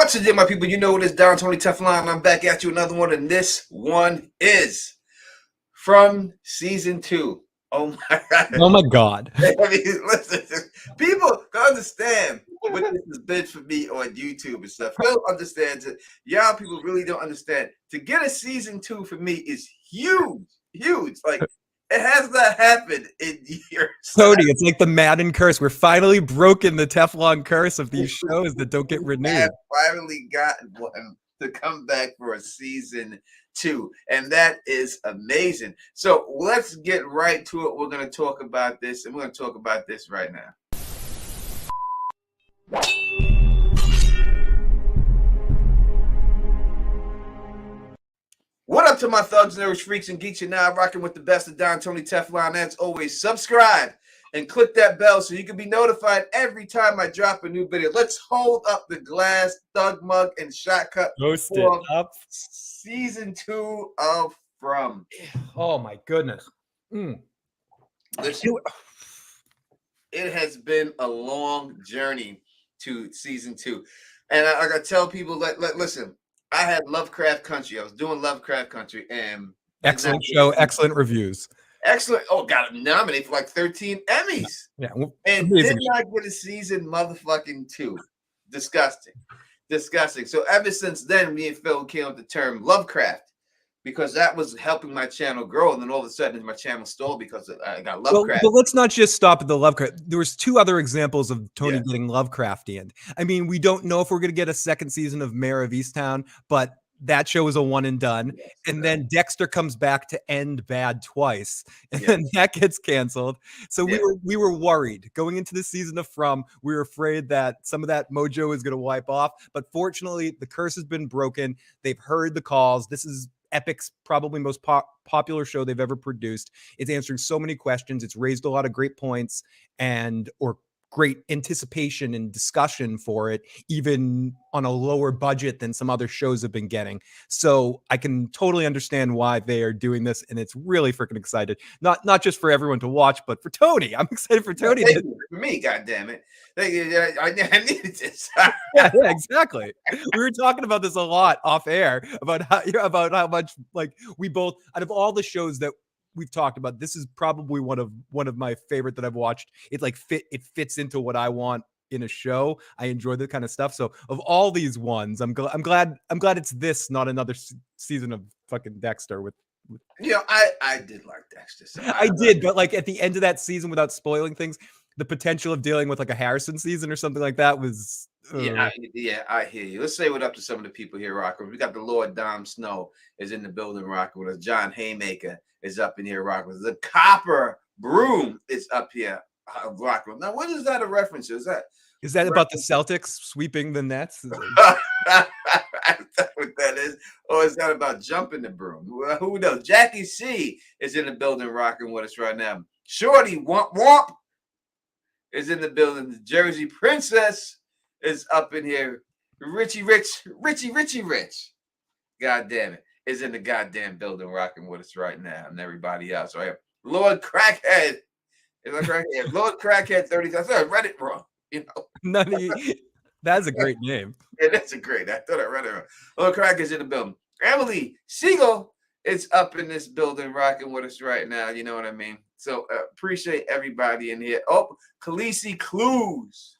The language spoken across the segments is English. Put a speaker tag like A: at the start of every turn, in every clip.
A: Once again, my people, you know what it's Don Tony Teflon. I'm back at you another one, and this one is from season 2. Oh my god!
B: Oh my god!
A: I mean, listen, people don't understand what this has been for me on YouTube and stuff. Don't understand it. Y'all people really don't understand. To get a season 2 for me is huge, huge. Like it has not happened in years.
B: Tony, it's like the Madden curse. We're finally broken the Teflon curse of these shows that don't get renewed.
A: I have finally gotten one to come back for a season 2, and that is amazing. So let's get right to it. We're going to talk about this, and we're going to talk about this right now. What up to my thugs, nerds, freaks, and geeks? You're now rocking with the best of Don Tony Teflon. As always, subscribe and click that bell so you can be notified every time I drop a new video. Let's hold up the glass, thug mug, and shot cup
B: Roast it up.
A: Season 2 of From.
B: Oh my goodness.
A: Listen, it has been a long journey to season 2. And I got to tell people, listen, I had Lovecraft Country. I was doing Lovecraft Country, and
B: excellent show, excellent reviews.
A: Excellent. Oh, got nominated for like 13 Emmys.
B: Yeah.
A: And did not get a season motherfucking 2. Disgusting. Disgusting. So ever since then, me and Phil came up with the term Lovecraft because that was helping my channel grow. And then all of a sudden my channel stalled because I got Lovecraft.
B: But let's not just stop at the Lovecraft. There was 2 other examples of Tony getting Lovecraftian. I mean, we don't know if we're going to get a second season of Mayor of Easttown, but that show is a one and done. Yes, and then Dexter comes back to end bad twice, and then that gets canceled. So we were worried going into the season of From. We were afraid that some of that mojo is going to wipe off. But fortunately, the curse has been broken. They've heard the calls. This is Epic's probably most popular show they've ever produced. It's answering so many questions. It's raised a lot of great points or great anticipation and discussion for it, even on a lower budget than some other shows have been getting. So I can totally understand why they are doing this, and it's really freaking excited. Not just for everyone to watch, but for Tony. I'm excited for Tony.
A: For me, goddammit. I needed this.
B: yeah, exactly. We were talking about this a lot off air about how much like we both, out of all the shows that we've talked about, this is probably one of my favorite that I've watched. It fits into what I want in a show. I enjoy that kind of stuff. So of all these ones, I'm glad it's this, not another season of fucking Dexter with
A: I did like Dexter. So
B: I did, but like at the end of that season, without spoiling things, the potential of dealing with like a Harrison season or something like that was
A: I hear you. Let's say what up to some of the people here rocking. We got the Lord Dom Snow is in the building rocking with us. John Haymaker is up in here rocking with us. The Copper Broom is up here rocking with us. Now, what is that a reference to?
B: Is that about the Celtics sweeping the Nets?
A: Is that what that is? Or is that about jumping the broom? Well, who knows? Jackie C is in the building rocking with us right now. Shorty Womp Womp is in the building. The Jersey Princess is up in here. Richie Rich, God damn it, is in the goddamn building rocking with us right now, and everybody else, right? Lord Crackhead. Is that Crackhead? Lord Crackhead 30. I thought I read it wrong.
B: That's a great name.
A: Yeah, that's a great. I thought I read it wrong. Lord Crackhead's in the building. Emily Siegel is up in this building rocking with us right now. You know what I mean? So appreciate everybody in here. Oh, Khaleesi Clues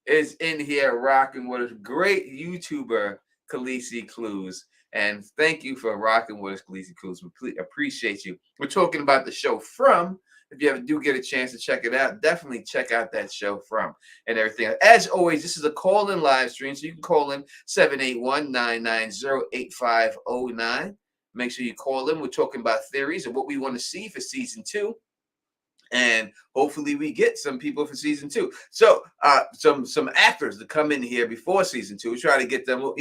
A: is in here rocking with us. Great YouTuber, Khaleesi Clues. And thank you for rocking with us, Khaleesi Clues. We appreciate you. We're talking about the show From. If you ever do get a chance to check it out, definitely check out that show From and everything. As always, this is a call-in live stream, so you can call in 781-990-8509. Make sure you call in. We're talking about theories of what we want to see for season 2. And hopefully we get some people for season 2. So some actors to come in here before season 2. We try to get them.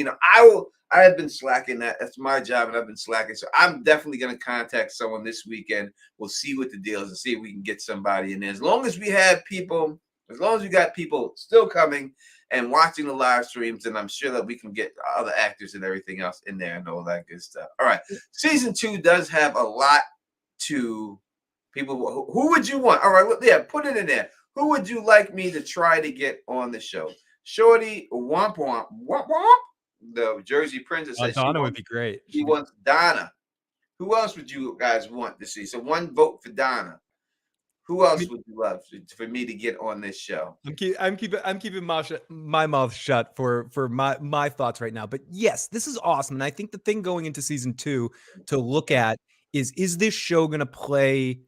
A: I have been slacking. That's my job, and I've been slacking. So I'm definitely going to contact someone this weekend. We'll see what the deal is and see if we can get somebody in there. As long as we have people, as long as we got people still coming and watching the live streams, and I'm sure that we can get other actors and everything else in there and all that good stuff. All right. Season 2 does have a lot to people. Who would you want? All right. Yeah, put it in there. Who would you like me to try to get on the show? Shorty Womp Womp Womp Womp, the Jersey Princess, says
B: Donna would be great.
A: she wants Donna. Who else would you guys want to see? So one vote for Donna. Who else would you love for me to get on this show?
B: I'm keeping my mouth shut for my thoughts right now. But yes, this is awesome, and I think the thing going into season 2 to look at is this show going to play?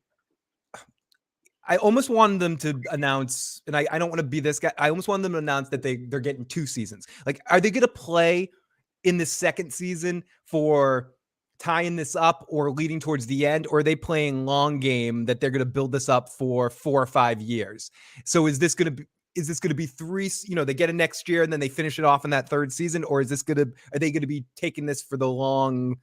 B: I almost wanted them to announce, and I don't want to be this guy. I almost wanted them to announce that they're getting 2 seasons. Like, are they going to play in the second season for tying this up or leading towards the end, or are they playing long game that they're going to build this up for 4 or 5 years? So is this going to be 3, they get it next year and then they finish it off in that 3rd season, or are they going to be taking this for the long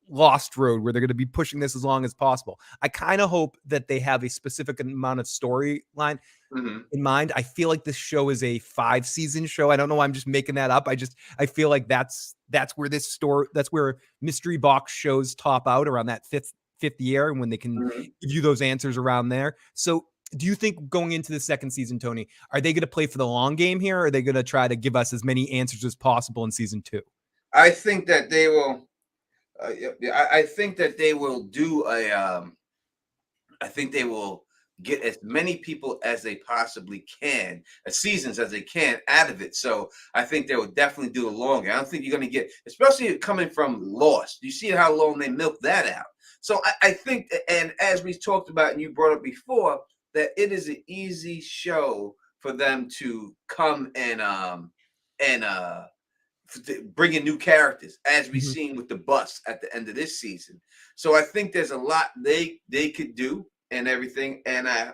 B: lost road where they're going to be pushing this as long as possible? I kind of hope that they have a specific amount of storyline in mind. I feel like this show is a 5-season show. I don't know why I'm just making that up. I feel like that's where that's where mystery box shows top out, around that fifth year, and when they can give you those answers around there. So do you think going into the second season, Tony, are they going to play for the long game here, or are they going to try to give us as many answers as possible in season 2?
A: I think that they will. I think that they will do a. I think they will get as many people as they possibly can, as seasons as they can out of it. So I think they will definitely do it longer. I don't think you're going to get, especially coming from Lost. You see how long they milked that out. So I think, and as we talked about and you brought up before, that it is an easy show for them to come and bring in new characters, as we've seen with the bus at the end of this season. So I think there's a lot they could do and everything, and I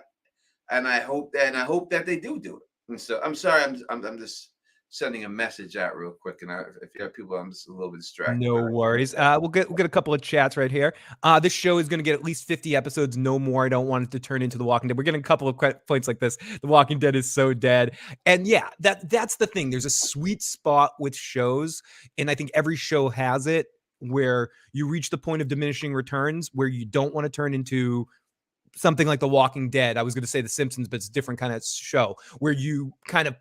A: hope that they do it. And so I'm sorry, I'm just sending a message out real quick, and if you have people, I'm just a little bit distracted.
B: No worries. We'll get a couple of chats right here. This show is going to get at least 50 episodes, no more. I don't want it to turn into The Walking Dead. We're getting a couple of points like this. The Walking Dead is so dead. And yeah, that's the thing. There's a sweet spot with shows, and I think every show has it, where you reach the point of diminishing returns where you don't want to turn into something like The Walking Dead. I was going to say The Simpsons, but it's a different kind of show, where you kind of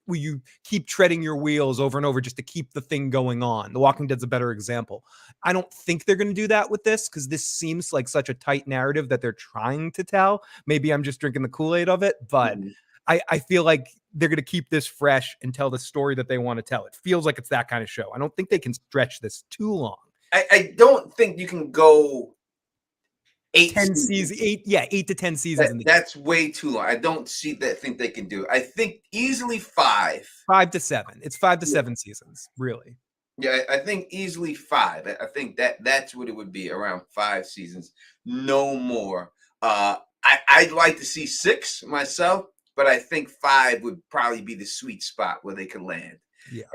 B: where you keep treading your wheels over and over just to keep the thing going on. The Walking Dead's a better example. I don't think they're going to do that with this, because this seems like such a tight narrative that they're trying to tell. Maybe I'm just drinking the Kool-Aid of it, but I feel like they're going to keep this fresh and tell the story that they want to tell. It feels like it's that kind of show. I don't think they can stretch this too long.
A: I don't think you can go 8
B: seasons. 8 to 10 seasons.
A: That's way too long. I don't think they can do it. I think easily 5.
B: 5 to 7. It's 5 to 7 seasons, really.
A: Yeah, I think easily 5. I think that's what it would be, around 5 seasons, no more. I'd like to see 6 myself, but I think 5 would probably be the sweet spot where they could land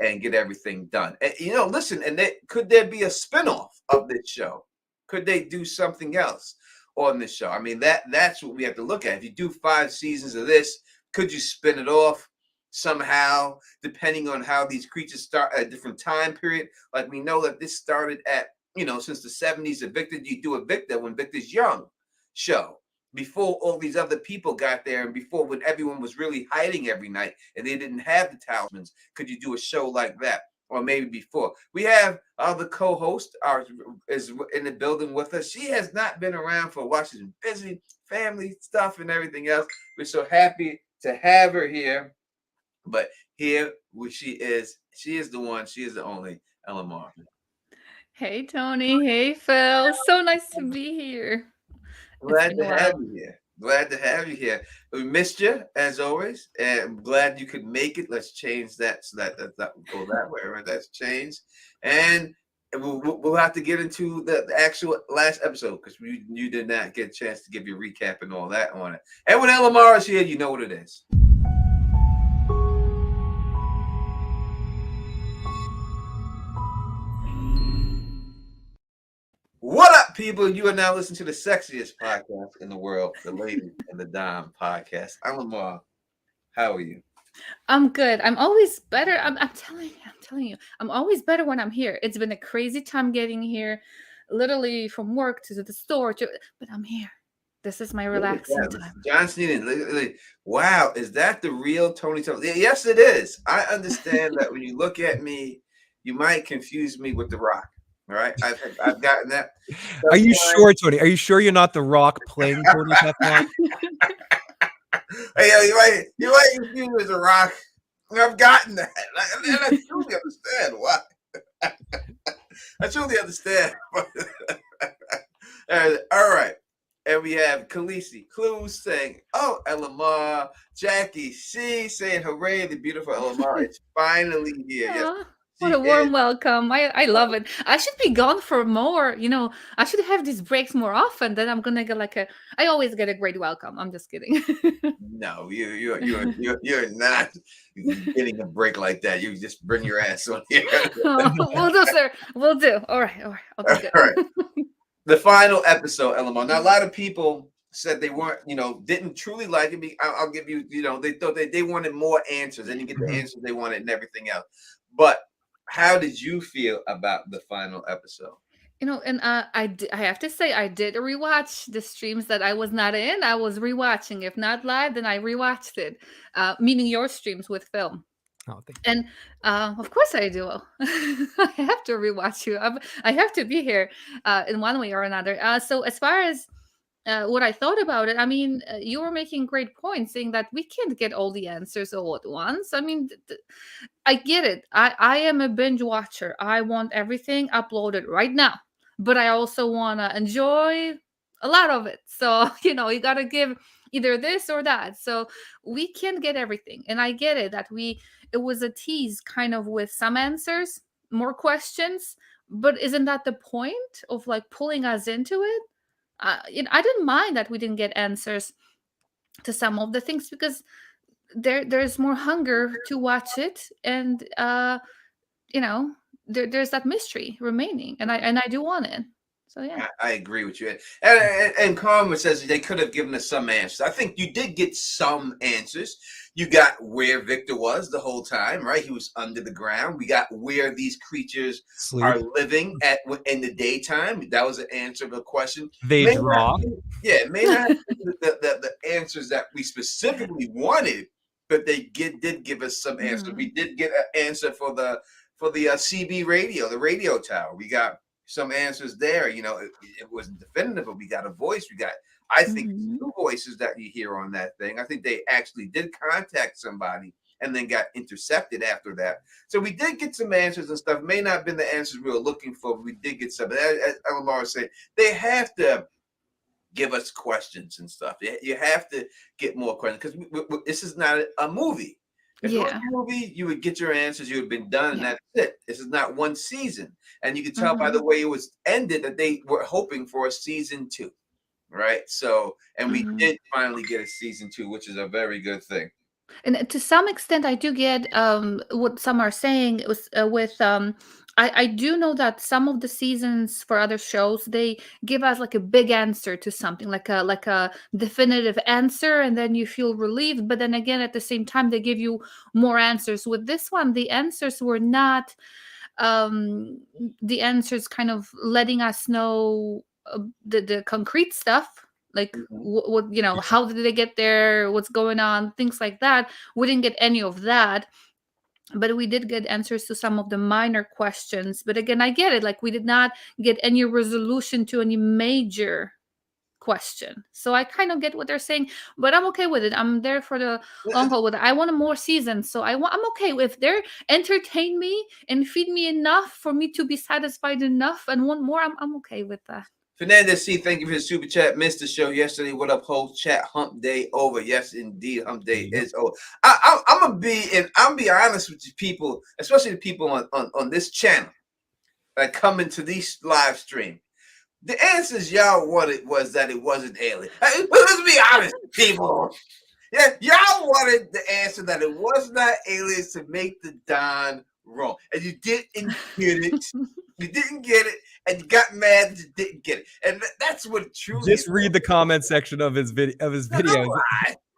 A: and get everything done. And, listen, and could there be a spinoff of this show? Could they do something else on this show? I mean, that's what we have to look at. If you do 5 seasons of this, could you spin it off somehow, depending on how these creatures start at a different time period? Like, we know that this started at, since the 70s, you do a Victor when Victor's young show, before all these other people got there, and before, when everyone was really hiding every night and they didn't have the talismans. Could you do a show like that? Or maybe before. We have the co-host is in the building with us. She has not been around for a while. She's busy, family stuff and everything else. We're so happy to have her here. But here she is. She is the one. She is the only LMR.
C: Hey, Tony. Hey, Phil. So nice to be here.
A: Glad to have you here. Glad to have you here. We missed you, as always, and I'm glad you could make it. Let's change that so that will go that way, right? That's changed. And we'll have to get into the actual last episode, because you did not get a chance to give your recap and all that on it. And when LMR is here, you know what it is. What up, people? You are now listening to the sexiest podcast in the world, the Lady and the Dime podcast. I'm Lamar. How are you?
C: I'm good. I'm always better. I'm telling you, I'm always better when I'm here. It's been a crazy time getting here, literally from work to the store, but I'm here. This is my
A: Look at
C: relaxing
A: that.
C: time.
A: John Sneeden. Wow, is that the real Tony Tony? Yes, it is. I understand that when you look at me, you might confuse me with The Rock. All right, I've gotten that.
B: Are you
A: Sometimes-
B: sure, Tony? Are you sure you're not The Rock playing Tony Teflon?
A: Hey, you might confuse me with The Rock. I've gotten that, and I truly understand why. I truly understand. All right. And we have Khaleesi Clues saying, "Oh, Elamar." Jackie C saying, "Hooray, the beautiful Elamar is finally here." Yes,
C: Aw, what
A: she
C: a warm
A: is.
C: welcome. I love it. I should be gone for more, I should have these breaks more often. Then I'm gonna get I always get a great welcome. I'm just kidding.
A: No, you're not getting a break like that. You just bring your ass on here.
C: We'll do, sir. We'll do. All right. I'll be good.
A: All right. The final episode, Elamar. Now, a lot of people said they weren't, didn't truly like it. I'll give you, they thought they wanted more answers. They didn't get the answers they wanted and everything else. But how did you feel about the final episode?
C: And I have to say, I did rewatch the streams that I was not in. I was rewatching. If not live, then I rewatched it, meaning your streams with film.
B: Oh, thank you.
C: And of course I do. I have to rewatch you. I have to be here in one way or another. So as far as what I thought about it, I mean, you were making great points saying that we can't get all the answers all at once. I mean, I get it. I am a binge watcher. I want everything uploaded right now, but I also want to enjoy a lot of it. So, you got to give either this or that. So we can't get everything. And I get it that it was a tease kind of with some answers, more questions, but isn't that the point of like pulling us into it? I didn't mind that we didn't get answers to some of the things because there's more hunger to watch it, and there's that mystery remaining, and I do want it. So yeah,
A: I agree with you. And Carmen says they could have given us some answers. I think you did get some answers. You got where Victor was the whole time, right? He was under the ground. We got where these creatures are living in the daytime. That was an answer to the question.
B: They draw.
A: It may not be the answers that we specifically wanted, but they did give us some answers. We did get an answer for the CB radio, the radio tower. We got some answers there. It wasn't definitive, but we got a voice. We got, I think, 2 voices that you hear on that thing. I think they actually did contact somebody and then got intercepted after that. So we did get some answers and stuff. May not have been the answers we were looking for, but we did get some. As Elamar said, they have to give us questions and stuff. You have to get more questions because this is not a movie. If it was a movie, you would get your answers. You would have been done, and that's it. This is not one season, and you could tell by the way it was ended that they were hoping for a season 2, right? So, and we did finally get a season 2, which is a very good thing.
C: And to some extent, I do get what some are saying. It was with I do know that some of the seasons for other shows they give us like a big answer to something, like a definitive answer, and then you feel relieved. But then again, at the same time, they give you more answers. With this one, the answers were not the answers kind of letting us know the concrete stuff. Like what how did they get there, what's going on, things like that. We didn't get any of that, but we did get answers to some of the minor questions. But again, I get it, like we did not get any resolution to any major question. So I kind of get what they're saying, but I'm okay with it. I'm there for the long haul with it. I want more seasons, so I'm okay if they're entertain me and feed me enough for me to be satisfied enough and want more. I'm okay with that.
A: Fernandez C, thank you for the super chat. Missed the show yesterday. What up, whole chat? Hump day over. Yes, indeed, hump day is over. I'm gonna be honest with you people, especially the people on this channel that come into these live stream. The answers y'all wanted was that it wasn't alien. Let's be honest, people. Yeah, y'all wanted the answer that it was not aliens to make the Don wrong, and you didn't get it. You didn't get it, and you got mad that you didn't get it, and that's what truly.
B: Just read the comment section of his videos.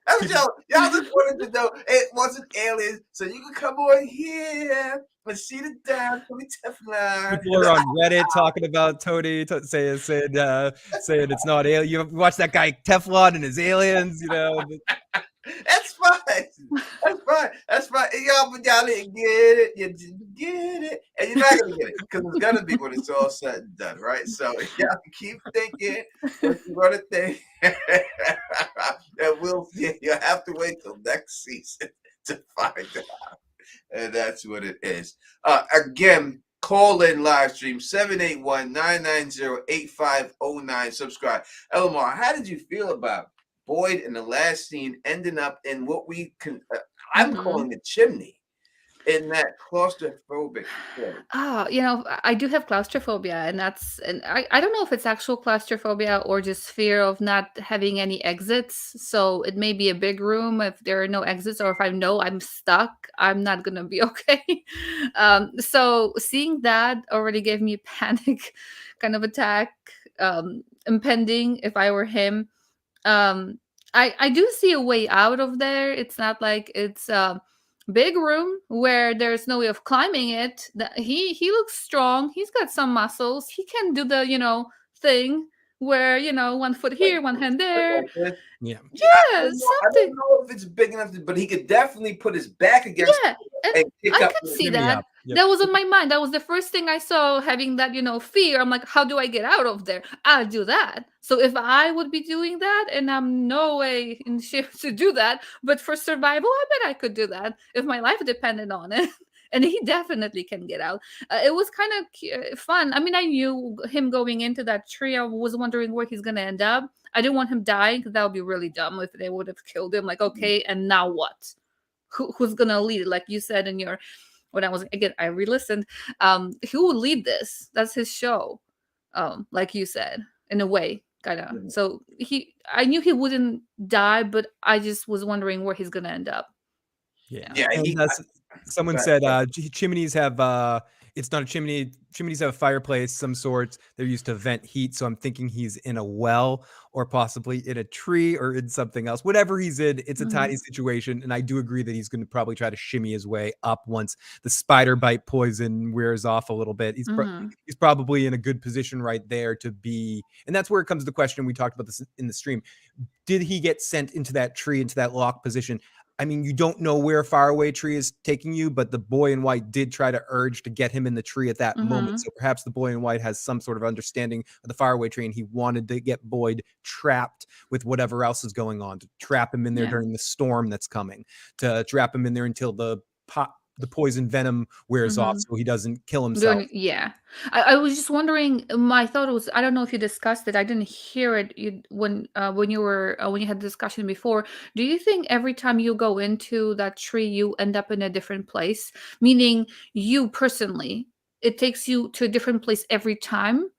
A: That's what y'all just wanted to know it wasn't aliens, so you can come on here and see the down to Teflon.
B: People are on Reddit talking about Tony, saying it's not alien. You watch that guy Teflon and his aliens,
A: That's fine. That's fine. That's fine. And but y'all didn't get it. You didn't get it. And you're not going to get it because it's going to be when it's all said and done, right? So y'all keep thinking what you're going to think. And you'll have to wait till next season to find out. And that's what it is. Again, call in live stream 781-990-8509. Subscribe. Elamar, how did you feel about Boyd in the last scene ending up in what we can I'm calling a chimney in that claustrophobic place?
C: I do have claustrophobia, and I don't know if it's actual claustrophobia or just fear of not having any exits. So it may be a big room if there are no exits, or if I know I'm stuck, I'm not gonna be okay. So seeing that already gave me a panic kind of attack, impending if I were him. I do see a way out of there. It's not like it's a big room where there's no way of climbing it. He looks strong. He's got some muscles. He can do the thing where one foot here, one hand there.
A: Like
B: yeah.
A: I don't know if it's big enough, but he could definitely put his back against
C: it and
A: kick
C: I
A: up.
C: could see that. Yep. That was on my mind. That was the first thing I saw, having that, fear. I'm like, how do I get out of there? I'll do that. So if I would be doing that, and I'm no way in shape to do that, but for survival, I bet I could do that if my life depended on it. And he definitely can get out. It was kind of fun. I mean, I knew him going into that tree. I was wondering where he's going to end up. I didn't want him dying, because that would be really dumb if they would have killed him. Like, okay, and now what? Who's going to lead it? Like you said in your... When I re-listened, who would lead this? That's his show, like you said, in a way, kind of. Mm-hmm. So I knew he wouldn't die, but I just was wondering where he's gonna end up.
B: Yeah. Someone said chimneys have it's not a chimney. Chimneys have a fireplace, some sorts. They're used to vent heat. So I'm thinking he's in a well, or possibly in a tree, or in something else. Whatever he's in, it's a tiny situation. And I do agree that he's going to probably try to shimmy his way up once the spider bite poison wears off a little bit. He's probably in a good position right there to be. And that's where it comes to the question. We talked about this in the stream. Did he get sent into that tree, into that locked position? I mean, you don't know where Faraway tree is taking you, but the boy in white did try to urge to get him in the tree at that moment. So perhaps the boy in white has some sort of understanding of the Faraway tree, and he wanted to get Boyd trapped with whatever else is going on, to trap him in there during the storm that's coming, to trap him in there until the poison venom wears off, so he doesn't kill himself.
C: I was just wondering. My thought was, I don't know if you discussed it. I didn't hear it when you had the discussion before. Do you think every time you go into that tree, you end up in a different place? Meaning, you personally, it takes you to a different place every time?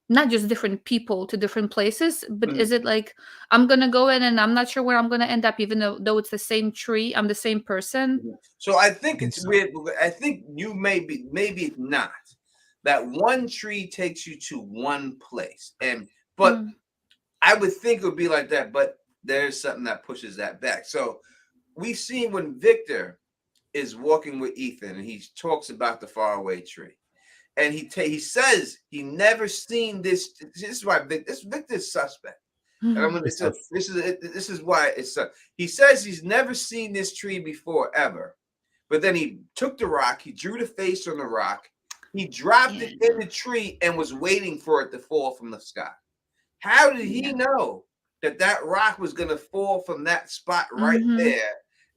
C: Not just different people to different places, but is it like, I'm going to go in and I'm not sure where I'm going to end up, even though it's the same tree, I'm the same person?
A: So I think it's weird. I think you maybe it's not. That one tree takes you to one place. But I would think it would be like that, but there's something that pushes that back. So we've seen when Victor is walking with Ethan and he talks about the Faraway tree. And he says he never seen this. This is why Victor's suspect. And I'm gonna say this is why it's. He says he's never seen this tree before ever, but then he took the rock. He drew the face on the rock. He dropped it in the tree and was waiting for it to fall from the sky. How did he know that rock was gonna fall from that spot right there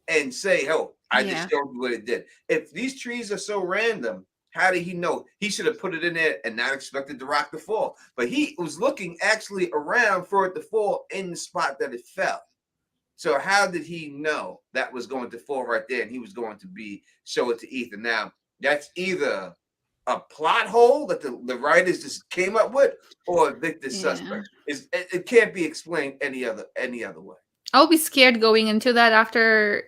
A: and say, "Oh, I just showed you what it did"? If these trees are so random, how did he know? He should have put it in there and not expected the rock to fall. But he was looking actually around for it to fall in the spot that it fell. So how did he know that was going to fall right there and he was going to show it to Ethan? Now, that's either a plot hole that the writers just came up with, or Victor's suspect. It can't be explained any other way.
C: I'll be scared going into that after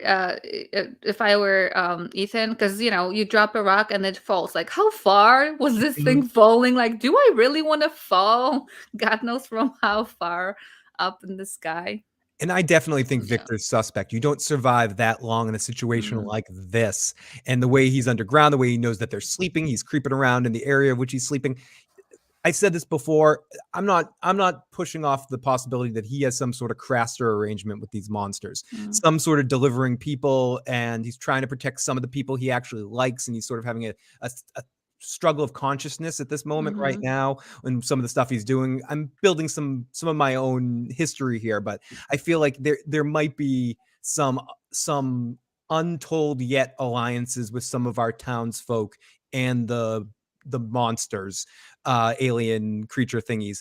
C: if I were Ethan, because you drop a rock and it falls. Like, how far was this thing falling? Like, do I really want to fall? God knows from how far up in the sky.
B: And I definitely think
C: Yeah.
B: Victor's suspect. You don't survive that long in a situation
A: Mhm.
B: like this. And the way he's underground, the way he knows that they're sleeping, he's creeping around in the area of which he's sleeping. I said this before. I'm not pushing off the possibility that he has some sort of craster arrangement with these monsters,
C: Mm.
B: some sort of delivering people, and he's trying to protect some of the people he actually likes, and he's sort of having a struggle of consciousness at this moment right
C: Mhm.
B: now, and some of the stuff he's doing. I'm building some of my own history here, but I feel like there might be some untold yet alliances with some of our townsfolk and the monsters, alien creature thingies,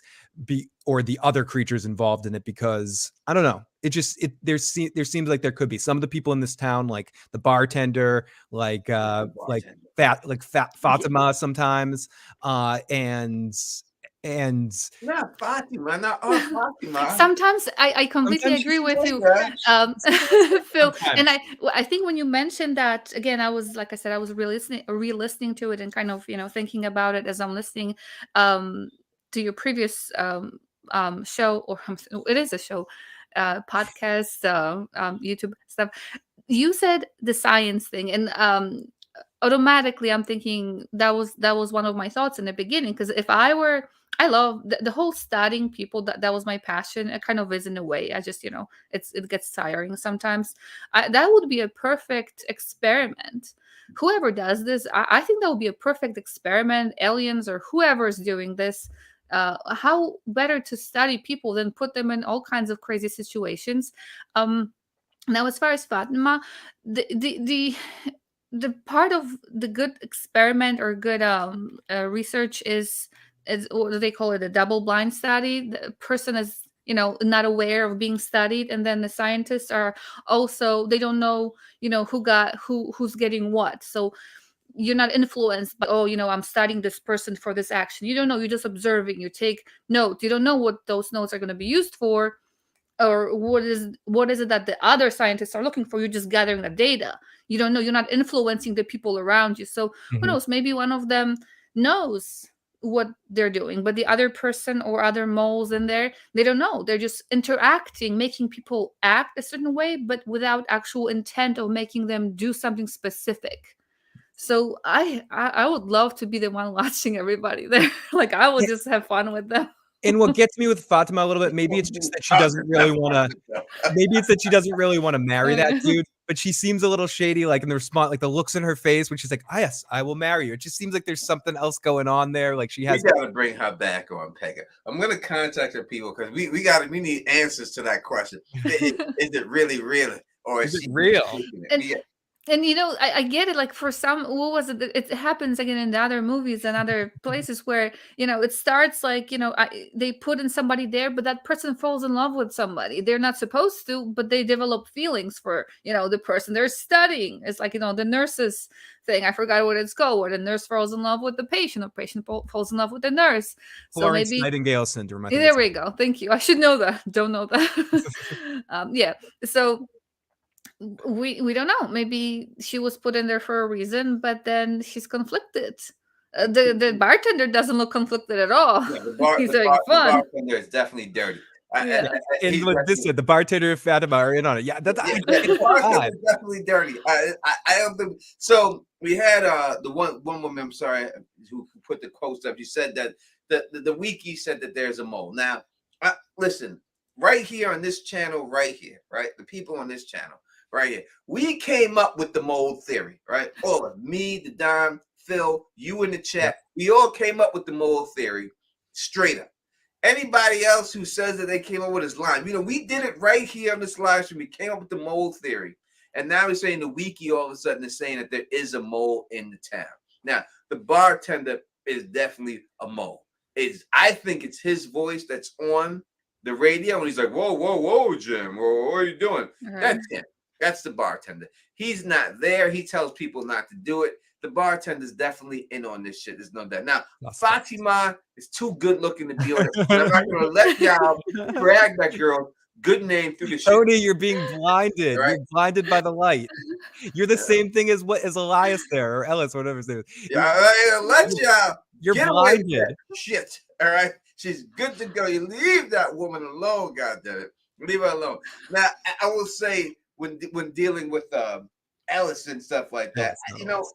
B: or the other creatures involved in it, because I don't know. There seems like there could be some of the people in this town, like the bartender, like fat Fatima sometimes, and
A: Not Fatima, not our Fatima.
C: Sometimes I completely
B: sometimes
C: agree
B: she
C: with
A: Say
C: you,
A: that.
C: Phil. And
B: sometimes.
C: I think when you mentioned that again, I was like I said, I was re-listening to it and kind of thinking about it as I'm listening um, to your previous show, or it is a show, podcast, YouTube stuff. You said the science thing, and automatically I'm thinking that was one of my thoughts in the beginning, because if I love the whole studying people. That was my passion. It kind of is in a way. I just, it gets tiring sometimes. That would be a perfect experiment. Whoever does this, I think that would be a perfect experiment. Aliens or whoever is doing this. How better to study people than put them in all kinds of crazy situations. Now, as far as Fatima, the part of the good experiment or good research is what do they call it, a double blind study. The person is not aware of being studied, and then the scientists are also, they don't know who's getting what. So you're not influenced by, oh, I'm studying this person for this action. You don't know, you're just observing. You take notes. You don't know what those notes are going to be used for, or what is it that the other scientists are looking for. You're just gathering the data. You don't know, you're not influencing the people around you. So who
B: Mhm.
C: knows, maybe one of them knows what they're doing, but the other person or other moles in there, they don't know. They're just interacting, making people act a certain way, but without actual intent of making them do something specific. So I would love to be the one watching everybody there. Like, I would just have fun with them.
B: And what gets me with Fatima a little bit, maybe it's just that she doesn't really want to. Maybe it's that she doesn't really want to marry that dude, but she seems a little shady, like in the response, like the looks in her face when she's like, "Ah, yes, I will marry you." It just seems like there's something else going on there. Like she
A: We
B: has.
A: gotta bring her back on, Pega. I'm gonna contact her people because we need answers to that question. Is it really, or
B: Is
A: is
B: it
A: she
B: real?
A: faking it?
C: And I get it. Like, for some, what was it? It happens again in the other movies and other places where it starts like they put in somebody there, but that person falls in love with somebody they're not supposed to, but they develop feelings for the person they're studying. It's like the nurses thing. I forgot what it's called, where the nurse falls in love with the patient, or patient falls in love with the nurse. So
B: Florence
C: maybe
B: Nightingale syndrome, I think
C: there
B: it's.
C: we go. Thank you. I should know that. Don't know that. Yeah. So we don't know. Maybe she was put in there for a reason, but then she's conflicted. The bartender doesn't look conflicted at all.
A: Yeah,
C: He's having
A: the
C: fun.
A: bartender is definitely dirty.
C: Yeah.
B: And
A: He's
B: what this
A: definitely,
B: said, the bartender and Fatima are in on it. Yeah,
A: yeah,
B: I
A: the
B: get
A: bartender
B: that.
A: is definitely dirty. I don't think so. We had the one woman, I'm sorry, who put the post up. You said that the wiki said that there's a mole. Now, listen, right here on this channel, right here, right, the people on this channel, right here, we came up with the mole theory, right? All of me, the Don, Phil, you in the chat,
B: Yep.
A: we all came up with the mole theory, straight up. Anybody else who says that they came up with his line, we did it right here on this live stream. We came up with the mole theory, and now we're saying the wiki all of a sudden is saying that there is a mole in the town. Now, the bartender is definitely a mole. I think it's his voice that's on the radio, and he's like, "Whoa, whoa, whoa, Jim, whoa, what are you doing?"
C: Right.
A: That's him. That's the bartender. He's not there. He tells people not to do it. The bartender's definitely in on this shit. There's no doubt. Now, Fatima is too good looking to be on it. I'm not gonna let y'all drag that girl good name through the shit.
B: Tony, you're being blinded.
A: Right?
B: You're blinded by the light. You're the same thing as Elias there, or Ellis, whatever his name is.
A: Yeah, I let y'all
B: You're
A: get away with
B: blinded.
A: that shit. All right, she's good to go. You leave that woman alone, goddamn it. Leave her alone. Now, I will say when dealing with Alice and stuff like that, you know,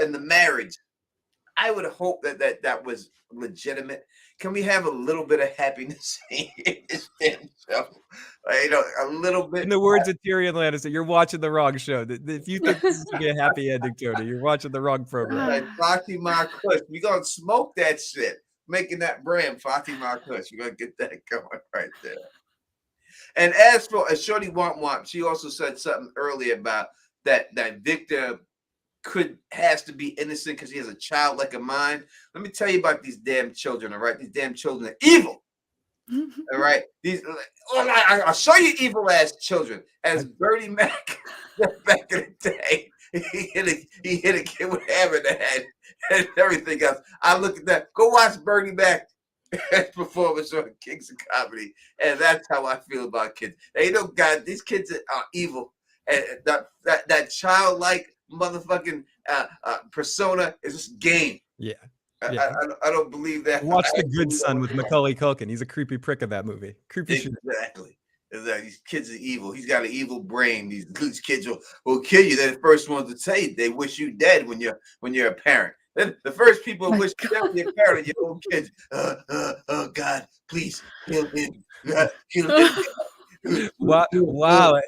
A: in the marriage, I would hope that was legitimate. Can we have a little bit of happiness in this damn show? You know, a little bit.
B: In the words of Tyrion Lannister, you're watching the wrong show. If you think this is gonna be a happy ending, Tony, you're watching the wrong program.
A: Like Fatima Kush, we gonna smoke that shit, making that brand Fatima Kush. We're gonna get that going right there. And as for a Shorty Womp, she also said something earlier about that Victor has to be innocent because he has a childlike mind. Let me tell you about these damn children, all right? These damn children are evil. All right. I'll show you evil ass children. As Bernie Mac back in the day, he hit a kid with a hammer in the head and everything else. I look at that. Go watch Bernie Mac performance on Kings of Comedy, and that's how I feel about kids. They don't got these kids are evil, and that childlike motherfucking persona is just game.
B: Yeah.
A: I don't believe that.
B: Watch The Good Son with Macaulay Culkin. He's a creepy prick of that movie. Creepy shit.
A: Exactly. These kids are evil. He's got an evil brain. These kids will kill you. They're the first ones to say they wish you dead when you're a parent. Then the first people who wish you dead when you're a parent are your own kids. Oh God, please kill him. God, kill him.
B: Wow.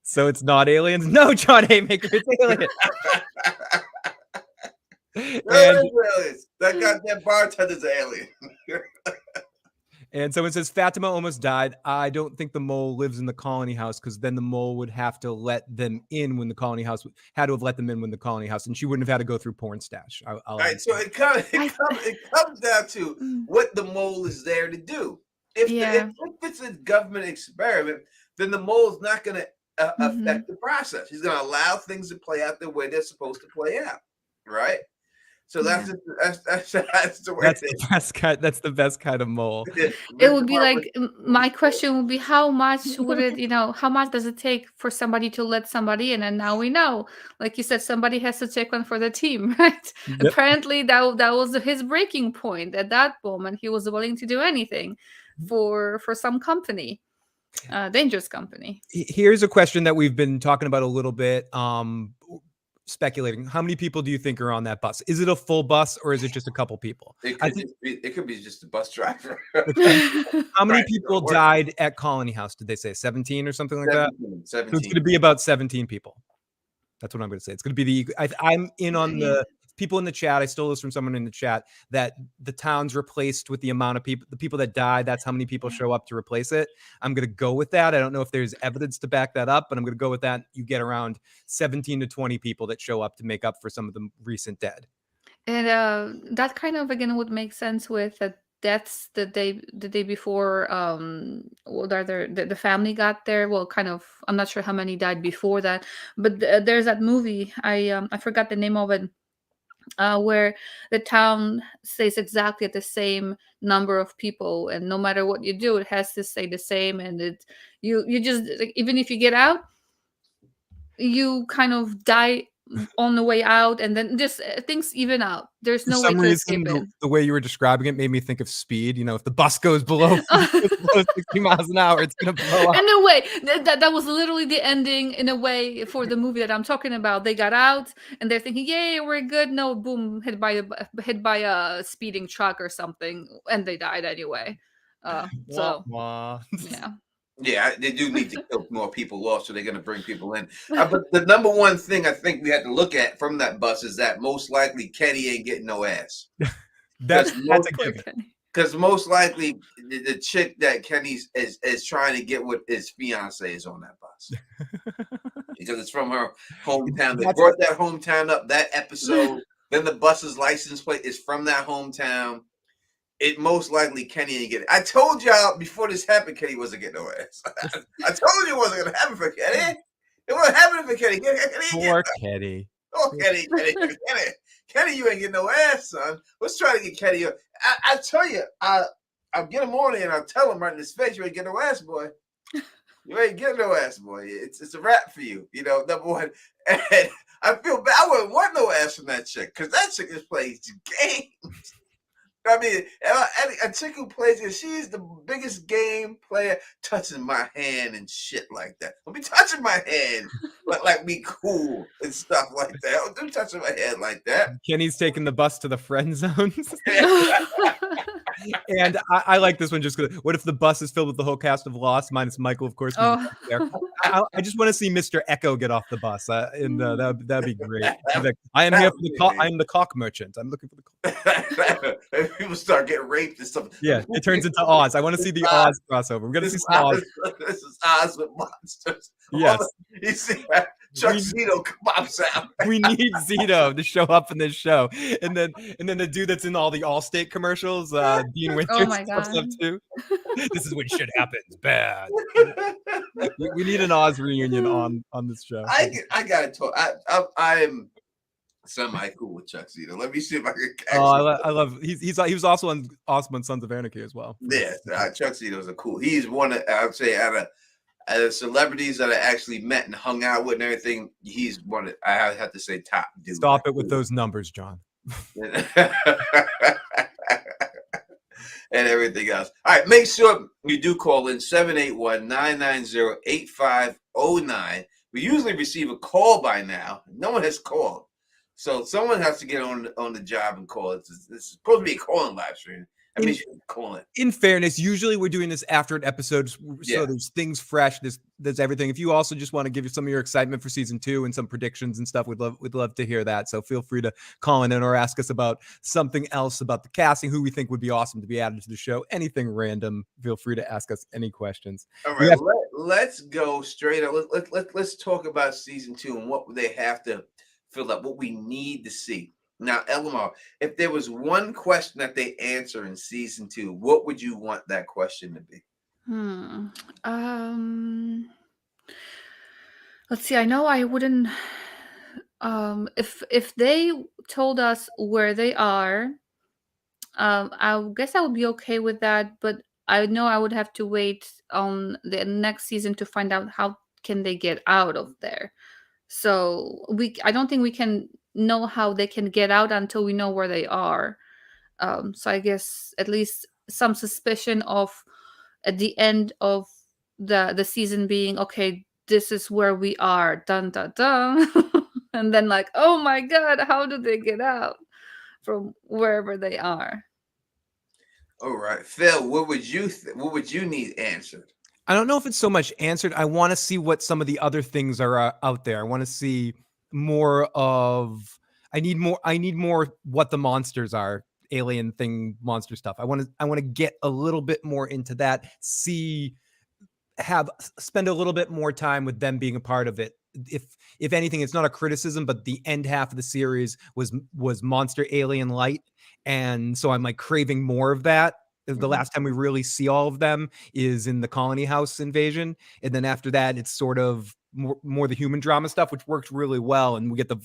B: So it's not aliens? No, John Haymaker, it's aliens.
A: Aliens. That goddamn bartender's an alien.
B: And someone says Fatima almost died. I don't think the mole lives in the colony house because then the mole would have to let them in when the colony house had to have let them in when the colony house, and she wouldn't have had to go through porn stash.
A: All right, so it comes down to what the mole is there to do. If it's a government experiment, then the mole's not going to affect the process. He's going to allow things to play out the way they're supposed to play out, right? So that's the way.
B: That's the best kind. That's the best kind of mole.
C: It would be like, my question would be, how much would it, how much does it take for somebody to let somebody in? And now we know, like you said, somebody has to take one for the team, right? Yep. Apparently that was his breaking point. At that moment, he was willing to do anything for some company. Dangerous company.
B: Here's a question that we've been talking about a little bit, speculating. How many people do you think are on that bus? Is it a full bus or is it just a couple people?
A: It could be just a bus driver.
B: How many people died at Colony House? Did they say 17 or something like
A: 17,
B: that? So it's going to be about 17 people. That's what I'm going to say. It's going to be I'm in on the people in the chat. I stole this from someone in the chat that the town's replaced with the amount of people, the people that die. That's how many people show up to replace it. I'm going to go with that. I don't know if there's evidence to back that up, but I'm going to go with that. You get around 17 to 20 people that show up to make up for some of the recent dead.
C: And that kind of, again, would make sense with the deaths the day before the family got there. Well, kind of, I'm not sure how many died before that, but there's that movie. I forgot the name of it. Where the town stays exactly at the same number of people, and no matter what you do, it has to stay the same. And you just, even if you get out, you kind of die on the way out, and then just things even out. There's no way to escape it.
B: The way you were describing it made me think of Speed. If the bus goes below 60 miles an hour, it's gonna blow up.
C: In a way, that was literally the ending. In a way, for the movie that I'm talking about, they got out and they're thinking, "Yay, we're good." No, boom, hit by a speeding truck or something, and they died anyway. So yeah.
A: Yeah, they do need to kill more people off, so they're going to bring people in. But the number one thing I think we had to look at from that bus is that most likely Kenny ain't getting no ass.
B: that's a given.
A: Because most likely the chick that Kenny is trying to get with his fiance is on that bus. Because it's from her hometown. They brought that hometown up, that episode. Then the bus's license plate is from that hometown. It most likely Kenny ain't get it. I told y'all before this happened, Kenny wasn't getting no ass. I told you it wasn't gonna happen for Kenny. It wasn't happening for Kenny.
B: Poor Kenny.
A: Oh, Kenny, you ain't getting no ass, son. Let's try to get Kenny. I tell you, I'll get him on there and I'll tell him right in his face, you ain't getting no ass, boy. You ain't getting no ass, boy. It's a wrap for you. Number one. And I feel bad. I wouldn't want no ass from that chick because that chick just plays games. I mean, a chick who plays it, she's the biggest game player, touching my hand and shit like that. Don't be touching my hand like be cool and stuff like that. Don't touching my hand like that.
B: Kenny's taking the bus to the friend zones. And I like this one just because what if the bus is filled with the whole cast of Lost, minus Michael, of course.
C: Oh.
B: There. I just want to see Mr. Echo get off the bus, and that'd be great. Like, I am here for the I am the cock merchant. I'm looking for the cock.
A: People start getting raped and stuff.
B: Yeah, it turns into Oz. I want to see the Oz crossover. We're gonna see some Oz.
A: This is Oz with monsters.
B: Yes.
A: You see Chuck Zito pops out.
B: We need Zito to show up in this show, and then the dude that's in all the Allstate commercials, Dean Winters,
C: Oh my
B: pops up
C: God.
B: too. This is when shit happens bad. We need an Oz reunion on this show.
A: I gotta talk. I'm semi cool with Chuck Zito. Let me see if I can.
B: I love. He was also awesome on Sons of Anarchy as well.
A: Yeah, Chuck Zito's a cool. He's one of, I would say, out of celebrities that I actually met and hung out with and everything. He's one of, I have to say, top dude.
B: Stop it with those numbers, John.
A: And everything else. All right, make sure you do call in 781-990-8509. We usually receive a call by now. No one has called. So someone has to get on the job and call. This is supposed to be a calling live stream. I mean, you call it.
B: In fairness, usually we're doing this after an episode, so there's things fresh. There's everything. If you also just want to give you some of your excitement for season 2 and some predictions and stuff, we'd love to hear that. So feel free to call in or ask us about something else about the casting, who we think would be awesome to be added to the show. Anything random. Feel free to ask us any questions.
A: All right, let's go straight up. Let's talk about season 2 and what they have to fill up, what we need to see. Now, Elamar, if there was one question that they answer in season 2, what would you want that question to be?
C: Let's see. I know I wouldn't. If they told us where they are, I guess I would be okay with that. But I know I would have to wait on the next season to find out how can they get out of there. So I don't think we can know how they can get out until we know where they are. So I guess at least some suspicion of at the end of the season being, okay, this is where we are, dun dun dun. And then like, oh my God, how do they get out from wherever they are?
A: All right, Phil, what would you need answered?
B: I don't know if it's so much answered. I want to see what some of the other things are out there. I want to see more of. I need more what the monsters are, alien thing, monster stuff. I want to get a little bit more into that. Spend a little bit more time with them being a part of it. If anything, it's not a criticism, but the end half of the series was monster alien light, and so I'm like craving more of that. The last time we really see all of them is in the Colony House invasion, and then after that, it's sort of more the human drama stuff, which worked really well, and we get the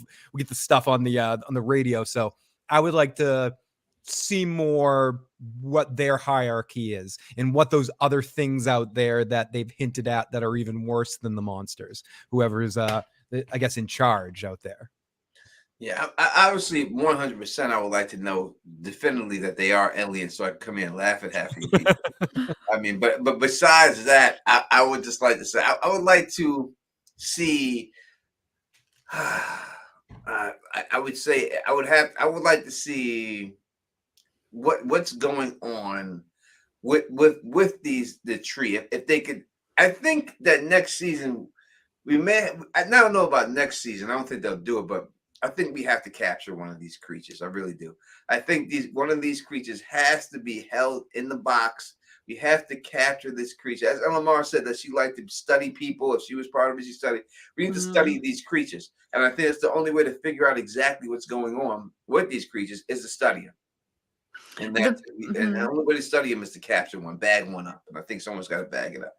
B: stuff on the radio. So I would like to see more what their hierarchy is and what those other things out there that they've hinted at that are even worse than the monsters. Whoever is, I guess, in charge out there.
A: Yeah, I obviously 100%. I would like to know definitively that they are aliens, so I can come in and laugh at half of you people. I mean, but besides that, I would just like to say I would like to see. I would like to see what's going on with the tree. If they could, I think that next season we may. I don't know about next season. I don't think they'll do it, but I think we have to capture one of these creatures. I really do. I think one of these creatures has to be held in the box. We have to capture this creature. As Elamar said, that she liked to study people. If she was part of it, she studied. We need to study these creatures. And I think it's the only way to figure out exactly what's going on with these creatures is to study them. And and the only way to study them is to capture one, bag one up. And I think someone's got to bag it up.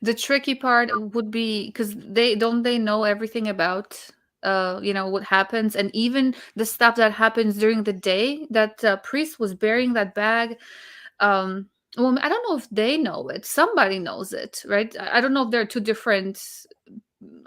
C: The tricky part would be because they know everything about what happens, and even the stuff that happens during the day. That priest was burying that bag. Well, I don't know if they know it. Somebody knows it, right? I don't know if there are two different,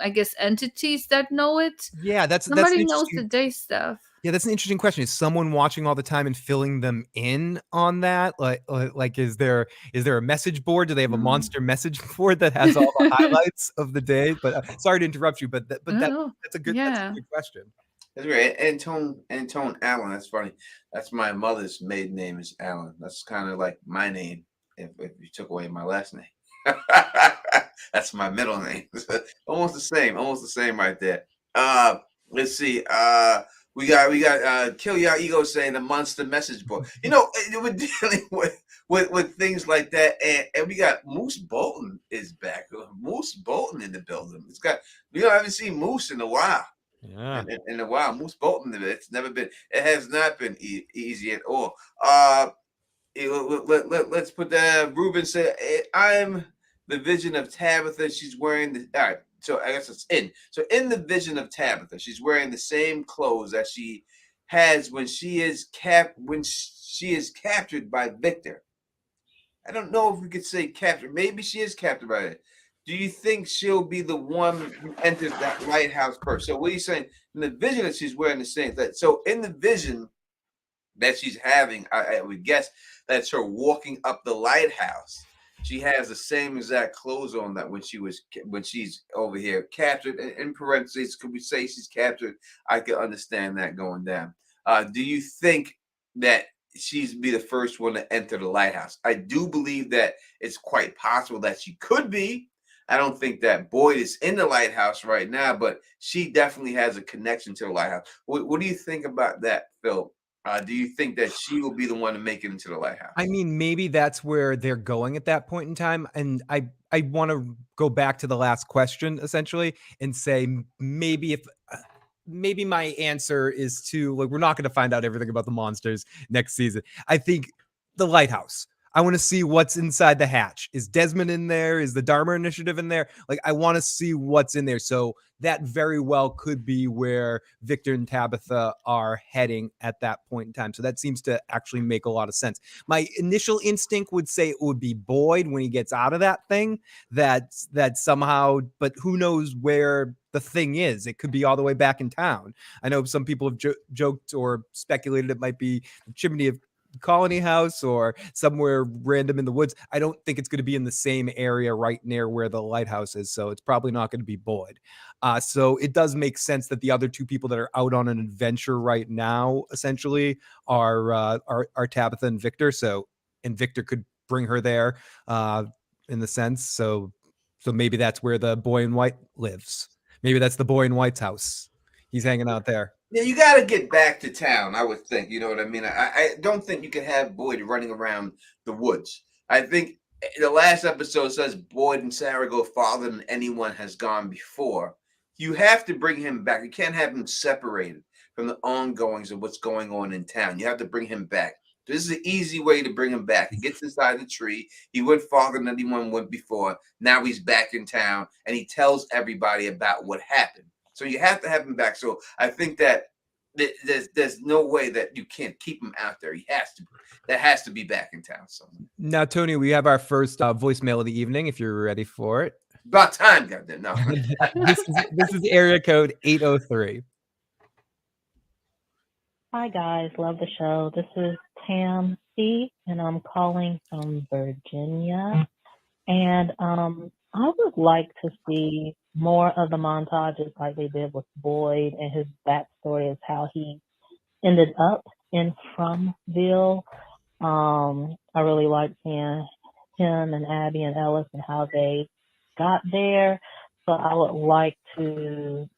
C: I guess, entities that know it.
B: Yeah,
C: Somebody knows the day stuff.
B: Yeah, that's an interesting question. Is someone watching all the time and filling them in on that? Like, is there a message board? Do they have a monster message board that has all the highlights of the day? But sorry to interrupt you, but
C: Oh,
B: that's a good
C: yeah.
B: question.
A: That's right. Antone Allen. That's funny. That's my mother's maiden name is Allen. That's kind of like my name if you took away my last name. That's my middle name. Almost the same right there. Let's see. We got Kill Your Ego saying the monster message board. We're dealing with things like that, and we got Moose Bolton is back. Moose Bolton in the building. I haven't seen Moose in a while.
B: Yeah.
A: In a while, Moose Bolton. It has not been easy at all. Let's put that. Ruben said, "I'm the vision of Tabitha. She's wearing the." All right, so I guess it's in. So in the vision of Tabitha, she's wearing the same clothes that she has when she is captured by Victor. I don't know if we could say captured. Maybe she is captured by it. Do you think she'll be the one who enters that lighthouse first? So what are you saying? In the vision that she's wearing the same thing. So in the vision that she's having, I would guess that's her walking up the lighthouse. She has the same exact clothes on that when she's over here captured. In parentheses, could we say she's captured? I could understand that going down. Do you think that she's be the first one to enter the lighthouse? I do believe that it's quite possible that she could be. I don't think that Boyd is in the lighthouse right now, but she definitely has a connection to the lighthouse. What do you think about that, Phil? Do you think that she will be the one to make it into the lighthouse?
B: I mean, maybe that's where they're going at that point in time. And I want to go back to the last question essentially and say maybe my answer is to like, we're not going to find out everything about the monsters next season. I think the lighthouse. I want to see what's inside the hatch. Is Desmond in there? Is the Dharma Initiative in there? Like, I want to see what's in there. So that very well could be where Victor and Tabitha are heading at that point in time. So that seems to actually make a lot of sense. My initial instinct would say it would be Boyd when he gets out of that thing, that somehow, but who knows where the thing is. It could be all the way back in town. I know some people have joked or speculated it might be the chimney of Colony House or somewhere random in the woods. I don't think it's going to be in the same area right near where the lighthouse is, so it's probably not going to be Boyd. So it does make sense that the other two people that are out on an adventure right now essentially are Tabitha and Victor. And Victor could bring her there in the sense. So maybe that's where the boy in white lives. Maybe that's the boy in white's house. He's hanging out there.
A: Yeah, you got to get back to town, I would think. You know what I mean? I don't think you can have Boyd running around the woods. I think the last episode says Boyd and Sarah go farther than anyone has gone before. You have to bring him back. You can't have him separated from the ongoings of what's going on in town. You have to bring him back. This is an easy way to bring him back. He gets inside the tree. He went farther than anyone went before. Now he's back in town, and he tells everybody about what happened. So you have to have him back. So I think that there's no way that you can't keep him out there. That has to be back in town somewhere.
B: Now, Tony, we have our first voicemail of the evening. If you're ready for it,
A: about time, goddamn. No,
B: this is area code 803.
D: Hi guys, love the show. This is Tam C, and I'm calling from Virginia. And I would like to see more of the montages like they did with Boyd and his backstory as how he ended up in Fromville. I really like seeing him and Abby and Ellis and how they got there. So I would like to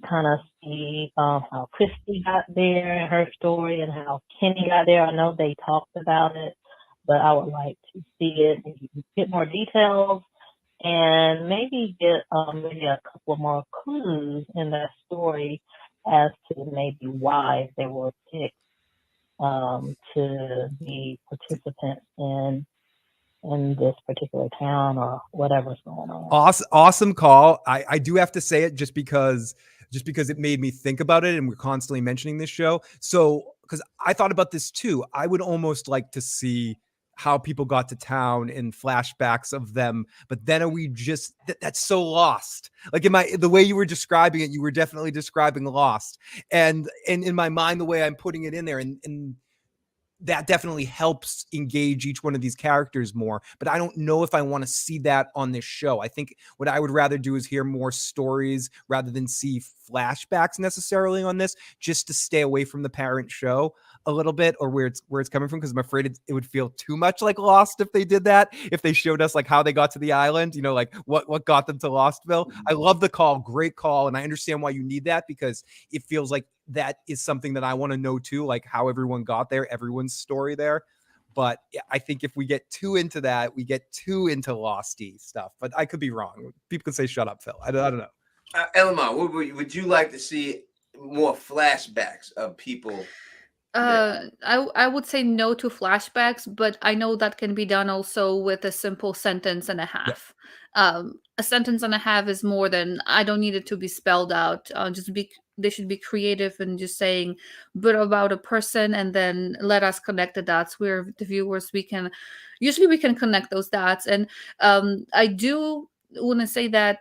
D: kind of see how Christy got there and her story and how Kenny got there. I know they talked about it, but I would like to see it and get more details and maybe get maybe a couple more clues in that story as to maybe why they were picked to be participants in this particular town or whatever's going on.
B: Awesome call. I do have to say it just because it made me think about it, and we're constantly mentioning this show. So because I thought about this too, I would almost like to see how people got to town and flashbacks of them, but then are we just that's so Lost? Like the way you were describing it, you were definitely describing Lost, and in my mind, the way I'm putting it in there, and that definitely helps engage each one of these characters more. But I don't know if I want to see that on this show. I think what I would rather do is hear more stories rather than see flashbacks necessarily on this, just to stay away from the parent show a little bit, or where it's coming from, because I'm afraid it would feel too much like Lost if they did that, if they showed us like how they got to the island, like what got them to Lostville. I love the call, great call, and I understand why you need that, because it feels like that is something that I want to know too, like how everyone got there, everyone's story there. But I think if we get too into that, we get too into Losty stuff. But I could be wrong. People could say, "Shut up, Phil." I don't know.
A: Elma, would you like to see more flashbacks of people?
C: I would say no to flashbacks, but I know that can be done also with a simple sentence and a half. A sentence and a half is more than, I don't need it to be spelled out. They should be creative and just saying but about a person, and then let us connect the dots. Where the viewers, we can connect those dots. And I do want to say that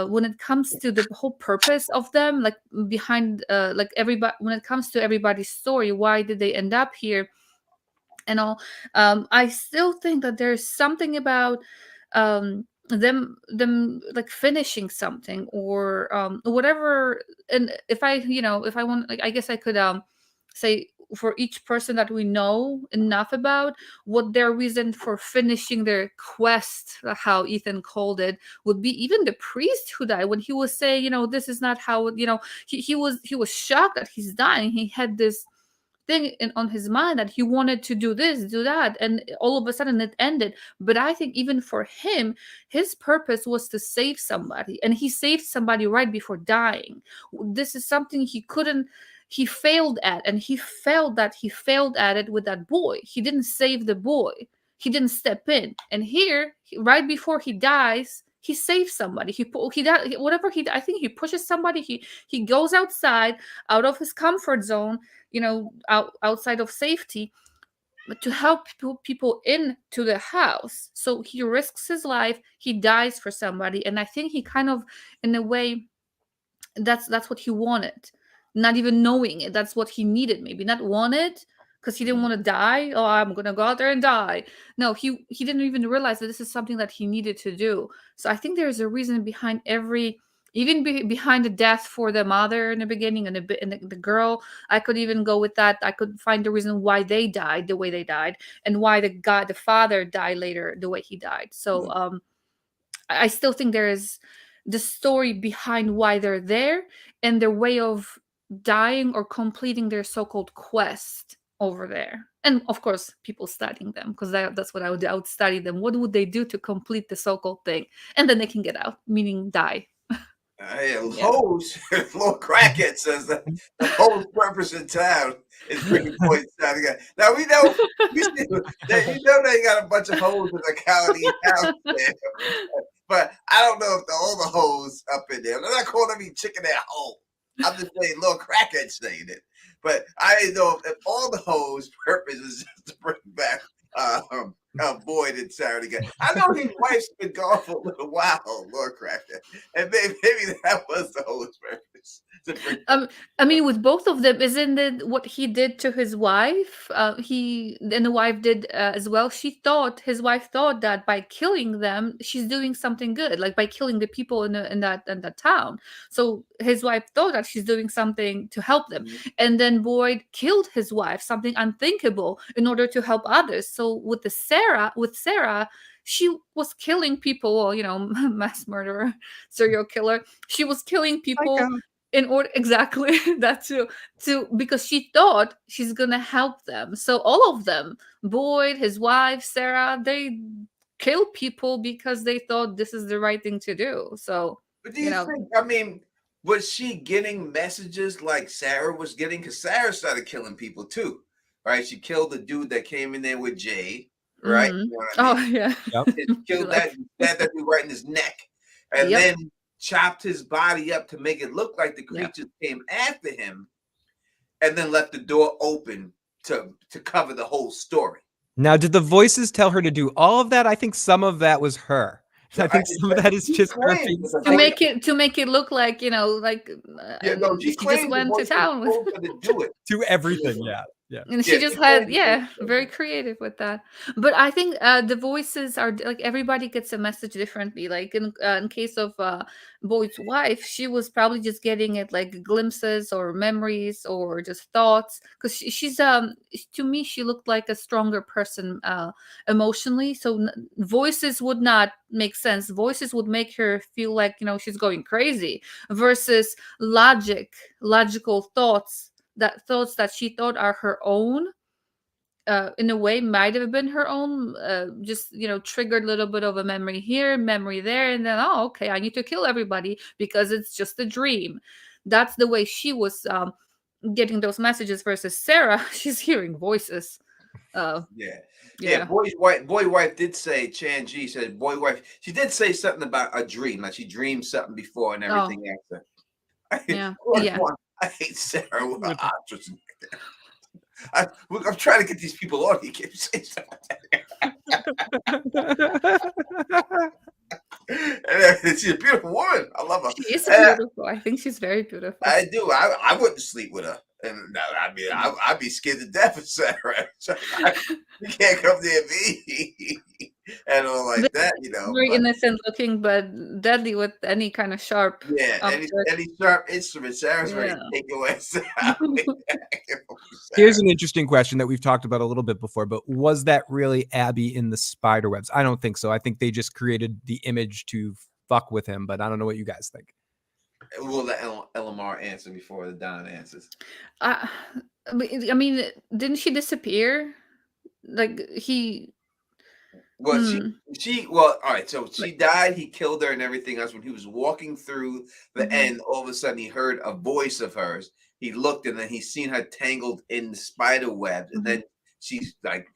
C: when it comes to the whole purpose of them, like behind like everybody, when it comes to everybody's story, why did they end up here and all, I still think that there's something about them like finishing something, or whatever. And if I want, like, I guess I could say, for each person that we know enough about, what their reason for finishing their quest, how Ethan called it, would be. Even the priest who died, when he was saying, this is not how, he was shocked that he's dying. He had this thing on his mind that he wanted to do this, do that, and all of a sudden it ended. But I think even for him, his purpose was to save somebody, and he saved somebody right before dying. This is something he failed at, and he felt that he failed at it with that boy. He didn't save the boy, he didn't step in. And here, right before he dies, he saves somebody. I think he pushes somebody. He goes outside, out of his comfort zone, outside of safety, but to help people into the house. So he risks his life. He dies for somebody, and I think he kind of, in a way, that's what he wanted, not even knowing it. That's what he needed, maybe not wanted, because he didn't want to die. Oh, I'm gonna go out there and die. No, he didn't even realize that this is something that he needed to do. So I think there's a reason behind behind the death for the mother in the beginning, and the girl. I could even go with that. I could find the reason why they died the way they died, and why the father died later the way he died. So I still think there is the story behind why they're there, and their way of dying or completing their so-called quest over there. And of course, people studying them, because that's what I would do. I would study them. What would they do to complete the so-called thing? And then they can get out, meaning die.
A: Hoes, Lord Crackhead says that the whole purpose in town is bringing points down again. Now we know they got a bunch of hoes in the county house there, but I don't know if all the hoes up in there. I'm not calling them chicken that hole. I'm just saying Lord Crackhead saying it. But I know if all the hoes' purpose is just to bring back Boyd and Sarah together. I know his wife's been gone for a little while, Lord Cracker, and maybe that was the whole purpose.
C: I mean, with both of them, isn't it what he did to his wife? And the wife did as well. His wife thought that by killing them, she's doing something good, like by killing the people in that town. So his wife thought that she's doing something to help them, and then Boyd killed his wife, something unthinkable, in order to help others. So with Sarah, she was killing people, mass murderer, serial killer. She was killing people in order, exactly, that too, because she thought she's gonna help them. So all of them, Boyd, his wife, Sarah, they kill people because they thought this is the right thing to do. So,
A: but do you think? I mean, was she getting messages like Sarah was getting? Because Sarah started killing people too, right? She killed the dude that came in there with Jade, right?
C: Mm-hmm.
A: You know what I mean?
C: Oh yeah,
A: She killed that dude right in his neck, and then chopped his body up to make it look like the creatures came after him, and then left the door open to cover the whole story.
B: Now, did the voices tell her to do all of that? I think some of that was her. I think some of that is
A: She
B: just her
A: claimed
B: being
A: that the
B: silly
C: to make it look like, you know, like
A: Yeah, no, she
C: she just
A: claimed the
C: went to
A: voices
C: town with
A: told her to do it.
B: to everything. Yeah. Yeah.
C: and
A: Yeah,
C: she just
A: she
C: had,
A: claimed the voices
C: yeah,
A: told
C: very
A: her.
C: creative with that. But I think the voices are like everybody gets a message differently. Like in case of Boyd's wife, she was probably just getting it like glimpses or memories or just thoughts, because she's to me she looked like a stronger person emotionally. So voices would not make sense. Voices would make her feel like, you know, she's going crazy, versus logical thoughts, that thoughts that she thought are her own, in a way might have been her own, just, you know, triggered a little bit of a memory here, memory there, and then, oh, okay, I need to kill everybody because it's just a dream. That's the way she was getting those messages, versus Sarah, she's hearing voices.
A: Yeah. Yeah,
C: Yeah.
A: boy wife did say, Chan G said, boy wife, she did say something about a dream, like she dreamed something before and
C: Oh,
A: everything after.
C: yeah. Yeah.
A: I hate Sarah with her options. I'm trying to get these people on. He keeps saying stuff. She's a beautiful woman. I love her.
C: She is beautiful. I think she's very beautiful.
A: I do. I wouldn't sleep with her. And no, I mean, I'd be scared to death of Sarah. So you can't come near me and all like that, you know.
C: Very
A: But
C: innocent looking, but deadly with any kind of sharp
A: yeah,
C: object.
A: any sharp instrument, Sarah's ready
C: Yeah.
A: to take your ass out.
B: Here's an interesting question that we've talked about a little bit before, but was that really Abby in the spider webs? I don't think so. I think they just created the image to fuck with him, but I don't know what you guys think.
A: We'll let LMR answer before the Don answers.
C: I mean, didn't she disappear? Like he,
A: Well,
C: hmm,
A: well, all right. So she
C: like,
A: died. He killed her and everything else. When he was walking through the
C: mhm,
A: end, all of a sudden he heard a voice of hers. He looked and then he seen her tangled in the spider webs, and
C: mhm,
A: then she's like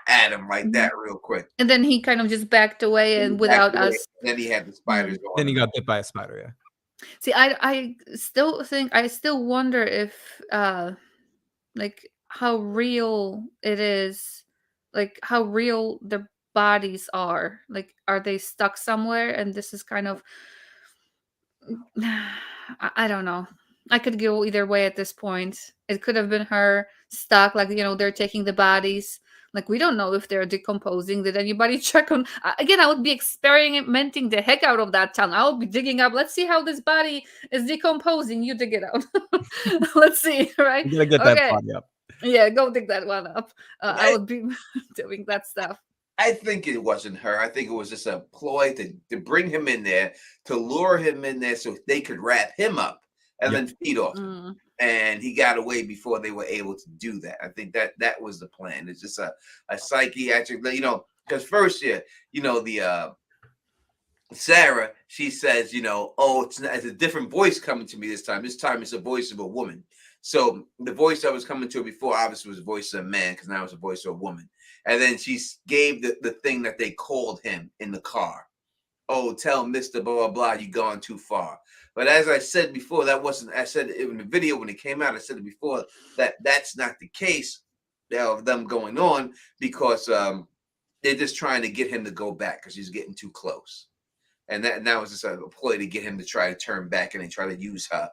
A: at him like
C: mhm.
A: that real quick.
C: And then he kind of just backed away
A: And he
C: and
A: backed
C: without
A: away.
C: us.
A: Then he had the
C: Hmm.
A: spiders on
B: Then he
A: him.
B: got bit by a spider, yeah.
C: See, I still think, I still wonder if like how real it is, like how real their bodies are. Like, are they stuck somewhere? And this is kind of, I don't know. I could go either way at this point. It could have been her stuck, like, you know, they're taking the bodies. Like, we don't know if they're decomposing. Did anybody check on? Again, I would be experimenting the heck out of that town. I would be digging up. Let's see how this body is decomposing. You dig it out. Let's see, right?
B: You gotta get that
C: Okay.
B: body up.
C: Yeah, go dig that one up. I
A: I,
C: would be doing that stuff.
A: I think it wasn't her. I think it was just a ploy to bring him in there, to lure him in there so they could wrap him up and
B: Yep.
A: then feed off him.
C: Mm.
A: And he got away before they were able to do that. I think that was the plan. It's just a psychiatric, you know, because first, yeah, you know, the Sarah, she says, you know, oh, it's a different voice coming to me this time. This time it's a voice of a woman. So the voice that was coming to her before obviously was a voice of a man, because now it's a voice of a woman. And then she gave the thing that they called him in the car. Oh, tell Mr. Blah, blah, blah, you've gone too far. But as I said before, that wasn't, I said it in the video when it came out, I said it before, that's not the case of them going on, because they're just trying to get him to go back because he's getting too close. And that was just a ploy to get him to try to turn back and they try to use her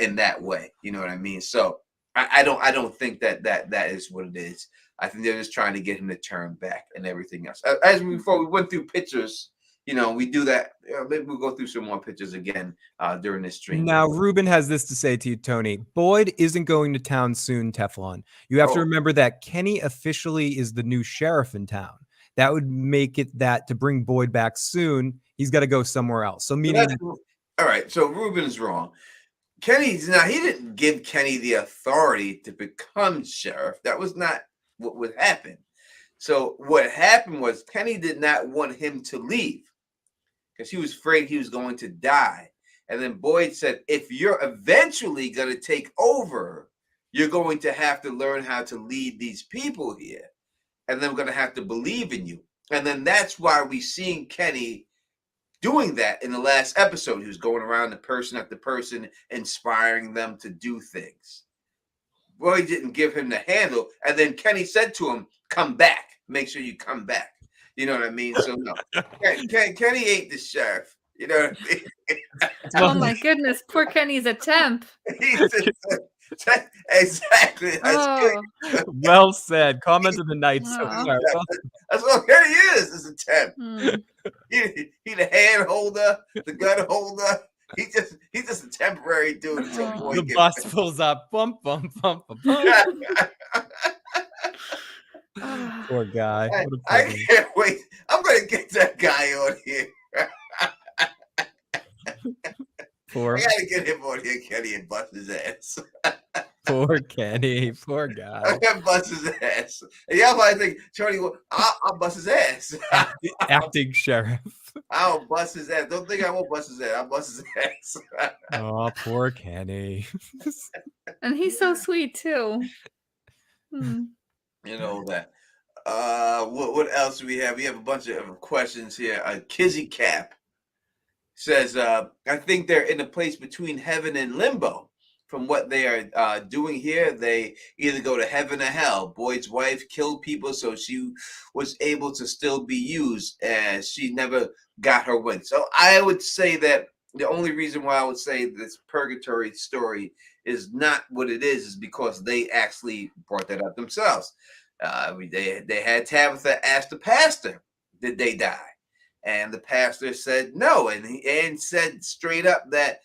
A: in that way. You know what I mean? So I don't think that is what it is. I think they're just trying to get him to turn back and everything else. As before, we went through pictures. You know, we do that. Maybe we'll go through some more pictures again during this stream.
B: Now, Ruben has this to say to you, Tony. Boyd isn't going to town soon, Teflon. You have to remember that Kenny officially is the new sheriff in town. That would make it that to bring Boyd back soon, he's got to go somewhere else. So meaning that,
A: all right. So Ruben's wrong. Kenny's now, he didn't give Kenny the authority to become sheriff. That was not what would happen. So what happened was Kenny did not want him to leave because he was afraid he was going to die. And then Boyd said, if you're eventually going to take over, you're going to have to learn how to lead these people here. And then we're going to have to believe in you. And then that's why we seen Kenny doing that in the last episode. He was going around to person after person, inspiring them to do things. Boyd didn't give him the handle. And then Kenny said to him, come back. make sure you come back. You know what I mean? So no, Kenny ain't the sheriff. You know what I mean?
C: Oh my goodness, poor Kenny's a temp.
A: Exactly. That's
C: Oh,
B: Well said. Comment of the night. So
C: Aw.
B: far.
A: That's what Kenny is a temp.
C: hmm.
A: He the hand holder, the gun holder. He's just a temporary dude until
C: Aw.
A: boy
B: The
A: gets
B: bus pulls up. Bump, bump, bump, bump, bump.
C: Ah.
B: Poor guy. What a
A: I
B: privilege.
A: can't wait. I'm gonna get that guy on here.
B: Poor,
A: I gotta get him on here, Kenny, and bust his ass.
B: poor Kenny. Poor
A: I
B: guy.
A: gotta bust his ass. And y'all might think, Tony, well, I'll bust his ass.
B: Acting sheriff.
A: I'll bust his ass. Don't think I won't bust his ass. I'll bust his ass.
B: Oh, poor Kenny.
C: And he's so sweet too. Hmm.
A: You know that. What else do we have? We have a bunch of questions here. Kizzy Cap says, I think they're in a place between heaven and limbo. From what they are doing here, they either go to heaven or hell. Boyd's wife killed people, so she was able to still be used, and she never got her win. So I would say that the only reason why I would say this purgatory story is not what it is because they actually brought that up themselves. They had Tabitha ask the pastor, did they die? And the pastor said no, and said straight up that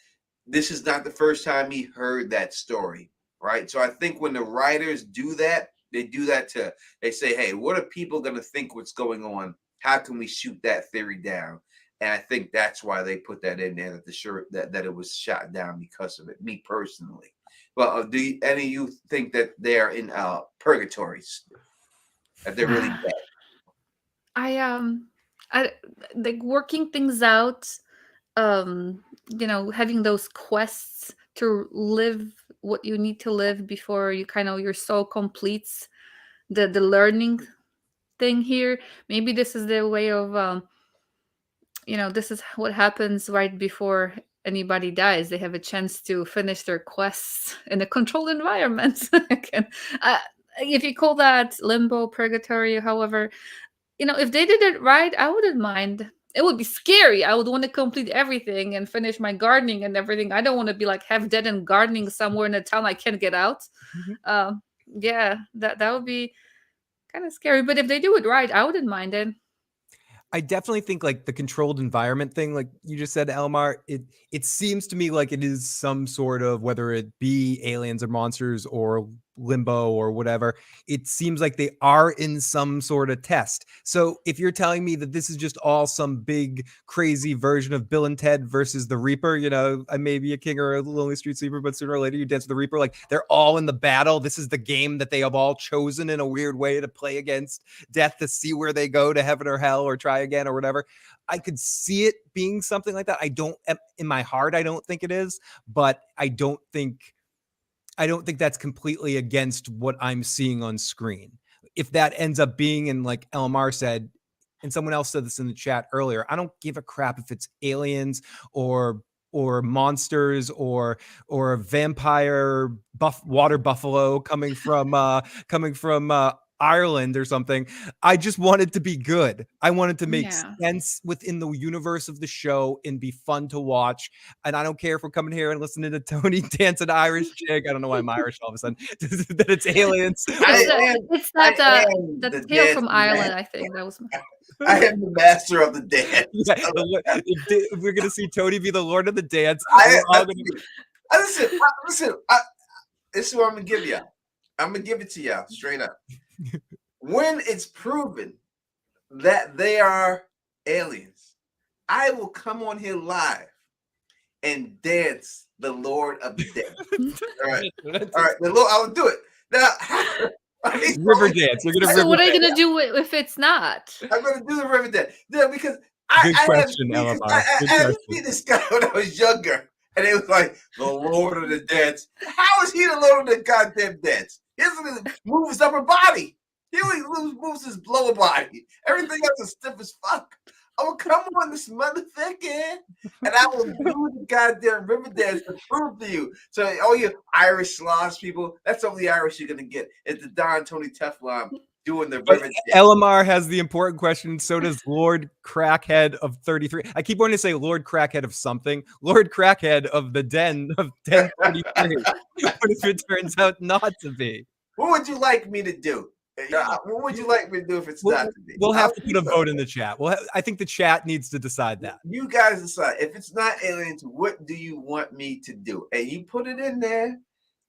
A: this is not the first time he heard that story, right? So I think when the writers do that, they do that they say, hey, what are people going to think what's going on? How can we shoot that theory down? And I think that's why they put that in there, that it was shot down because of it, me personally. Well, do any of you think that they're in purgatories? That they're really dead?
C: I like working things out, having those quests to live what you need to live before your soul completes the learning thing here. Maybe this is the way of this is what happens right before anybody dies. They have a chance to finish their quests in a controlled environment. If you call that limbo, purgatory, however, if they did it right, I wouldn't mind. It would be scary. I would want to complete everything and finish my gardening and everything. I don't want to be like half dead and gardening somewhere in a town I can't get out. Yeah, that would be kind of scary. But if they do it right, I wouldn't mind it.
B: I definitely think like the controlled environment thing, like you just said, Elmar, it seems to me like it is some sort of, whether it be aliens or monsters or limbo or whatever, it seems like they are in some sort of test. So if you're telling me that this is just all some big crazy version of Bill and Ted versus the Reaper, I may be a king or a lonely street sleeper, but sooner or later you dance with the Reaper, like they're all in the battle. This is the game that they have all chosen in a weird way to play against death, to see where they go, to heaven or hell, or try again or whatever. I could see it being something like that. I don't, in my heart, I don't think it is, but I don't think that's completely against what I'm seeing on screen. If that ends up being, and like Elmar said, and someone else said this in the chat earlier, I don't give a crap if it's aliens or monsters or a vampire water buffalo coming from Ireland or something. I just want it to be good. I want it to make sense within the universe of the show and be fun to watch. And I don't care if we're coming here and listening to Tony dance an Irish jig. I don't know why I'm Irish all of a sudden. That it's aliens.
C: It's that tale from Ireland, I think. That was
A: I am the master of the dance.
B: Yeah, if we're gonna see Tony be the Lord of the Dance.
A: Listen. This is what I'm gonna give you. I'm gonna give it to y'all straight up. When it's proven that they are aliens, I will come on here live and dance the Lord of the Dance. All right. The Lord, I will do it now.
B: River dance. You're gonna.
C: So what are you gonna do if it's not?
A: I'm gonna do the river dance. Yeah, because
B: Good question,
A: I had seen this guy when I was younger, and it was like the Lord of the Dance. How is he the Lord of the goddamn dance? He doesn't move his upper body. He only moves his lower body. Everything else is stiff as fuck. I will come on this motherfucker, and I will do the goddamn river dance to prove to you. So all you Irish sloths people, that's the only Irish you're gonna get. It's the Don Tony Teflon doing the
B: But
A: river.
B: LMR has the important question. So does Lord Crackhead of 33. I keep wanting to say Lord Crackhead of something. Lord Crackhead of the Den of 1033. What if it turns out not to be?
A: What would you like me to do? What would you like me to do if it's not to be?
B: We'll have to put a vote in the chat. I think the chat needs to decide that.
A: You guys decide. If it's not aliens, what do you want me to do? And you put it in there,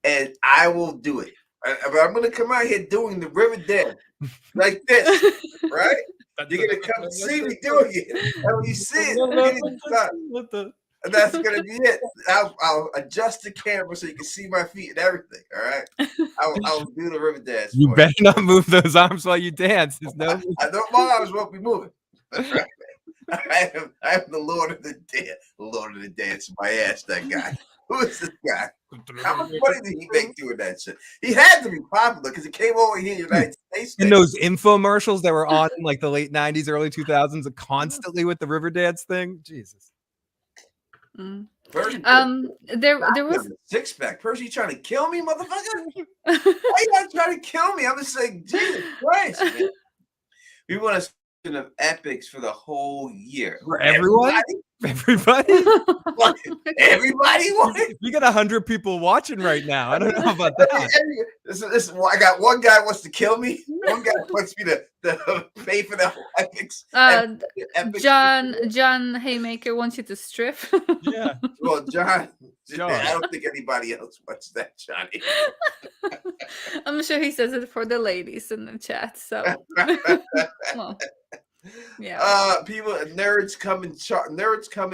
A: and I will do it. But I'm going to come out here doing the river dead like this, right? You're going to come see me doing it. And when you see it, you're gonna stop. And that's going to be it. I'll adjust the camera so you can see my feet and everything, all right? I'll do the river dance.
B: You better not move those arms while you dance. There's no.
A: I know my arms won't be moving. I am the Lord of the Dance. Lord of the Dance, my ass, that guy. Who is this guy? How much money did he make doing that shit? He had to be popular because he came over here in the United States.
B: In those infomercials that were on in like the late 90s, early 2000s, constantly with the river dance thing. Jesus.
C: There was
A: six pack. Percy, you trying to kill me, motherfucker? Why you not trying to kill me? I'm just saying, Jesus Christ, man. We want to of epics for the whole year.
B: For everyone? Everybody?
A: Everybody wanted?
B: We got 100 people watching right now. I don't know about that.
A: I got one guy wants to kill me. One guy wants me to pay for the whole epics.
C: John Haymaker wants you to strip.
B: Yeah.
A: Well, John. I don't think anybody else wants that, Johnny.
C: I'm sure he says it for the ladies in the chat. So, well, yeah.
A: People, nerds come in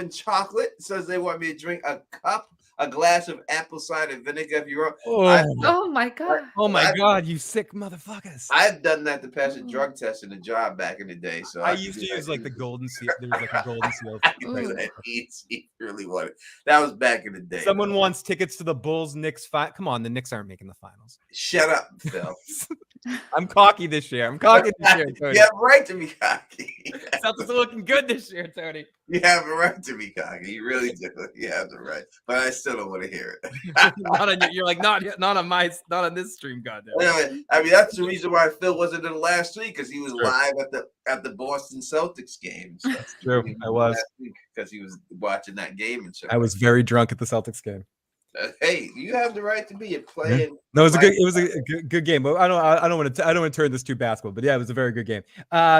A: chocolate. Says they want me to drink a glass of apple cider vinegar. If you're
C: oh my god!
B: Oh my god! You sick motherfuckers!
A: I've done that to pass a drug test in a job back in the day. So
B: I used to use like the golden seal. There was like a golden seal.
A: He really wanted. That was back in the day.
B: Someone wants tickets to the Bulls Knicks fight. Come on, the Knicks aren't making the finals.
A: Shut up, Phil.
B: I'm cocky this year. Tony.
A: You have a right to be cocky.
B: Celtics are looking good this year, Tony.
A: You have a right to be cocky. You really do. You have the right. But I still don't want to hear it.
B: You're like, not on this stream, goddamn.
A: I mean, that's the reason why Phil wasn't in the last week, because he was live at the Boston Celtics game. So
B: that's true. I was.
A: Because he was watching that game and shit.
B: I was very drunk at the Celtics game.
A: Hey, you have the right to be playing.
B: No, it was a good game. But I don't want to turn this to basketball. But yeah, it was a very good game.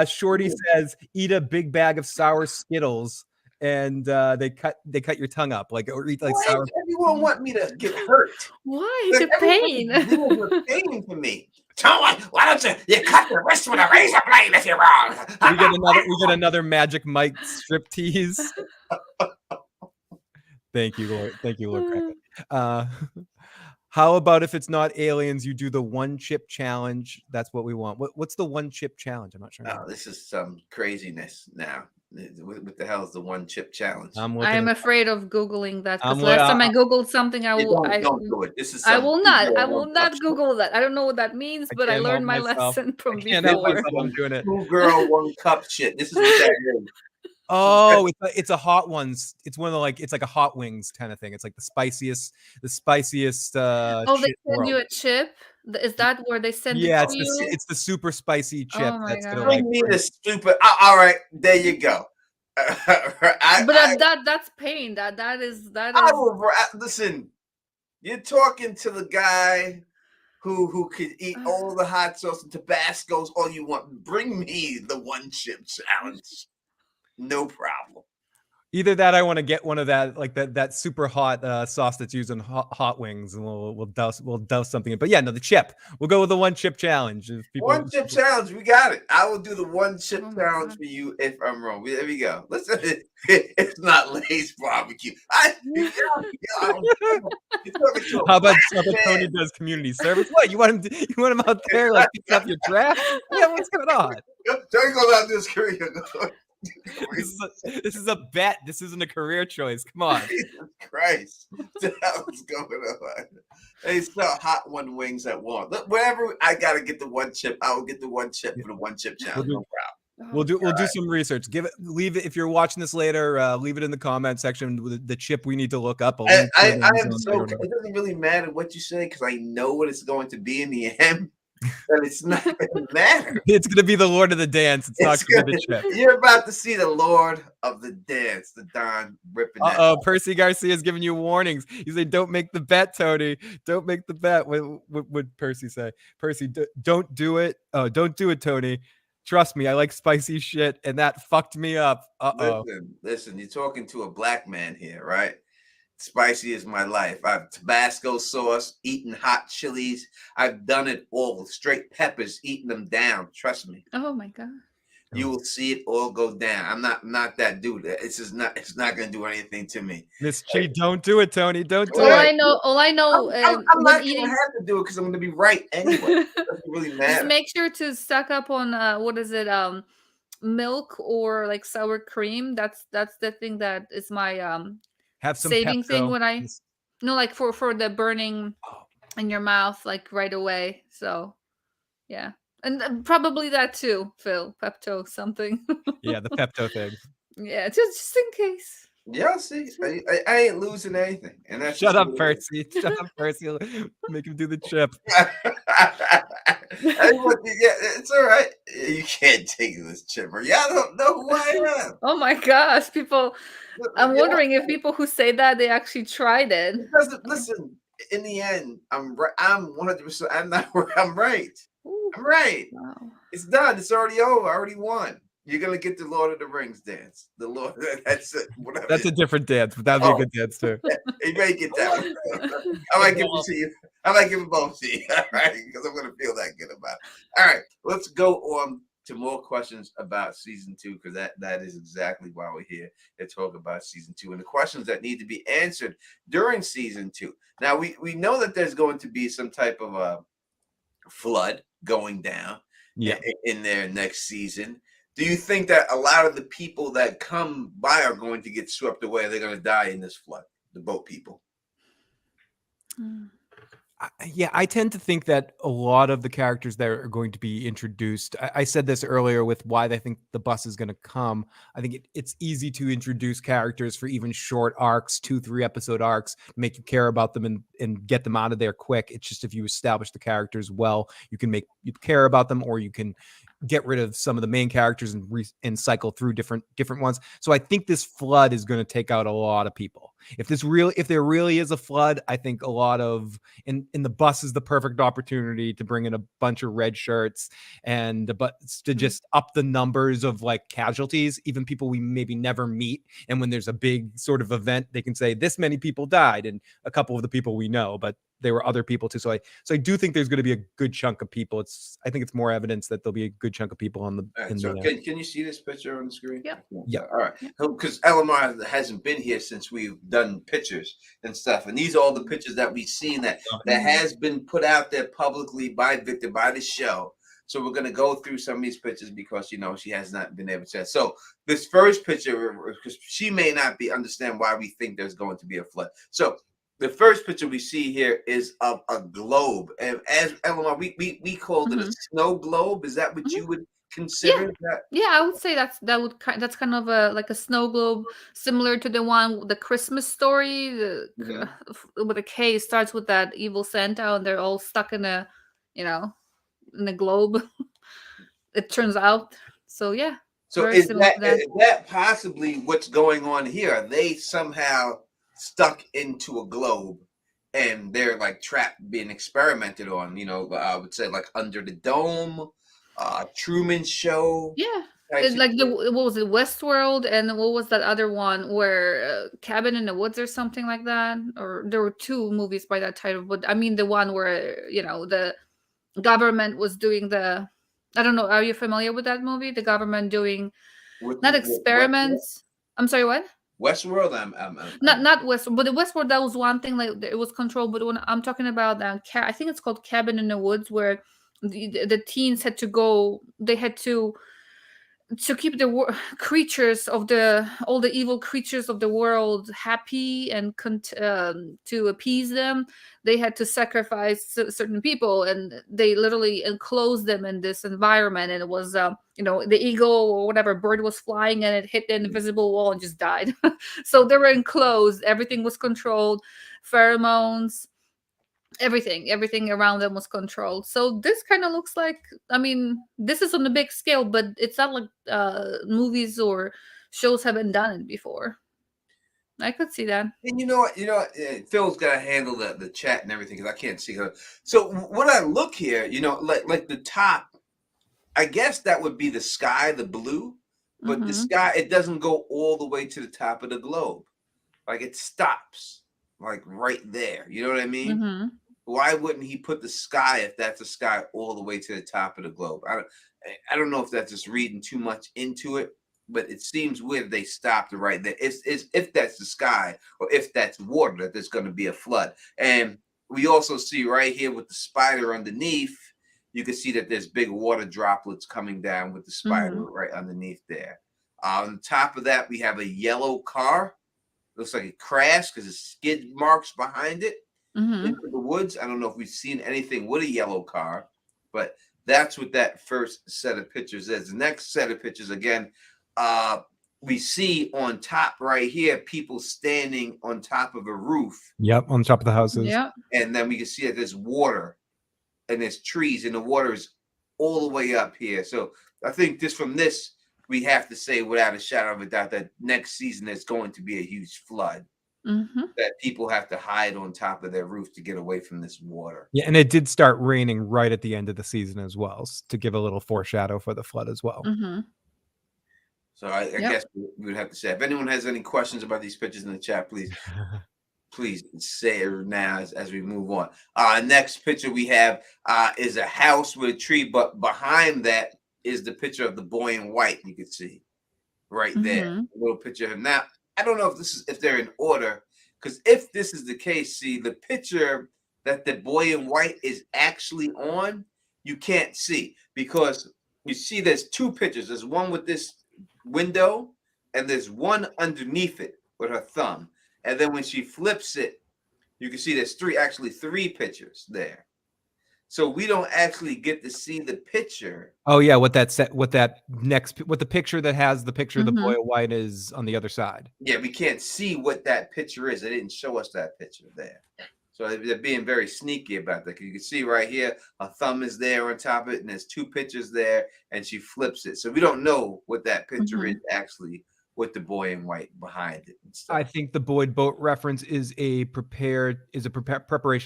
B: Shorty says, eat a big bag of sour Skittles, and they cut your tongue up, or eat like sour.
A: Everyone want me to get hurt?
C: Why? It's a pain.
A: It's pain for me. Why don't you cut your wrist with a razor blade if you're wrong?
B: we get another Magic Mike striptease. Thank you, Lord. Thank you, Lord Crackhead. How about if it's not aliens, you do the one chip challenge? That's what we want. What's the one chip challenge? I'm not sure.
A: Oh, this is some craziness now. What the hell is the one chip challenge?
C: I am afraid of Googling that, because last time I Googled something, I will.
A: Don't do it. This is.
C: I will not. I will not Google that. I don't know what that means, but I learned my lesson from before.
B: I'm doing it.
A: 2 girl, 1 cup shit. This is what that is.
B: Oh, it's a hot ones. It's one of the it's like a hot wings kind of thing. It's like the spiciest.
C: They send you a chip. Is that where they send it to you?
B: It's the super spicy chip.
C: Oh my God.
A: Bring me the stupid. All right, there you go.
C: That's pain. That is.
A: Listen, you're talking to the guy who could eat all the hot sauce and Tabascos all you want. Bring me the one chip challenge. No problem.
B: Either that, I want to get one of that super hot sauce that's used in hot wings, and we'll douse something in. But yeah, no, the chip. We'll go with the one chip challenge.
A: One chip challenge, we got it. I will do the one chip challenge for you if I'm wrong. There we go. Listen, it's not Lay's barbecue.
B: How about Tony does community service? What you want him out there like picking up your trash? Yeah, what's going on?
A: Tony goes out this career.
B: This is a bet. This isn't a career choice. Come on.
A: Jesus Christ. What the hell is going on? They sell hot one wings at Walmart. Look, wherever I gotta get the one chip, I will get the one chip for the one chip challenge. No problem.
B: We'll do some research. Leave it if you're watching this later. Leave it in the comment section with the chip we need to look up.
A: I am so. It doesn't really matter what you say because I know what it's going to be in the end. that it's not gonna matter.
B: It's gonna be the Lord of the Dance. It's not gonna be the chip.
A: You're about to see the Lord of the Dance, the Don ripping that.
B: Uh-oh, Percy Garcia's giving you warnings. He's like, don't make the bet, Tony. Don't make the bet. What would Percy say? Percy, don't do it. Oh, don't do it, Tony. Trust me, I like spicy shit, and that fucked me up. Uh-oh.
A: Listen, you're talking to a black man here, right? Spicy is my life. I've Tabasco sauce, eating hot chilies. I've done it all. Straight peppers, eating them down. Trust me.
C: Oh my god.
A: You will see it all go down. I'm not that dude. It's not gonna do anything to me.
B: Miss Chi, don't do it, Tony. Don't do
C: All
B: it.
C: I know,
A: I'm not gonna have to do it because I'm gonna be right anyway. It doesn't really matter.
C: Just make sure to stock up on what is it, milk or like sour cream. That's the thing that is my
B: Have some
C: saving thing
B: Pepto.
C: when I like for the burning in your mouth like right away. So yeah. And probably that too, Phil. Pepto something.
B: Yeah, the Pepto thing.
C: Yeah, just in case.
A: Yeah, see, I ain't losing anything, and that's
B: Shut up, Percy. Shut up, Percy. Make him do the chip.
A: It's all right. You can't take this chipper. Y'all don't know who I am.
C: Oh my gosh, people! I'm wondering if people who say that they actually tried it.
A: Listen, in the end, I'm right. I'm 100%. I'm not. I'm right.
C: Ooh,
A: I'm right.
C: wow.
A: It's done. It's already over. I already won. You're gonna get the Lord of the Rings dance. The Lord. That's it. Whatever.
B: That's a different dance, but that'd be a good dance too.
A: You may get that one. I might give it to you. I might give it both to you. All right, because I'm gonna feel that good about it. All right, let's go on to more questions about season 2, because that is exactly why we're here to talk about season 2 and the questions that need to be answered during season 2. Now we know that there's going to be some type of a flood going down in their next season. Do you think that a lot of the people that come by are going to get swept away? They're going to die in this flood, the boat people?
B: Yeah, I tend to think that a lot of the characters that are going to be introduced, I said this earlier with why I think the bus is going to come. I think it's easy to introduce characters for even short arcs, 2-3 episode arcs, make you care about them and get them out of there quick. It's just if you establish the characters well, you can make you care about them, or you can get rid of some of the main characters and cycle through different ones. So I think this flood is going to take out a lot of people. If there really is a flood, I think a lot of in the bus is the perfect opportunity to bring in a bunch of red shirts and to just up the numbers of like casualties, even people we maybe never meet. And when there's a big sort of event, they can say this many people died, and a couple of the people we know, but there were other people too. So I do think there's going to be a good chunk of people. I think it's more evidence that there'll be a good chunk of people on the.
A: Right, so can you see this picture on the screen?
C: Yep.
A: Yeah. All right. Because Elamar hasn't been here since we've done pictures and stuff, and these are all the pictures that we've seen that has been put out there publicly by Victor, by the show. So we're going to go through some of these pictures because she has not been able to. So this first picture, because she may not understand why we think there's going to be a flood. So the first picture we see here is of a globe, and as Elamar, we called it a snow globe. Is that what you would consider that?
C: Yeah, I would say that's kind of like a snow globe, similar to the one, the Christmas story, with a K starts with that evil Santa, and they're all stuck in a, in a globe. It turns out. So yeah.
A: So is that possibly what's going on here? Are they somehow stuck into a globe and they're like trapped, being experimented on? I would say like Under the Dome, Truman Show.
C: Yeah, it's like what was it, Westworld, and what was that other one where Cabin in the Woods or something like that? Or there were 2 movies by that title, but I mean the one where the government was doing the. I don't know. Are you familiar with that movie? The government doing not experiments. I'm sorry, what?
A: Westworld.
C: Not Westworld, but the Westworld, that was one thing, like it was controlled. But when I'm talking about I think it's called Cabin in the Woods, where the teens had to go. They had to keep the creatures of all the evil creatures of the world happy and to appease them. They had to sacrifice certain people, and they literally enclosed them in this environment. And it was the eagle or whatever bird was flying, and it hit the invisible wall and just died. So they were enclosed. Everything was controlled. Pheromones, everything around them was controlled. So this kind of looks like, I mean, this is on a big scale, but it's not like movies or shows haven't done it before. I could see that.
A: And you know what? Phil's got to handle the chat and everything because I can't see her. So when I look here, like the top, I guess that would be the sky, the blue, but the sky, it doesn't go all the way to the top of the globe. Like it stops, like right there. You know what I mean? Why wouldn't he put the sky if that's the sky all the way to the top of the globe? I don't know if that's just reading too much into it, but it seems weird they stopped right there. If that's the sky or if that's water, that there's going to be a flood. And we also see right here with the spider underneath, you can see that there's big water droplets coming down with the spider right underneath there. On top of that, we have a yellow car. Looks like it crashed because there's skid marks behind it into the woods. I don't know if we've seen anything with a yellow car, but that's what that first set of pictures is. The next set of pictures, again, we see on top right here, people standing on top of a roof.
B: Yep, on top of the houses.
C: Yeah.
A: And then we can see that there's water and there's trees and the water is all the way up here. So I think just from this, we have to say without a shadow of a doubt that next season there's going to be a huge flood. That people have to hide on top of their roof to get away from this water.
B: Yeah, and it did start raining right at the end of the season as well, to give a little foreshadow for the flood as well.
A: So I guess we would have to say, if anyone has any questions about these pictures in the chat, please say it now as we move on. Next picture we have is a house with a tree, but behind that is the picture of the boy in white. You can see right there, a little picture of him. Now, I don't know if they're in order, because if this is the case, see the picture that the boy in white is actually on, you can't see because you see there's two pictures. There's one with this window and there's one underneath it with her thumb. And then when she flips it, you can see there's three pictures there. So we don't actually get to see the picture.
B: Oh yeah, what the picture that has the picture of the boy in white is on the other side.
A: Yeah, we can't see what that picture is. They didn't show us that picture there. So they're being very sneaky about that. You can see right here, a thumb is there on top of it, and there's two pictures there, and she flips it. So we don't know what that picture is actually with the boy in white behind it. And stuff.
B: I think the Boyd boat reference is a preparation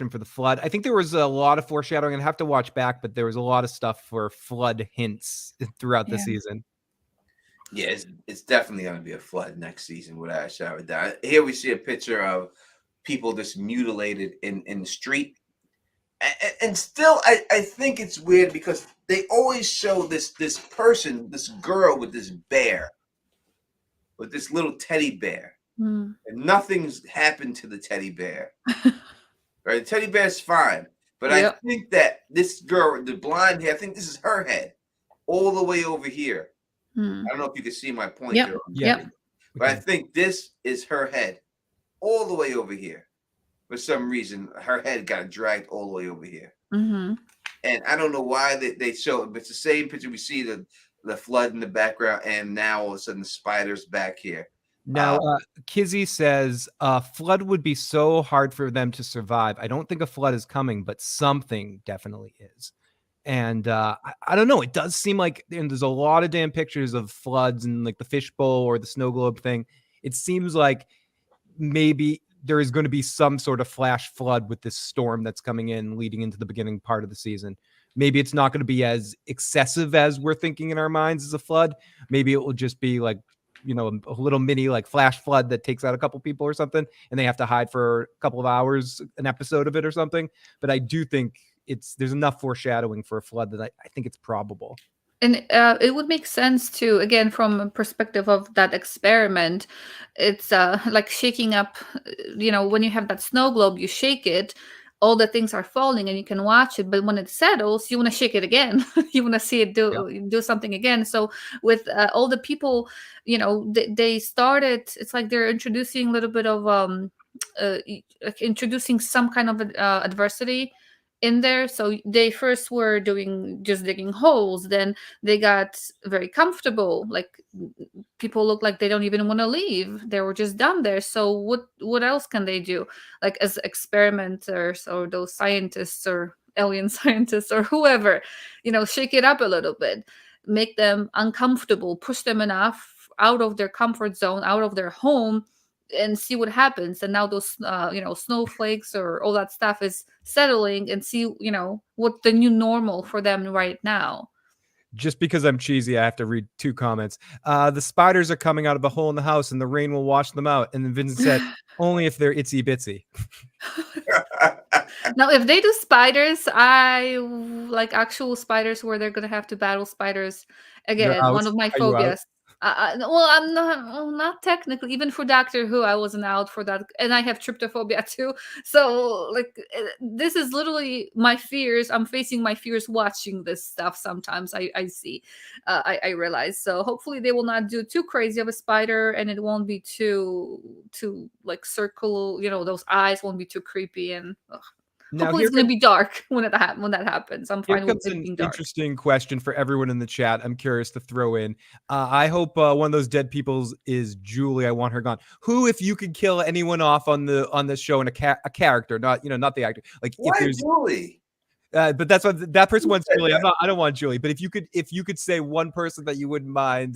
B: for the flood. I think there was a lot of foreshadowing, and I have to watch back, but there was a lot of stuff for flood hints throughout the season.
A: Yeah, it's definitely going to be a flood next season without a shadow of a doubt. Here we see a picture of people just mutilated in the street. And still, I think it's weird because they always show this person, this girl with this bear, with this little teddy bear. And nothing's happened to the teddy bear. Right? The teddy bear's fine. But I think that this girl, the blonde hair, I think this is her head all the way over here. I don't know if you can see my point there.
C: Yep.
A: But I think this is her head all the way over here. For some reason, her head got dragged all the way over here. And I don't know why they show it, but it's the same picture. We see the flood in the background, and now all of a sudden the spider's back here.
B: Now, Kizzy says, flood would be so hard for them to survive. I don't think a flood is coming, but something definitely is. And I don't know. It does seem like, and there's a lot of damn pictures of floods and like the fishbowl or the snow globe thing. It seems like maybe there is going to be some sort of flash flood with this storm that's coming in leading into the beginning part of the season. Maybe it's not going to be as excessive as we're thinking in our minds as a flood. Maybe it will just be like, a little mini like flash flood that takes out a couple people or something, and they have to hide for a couple of hours, an episode of it or something. But I do think there's enough foreshadowing for a flood that I think it's probable.
C: And it would make sense too, again, from a perspective of that experiment. It's like shaking up, when you have that snow globe, you shake it, all the things are falling and you can watch it. But when it settles, you want to shake it again. You want to see it do something again. So with all the people, they started, it's like they're introducing a little bit of, introducing some kind of adversity in there. So they first were just digging holes, then they got very comfortable, like people look like they don't even want to leave, they were just down there. So what else can they do, like as experimenters or those scientists or alien scientists or whoever, shake it up a little bit, make them uncomfortable, push them enough out of their comfort zone, out of their home, and see what happens. And now those snowflakes or all that stuff is settling, and see what the new normal for them right now.
B: Just because I'm cheesy, I have to read 2 comments. The spiders are coming out of a hole in the house and the rain will wash them out. And then Vincent said, only if they're itsy bitsy.
C: Now, if they do spiders, I like actual spiders where they're gonna have to battle spiders
B: You're
C: again.
B: out.
C: One of my
B: Are you out?
C: phobias. Well, I'm not technically. Even for Doctor Who, I wasn't out for that, and I have tryptophobia too. So, like, this is literally my fears. I'm facing my fears watching this stuff. Sometimes I see, I realize. So hopefully they will not do too crazy of a spider, and it won't be too like circle. Those eyes won't be too creepy, and
B: Now,
C: hopefully
B: here
C: it's going to be dark when that happens. I'm
B: Here
C: fine with
B: comes
C: it
B: an
C: being dark.
B: interesting question for everyone in the chat. I'm curious to throw in. I hope one of those dead peoples is Julie. I want her gone. Who, if you could kill anyone off on this show and a character, not not the actor, like
A: Why
B: if there's
A: Julie?
B: but that's what that person wants
A: said
B: Julie.
A: that?
B: I don't want Julie. But if you could say one person that you wouldn't mind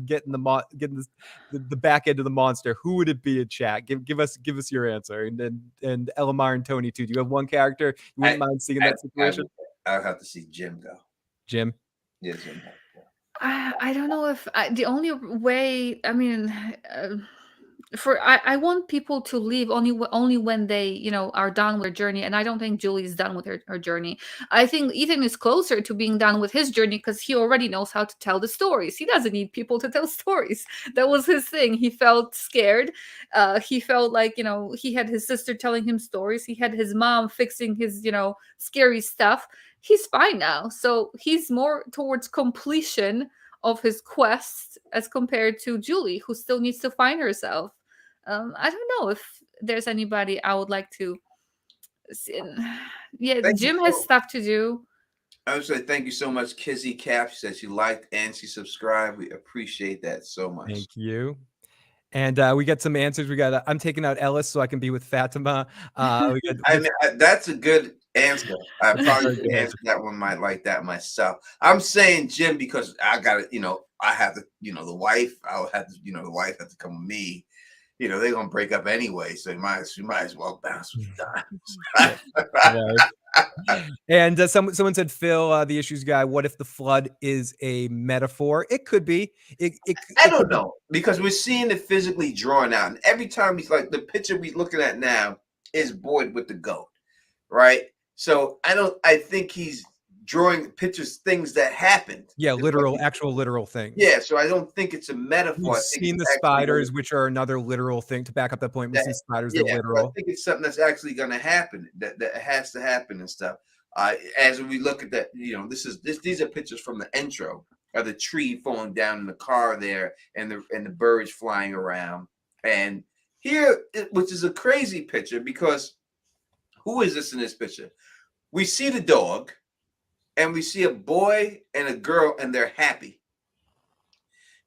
B: getting the back end of the monster, who would it be in chat? Give us your answer. And Elamar and Tony too. Do you have one character you wouldn't mind seeing in that situation?
A: I'll have to see Jim go.
B: Jim?
A: Yeah, Jim.
C: I don't know if the only way. I mean, I want people to leave only when they are done with their journey, and I don't think Julie is done with her journey. I think Ethan is closer to being done with his journey because he already knows how to tell the stories. He doesn't need people to tell stories. That was his thing. He felt scared. He felt like he had his sister telling him stories. He had his mom fixing his scary stuff. He's fine now, so he's more towards completion of his quest as compared to Julie, who still needs to find herself. I don't know if there's anybody I would like to see. Yeah,
A: Thank
C: Jim
A: you
C: has
A: so-
C: stuff to do.
A: I would say thank you so much, Kizzy Cap. She said she liked and she subscribed. We appreciate that so much.
B: Thank you. And we got some answers. We got I'm taking out Ellis so I can be with Fatima. We got,
A: I mean, that's a good answer. I probably could answer that one like that myself. I'm saying Jim because I got it. I have to. The wife. I'll have to. The wife has to come with me. They're gonna break up anyway, so you might as well bounce with the time.
B: And someone said, Phil, the issues guy, what if the flood is a metaphor? It could be.
A: I don't know, because we're seeing it physically drawn out, and every time he's like the picture we're looking at now is Boyd with the goat, right? So I think he's drawing pictures, things that happened.
B: Yeah, actual literal things.
A: Yeah, so I don't think it's a metaphor.
B: We've seen the spiders, which are another literal thing. To back up that point, we've seen spiders that are literal.
A: I think it's something that's actually going to happen, that has to happen and stuff. As we look at that, these are pictures from the intro of the tree falling down in the car there, and the birds flying around. And here, which is a crazy picture, because who is this in this picture? We see the dog, and we see a boy and a girl, and they're happy.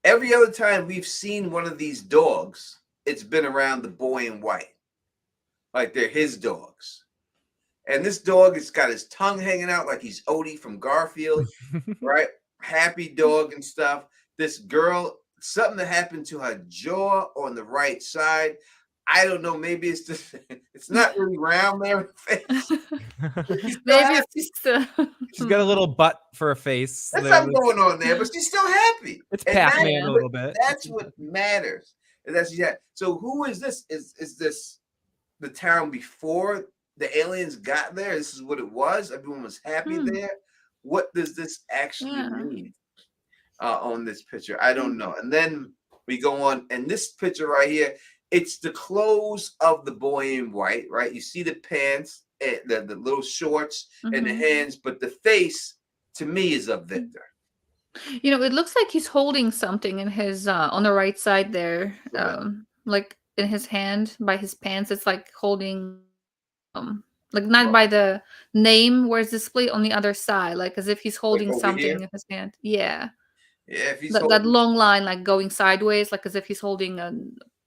A: Every other time we've seen one of these dogs, it's been around the boy in white, like they're his dogs. And this dog has got his tongue hanging out like he's Odie from Garfield, right? Happy dog and stuff. This girl, something that happened to her jaw on the right side. I don't know. Maybe it's just, it's not really round there.
C: Maybe it's just
B: she's got a little butt for a face.
A: That's not going on there, but she's still happy.
B: It's Pac-Man a little bit.
A: That's what matters. And that's so who is this? Is this the town before the aliens got there? This is what it was. Everyone was happy there. What does this actually mean on this picture? I don't know. And then we go on, and this picture right here, it's the clothes of the boy in white, right? You see the pants, the little shorts, and the hands, but the face, to me, is of Victor.
C: It looks like he's holding something in his on the right side there, like in his hand by his pants. It's like holding Like not by the name where it's displayed on the other side, like as if he's
A: Like
C: holding
A: over
C: something
A: here.
C: in his hand. Yeah.
A: Yeah, if he's
C: That
A: holding,
C: long line like going sideways, like as if he's holding a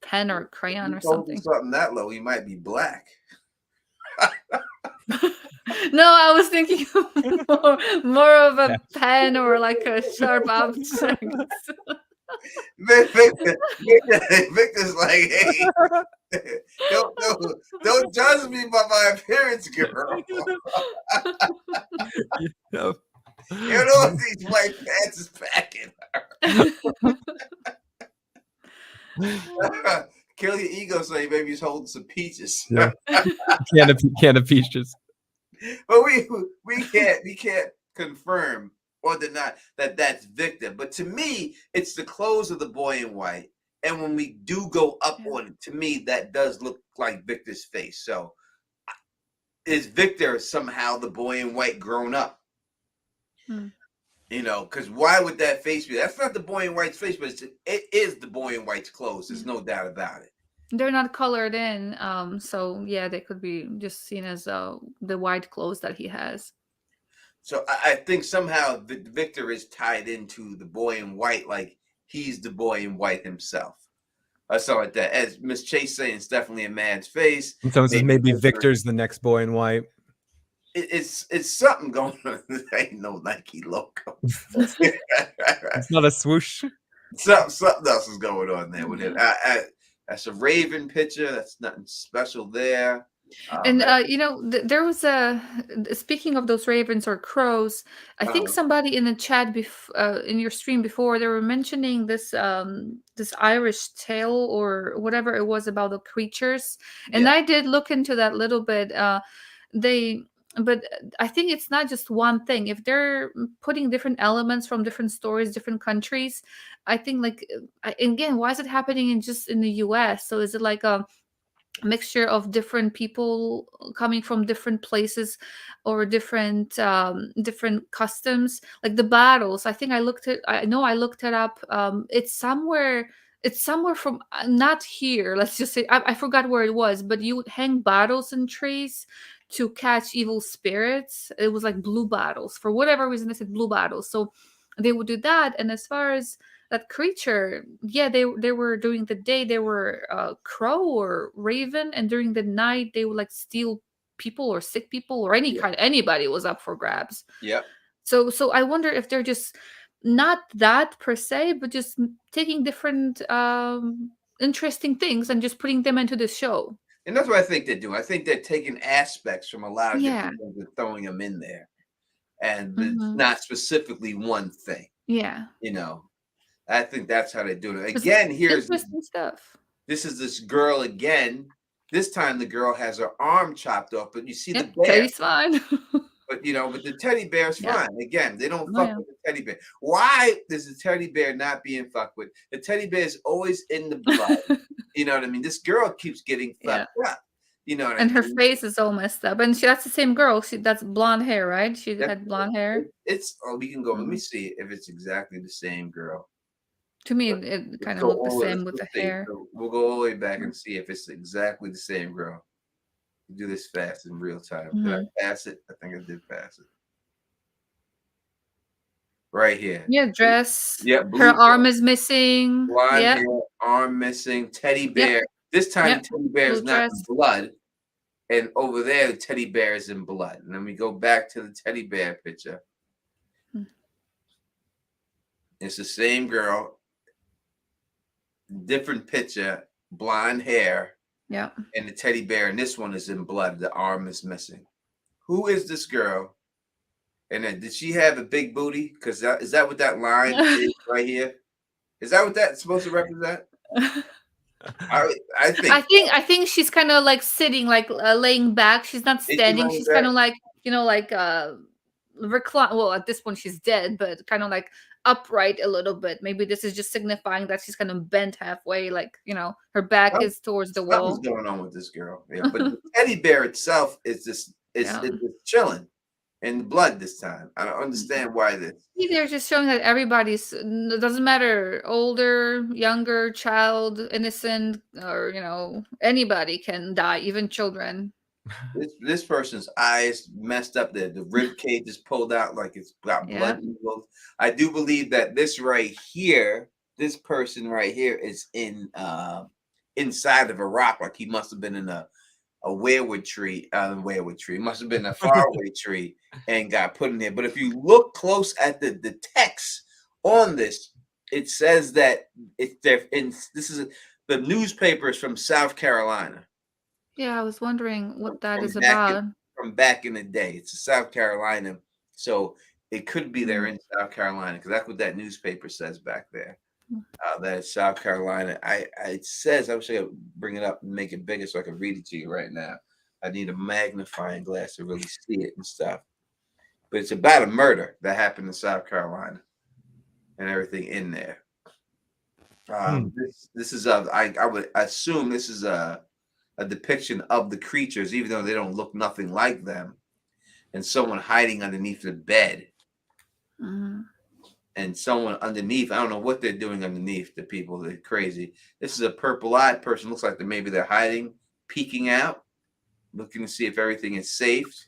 C: pen or a
A: if
C: crayon or
A: he's holding
C: something.
A: something that low, he might be black.
C: No, I was thinking more of a pen or like a sharp object.
A: Victor's like, hey, don't judge me by my appearance, girl.
B: Yeah.
A: You know what these white pants is packing. Kill your ego, so you maybe he's holding some peaches.
B: Yeah. Can of peaches.
A: But we can't confirm or deny that that's Victor. But to me, it's the clothes of the boy in white. And when we do go up on it, to me, that does look like Victor's face. So is Victor somehow the boy in white grown up? You know, because why would that face be? That's not the boy in white's face, but it is the boy in white's clothes. There's no doubt about it.
C: They're not colored in, so yeah, they could be just seen as the white clothes that he has.
A: So I think somehow Victor is tied into the boy in white, like he's the boy in white himself. I saw it that, as Miss Chase saying, it's definitely a man's face.
B: And someone says maybe Victor's the next boy in white.
A: It's something going on. There ain't no Nike logo.
B: It's not a swoosh.
A: Something else is going on there with it. That's a Raven picture. That's nothing special there.
C: And you know, there was speaking of those ravens or crows, I think somebody in the chat in your stream before, they were mentioning this this Irish tale or whatever it was about the creatures, and I did look into that a little bit. But I think it's not just one thing. If they're putting different elements from different stories, different countries, I think like again, why is it happening in the US? So is it like a mixture of different people coming from different places or different customs, like the battles? I think I looked it up. It's somewhere from not here, let's just say. I forgot where it was, but you would hang bottles in trees to catch evil spirits. It was like blue bottles. For whatever reason, they said blue bottles. So they would do that. And as far as that creature, yeah, they were during the day they were crow or raven, and during the night they would like steal people or sick people or anybody was up for grabs.
A: Yep.
C: So I wonder if they're just not that per se, but just taking different interesting things and just putting them into the show.
A: And that's what I think they're doing. I think they're taking aspects from a lot of
C: Yeah.
A: different things and throwing them in there, and it's
C: Mhm.
A: not specifically one thing.
C: Yeah.
A: You know, I think that's how they do it. Again, here's
C: interesting stuff.
A: this is this girl again. This time the girl has her arm chopped off, but you see the
C: Yep,
A: bear.
C: Teddy's fine.
A: But you know, but the teddy bear's
C: Yeah.
A: fine. Again, they don't
C: Oh,
A: fuck
C: yeah.
A: with the teddy bear. Why is the teddy bear not being fucked with? The teddy bear is always in the blood. You know what I mean? This girl keeps getting fucked up. You know what
C: And
A: I
C: her
A: mean?
C: face is all messed up. And that's the same girl. That's blonde hair, right? She had blonde hair.
A: It's we can go. Let me see if it's exactly the same girl.
C: To me,
A: Let's
C: it kind
A: go
C: of looked the
A: all the way-
C: same with the
A: let's see.
C: hair.
A: So we'll go all the way back and see if it's exactly the same girl. Do this fast in real time. Did I pass it? I think I did pass it. Right here.
C: Yeah, dress.
A: Yep.
C: Her arm is missing.
A: Blonde
C: Yep.
A: hair, arm missing, teddy bear. This time
C: Yep.
A: the teddy bear is
C: Blue
A: not in
C: dress.
A: blood. And over there, the teddy bear is in blood. And then we go back to the teddy bear picture.
C: Hmm.
A: It's the same girl, different picture, blonde hair,
C: Yeah.
A: and the teddy bear. And this one is in blood. The arm is missing. Who is this girl? And then did she have a big booty? Because is that what that line is right here? Is that what that's supposed to represent? I
C: think she's kind of like sitting, like laying back. She's not standing. She's kind of like, recline. Well, at this point she's dead, but kind of like upright a little bit. Maybe this is just signifying that she's kind of bent halfway, like, her back is towards the wall.
A: Something's going on with this girl. Yeah, but the teddy bear itself is just it's chilling in the blood this time. I don't understand why this.
C: They're just showing that everybody's, it doesn't matter, older, younger, child, innocent, or anybody can die, even children.
A: This person's eyes messed up. The rib cage is pulled out like it's got blood.
C: Yeah.
A: I do believe that this right here, this person right here, is in inside of a rock. Like he must have been in a weirwood tree. Must have been a faraway tree and got put in there. But if you look close at the text on this, it says that this is the newspaper is from South Carolina.
C: Yeah, I was wondering what that
A: From
C: is
A: back
C: about.
A: from back in the day. It's South Carolina, so it could be there in South Carolina because that's what that newspaper says back there. That it's South Carolina. It says, I wish I could bring it up and make it bigger so I can read it to you right now. I need a magnifying glass to really see it and stuff. But it's about a murder that happened in South Carolina and everything in there. This is I would assume this is a depiction of the creatures, even though they don't look nothing like them, and someone hiding underneath the bed. And someone underneath, I don't know what they're doing underneath the people. They're crazy. This is a purple-eyed person. Looks like maybe they're hiding, peeking out, looking to see if everything is safe.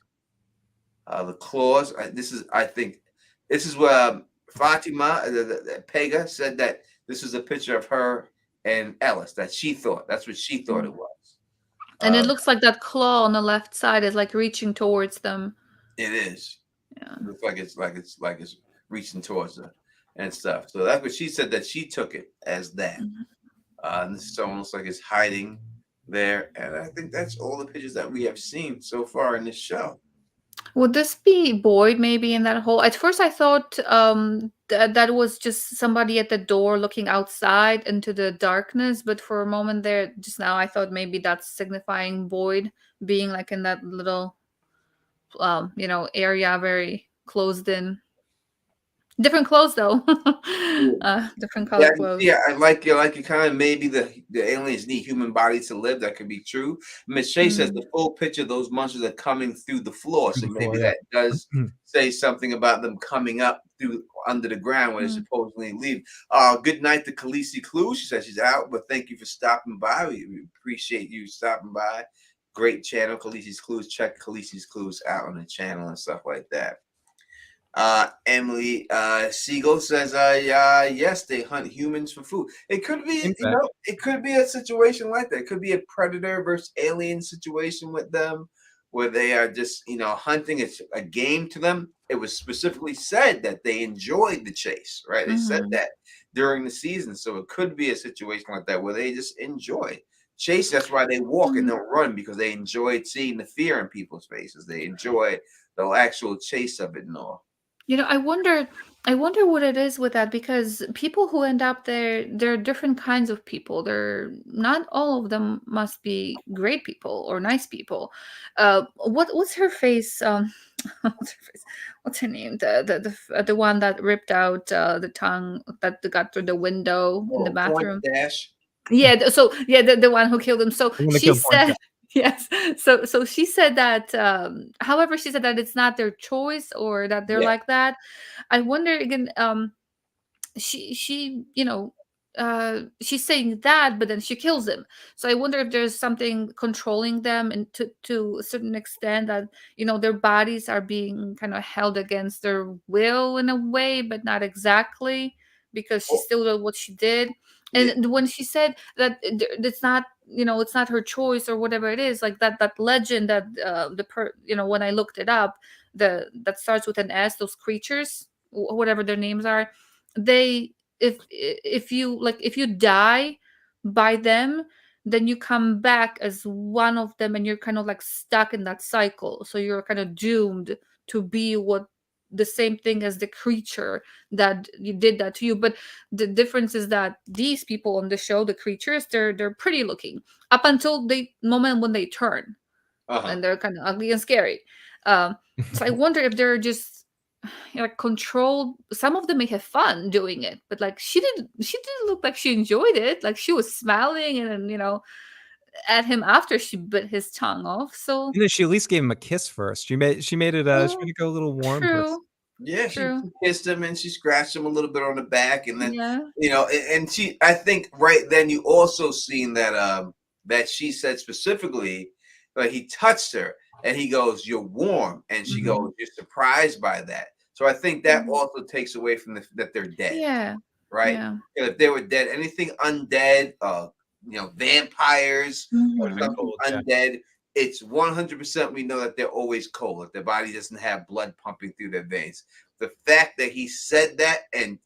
A: The claws. I think this is where Fatima, the Pega, said that this is a picture of her and Ellis. That's what she thought it was.
C: And it looks like that claw on the left side is like reaching towards them.
A: It is.
C: Yeah.
A: It looks like it's reaching towards her and stuff. So that's what she said, that she took it as that. And this is almost like it's hiding there. And I think that's all the pictures that we have seen so far in this show.
C: Would this be Boyd maybe in that hole? At first I thought that was just somebody at the door looking outside into the darkness, but for a moment there just now I thought maybe that's signifying Boyd being like in that little area, very closed in. Different clothes though. Different color clothes.
A: Yeah, I like it kind of maybe the aliens need human bodies to live. That could be true. Ms. Shea says the full picture of those monsters are coming through the floor. So maybe that does say something about them coming up through under the ground where they supposedly leave. Good night to Khaleesi Clues. She says she's out, but thank you for stopping by. We appreciate you stopping by. Great channel, Khaleesi's Clues. Check Khaleesi's Clues out on the channel and stuff like that. Emily Siegel says, yes, they hunt humans for food. It could be, it could be a situation like that. It could be a predator versus alien situation with them where they are just, hunting. It's a game to them. It was specifically said that they enjoyed the chase, right? They said that during the season. So it could be a situation like that where they just enjoy chase. That's why they walk and don't run, because they enjoyed seeing the fear in people's faces. They enjoy the actual chase of it and all.
C: I wonder what it is with that, because people who end up there, they're different kinds of people. They're not all of them must be great people or nice people. What's her face? What's her face? What's her name? The one that ripped out the tongue that got through the window in the bathroom.
A: Dash.
C: Yeah. So yeah, the one who killed him. So she said. Yes. So she said that, however, she said that it's not their choice or that they're like that. I wonder again, she's saying that, but then she kills him. So I wonder if there's something controlling them, and to a certain extent that, their bodies are being kind of held against their will in a way, but not exactly, because she still did what she did. And when she said that it's not, it's not her choice or whatever it is, like that legend that when I looked it up, that starts with an S, those creatures, whatever their names are, they, if you die by them, then you come back as one of them, and you're kind of like stuck in that cycle. So you're kind of doomed to be the same thing as the creature that you did that to you. But the difference is that these people on the show, the creatures, they're pretty looking up until the moment when they turn, and they're kind of ugly and scary. So I wonder if they're just controlled. Some of them may have fun doing it, but like she didn't look like she enjoyed it. Like she was smiling and at him after she bit his tongue off. So
B: she at least gave him a kiss first. She made it she made it go a little warm.
C: True.
A: Yeah,
C: True.
A: she kissed him and she scratched him a little bit on the back, and then and I think right then you also seen that that she said specifically Like he touched her and he goes, "You're warm," and she goes, "You're surprised by that." So I think that also takes away from that they're dead.
C: Yeah.
A: Right?
C: Yeah.
A: And if they were dead, anything undead, vampires or
C: Mhm.
A: something
B: Cold, yeah.
A: undead, it's 100% we know that they're always cold. That their body doesn't have blood pumping through their veins. The fact that he said that and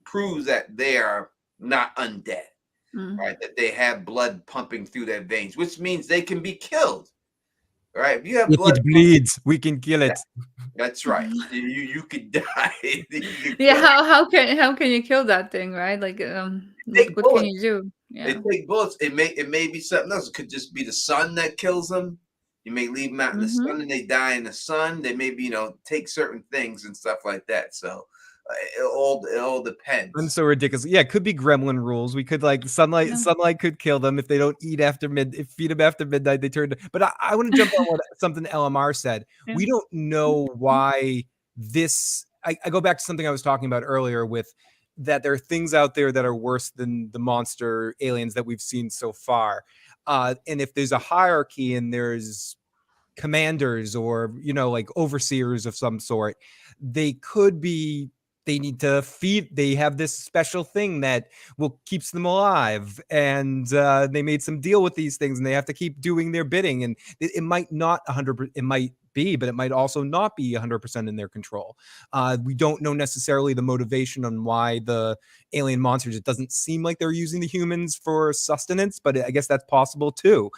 A: proves that they are not undead, right? That they have blood pumping through their veins, which means they can be killed, right? If you have
B: If
A: blood,
B: it bleeds, we can kill it.
A: that's right. You could die. You could
C: Yeah,
A: kill.
C: how can you kill that thing, right? Like what
A: Take
C: what can
A: bullets.
C: you do?
A: They
C: Yeah.
A: take bullets. It may be something else. It could just be the sun that kills them. You may leave them out in the sun and they die in the sun. They maybe take certain things and stuff like that. So it all
B: I'm
A: depends.
B: so ridiculous. Yeah, it could be gremlin rules. We could sunlight.
C: Yeah.
B: Sunlight could kill them if they don't eat if feed them after midnight. They turn. But I want to jump on something LMR said.
C: Yeah.
B: We don't know why this. I go back to something I was talking about earlier with that there are things out there that are worse than the monster aliens that we've seen so far. And if there's a hierarchy and there's commanders or like overseers of some sort, they need to feed. They have this special thing that will keeps them alive, and they made some deal with these things, and they have to keep doing their bidding. And it might not 100%. It might be, but it might also not be 100% in their control. We don't know necessarily the motivation on why the alien monsters. It doesn't seem like they're using the humans for sustenance, but I guess that's possible too.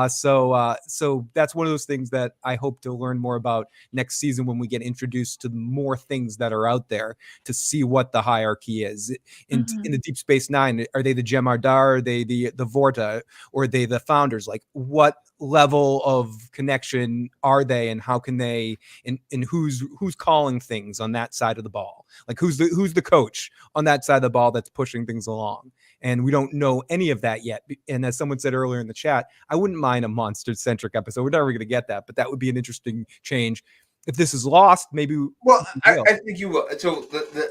B: So that's one of those things that I hope to learn more about next season when we get introduced to more things that are out there to see what the hierarchy is. In the Deep Space Nine, are they the Jem'Hadar? Are they the Vorta? Or are they the founders? Like, what level of connection are they, and how can they, and who's calling things on that side of the ball? Like, who's the coach on that side of the ball that's pushing things along? And we don't know any of that yet. And as someone said earlier in the chat, I wouldn't mind a monster-centric episode. We're never going to get that, but that would be an interesting change. If this is lost, maybe.
A: Well, I think you will. So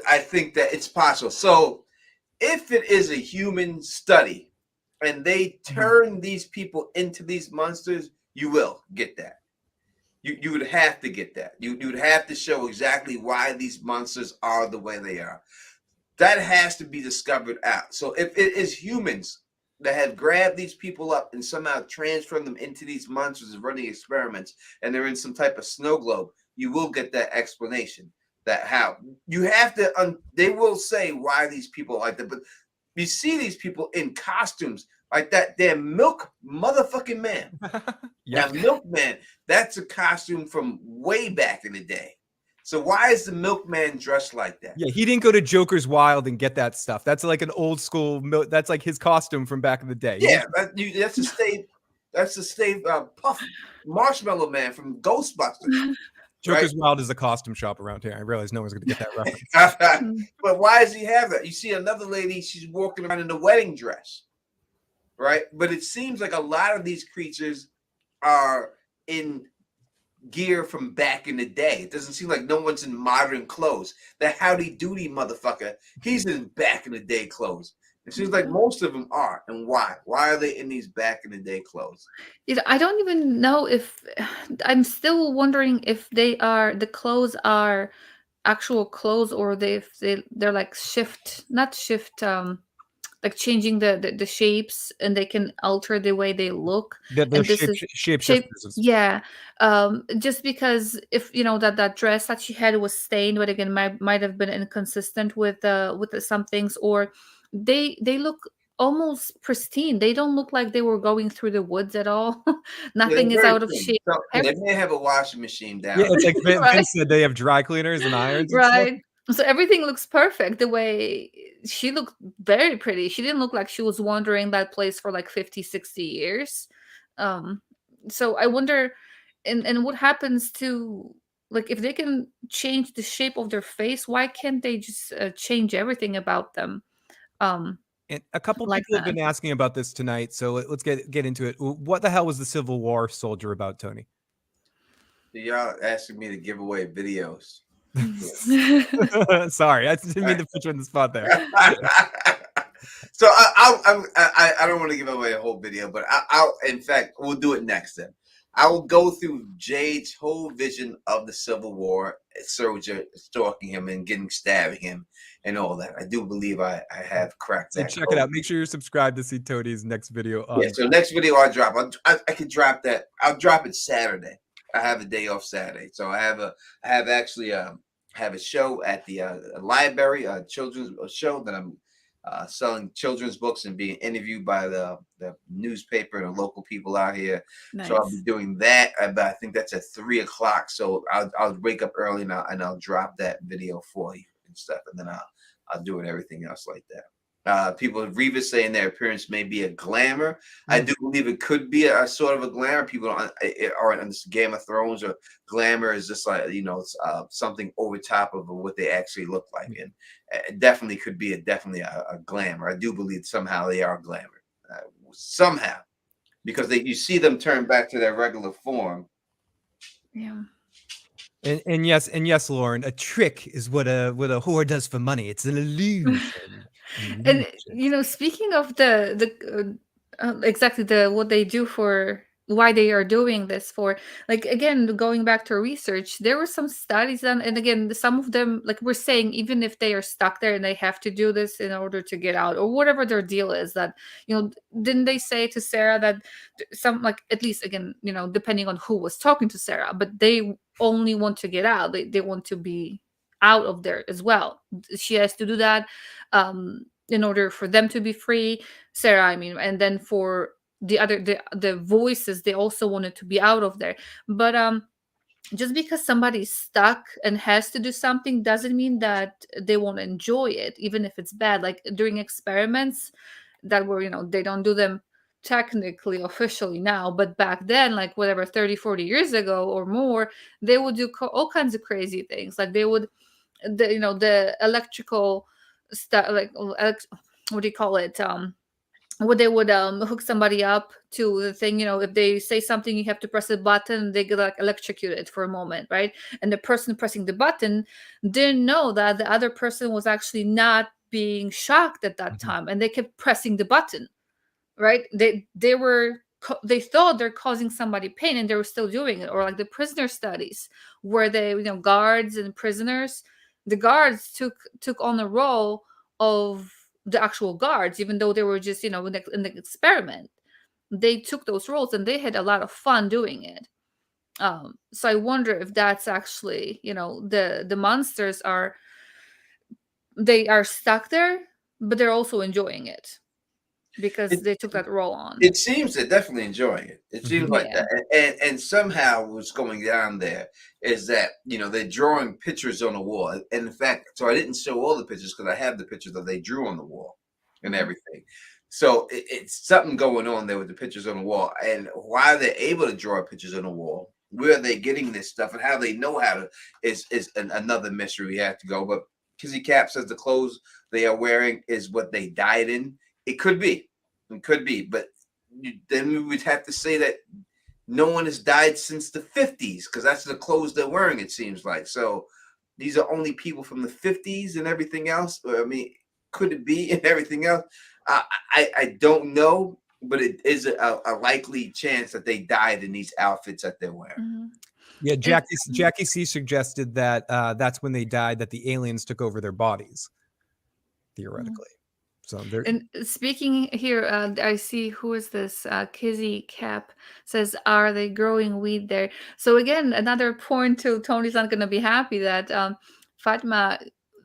A: I think that it's possible. So if it is a human study and they turn these people into these monsters, you will get that. You would have to get that. You would have to show exactly why these monsters are the way they are. That has to be discovered out. So if it is humans that have grabbed these people up and somehow transferred them into these monsters and running experiments, and they're in some type of snow globe, you will get that explanation. That how you have to. They will say why these people are like that, but you see these people in costumes like that. They're Milk motherfucking Man.
B: Yeah.
A: Now, Milkman, that's a costume from way back in the day. So why is the Milkman dressed like that?
B: Yeah, he didn't go to Joker's Wild and get that stuff. That's like an old school. That's like his costume from back in the day.
A: Yeah, that's a Stave. That's a Stave Puff Marshmallow Man from Ghostbusters.
B: Joker's Wild is a costume shop around here. I realize no one's going to get that reference.
A: But why does he have that? You see another lady, she's walking around in a wedding dress, right? But it seems like a lot of these creatures are in gear from back in the day. It doesn't seem like no one's in modern clothes. The Howdy Doody motherfucker, he's in back in the day clothes. It seems like most of them are. And why? Why are they in these back in the day clothes?
C: I don't even know if I'm still wondering if the clothes are actual clothes, or they're like not shift, like changing the shapes, and they can alter the way they look.
B: They're
C: And this is
B: shape
C: shape,
B: shifters.
C: yeah. Just because if that dress that she had was stained, but again might have been inconsistent with some things, or they look almost pristine. They don't look like they were going through the woods at all. Nothing is
A: Very
C: out of
A: clean.
C: shape.
A: So they may have a washing machine down.
B: Yeah, it's like Vince
C: Right.
B: said, they have dry cleaners and irons. And stuff.
C: Right. So everything looks perfect. The way she looked very pretty. She didn't look like she was wandering that place for like 50, 60 years. So I wonder, and what happens to, like, if they can change the shape of their face, why can't they just change everything about them?
B: And a couple
C: Like
B: people have
C: that.
B: been asking about this tonight, so let's get into it. What the hell was the Civil War soldier about, Tony?
A: Y'all asking me to give away videos.
B: Sorry, I didn't mean to put you on the spot there.
A: So I don't want to give away a whole video, but I'll in fact we'll do it next then. I will go through Jade's whole vision of the Civil War, soldier stalking him and stabbing him and all that. I do believe I have cracked
B: So
A: that.
B: check it out. Make sure you're subscribed to see Tony's next video.
A: Yeah, so next video I drop, I could drop that. I'll drop it Saturday. I have a day off Saturday, so I have a show at the library, a children's show that I'm selling children's books and being interviewed by the newspaper and the local people out here.
C: Nice.
A: So I'll be doing that. But I think that's at 3:00. So I'll wake up early now and I'll drop that video for you and stuff, and then I'll do it everything else like that. People, Reva saying their appearance may be a glamour. I do believe it could be a sort of a glamour. People aren't on this Game of Thrones, or glamour is just like, something over top of what they actually look like. And it definitely could be a glamour. I do believe somehow they are glamour. Somehow. Because you see them turn back to their regular form.
C: Yeah.
B: And yes, Lauren, a trick is what a whore does for money. It's an illusion.
C: And speaking of the exactly what they do for why they are doing this for, like, again, going back to research, there were some studies done, and again, some of them, like we're saying, even if they are stuck there and they have to do this in order to get out, or whatever their deal is, that didn't they say to Sarah that some, like, at least, again, depending on who was talking to Sarah, but they only want to get out, they want to be out of there as well. She has to do that in order for them to be free, Sarah, I mean, and then for the voices, they also wanted to be out of there. But just because somebody's stuck and has to do something doesn't mean that they won't enjoy it, even if it's bad. Like during experiments that were, they don't do them technically officially now, but back then, like whatever, 30-40 years ago or more, they would do all kinds of crazy things. Like they would, the electrical stuff, like what do you call it, where they would hook somebody up to the thing, if they say something, you have to press a button, they get like electrocuted for a moment, right? And the person pressing the button didn't know that the other person was actually not being shocked at that time, and they kept pressing the button, right? They thought they're causing somebody pain, and they were still doing it. Or like the prisoner studies, where they, guards and prisoners, the guards took on the role of the actual guards, even though they were just, in the experiment. They took those roles and they had a lot of fun doing it. So I wonder if that's actually, the monsters they are stuck there, but they're also enjoying it because they took that role on.
A: It seems they're definitely enjoying it. It seems like that. And somehow what's going down there is that, they're drawing pictures on the wall. And in fact, so I didn't show all the pictures because I have the pictures that they drew on the wall and everything. So it's something going on there with the pictures on the wall. And why they're able to draw pictures on the wall, where they're getting this stuff and how they know how to is another mystery we have to go. But Kizzy Cap says the clothes they are wearing is what they died in. It could be. It could be, but then we would have to say that no one has died since the 50s, because that's the clothes they're wearing, it seems like. So these are only people from the 50s and everything else. I mean, could it be and everything else? I don't know, but it is a likely chance that they died in these outfits that they're wearing.
B: Yeah, Jackie C suggested that that's when they died, that the aliens took over their bodies, theoretically. So and
C: speaking here, I see, who is this? Kizzy Cap says, "Are they growing weed there?" So again, another point to Tony's not going to be happy that Fatma,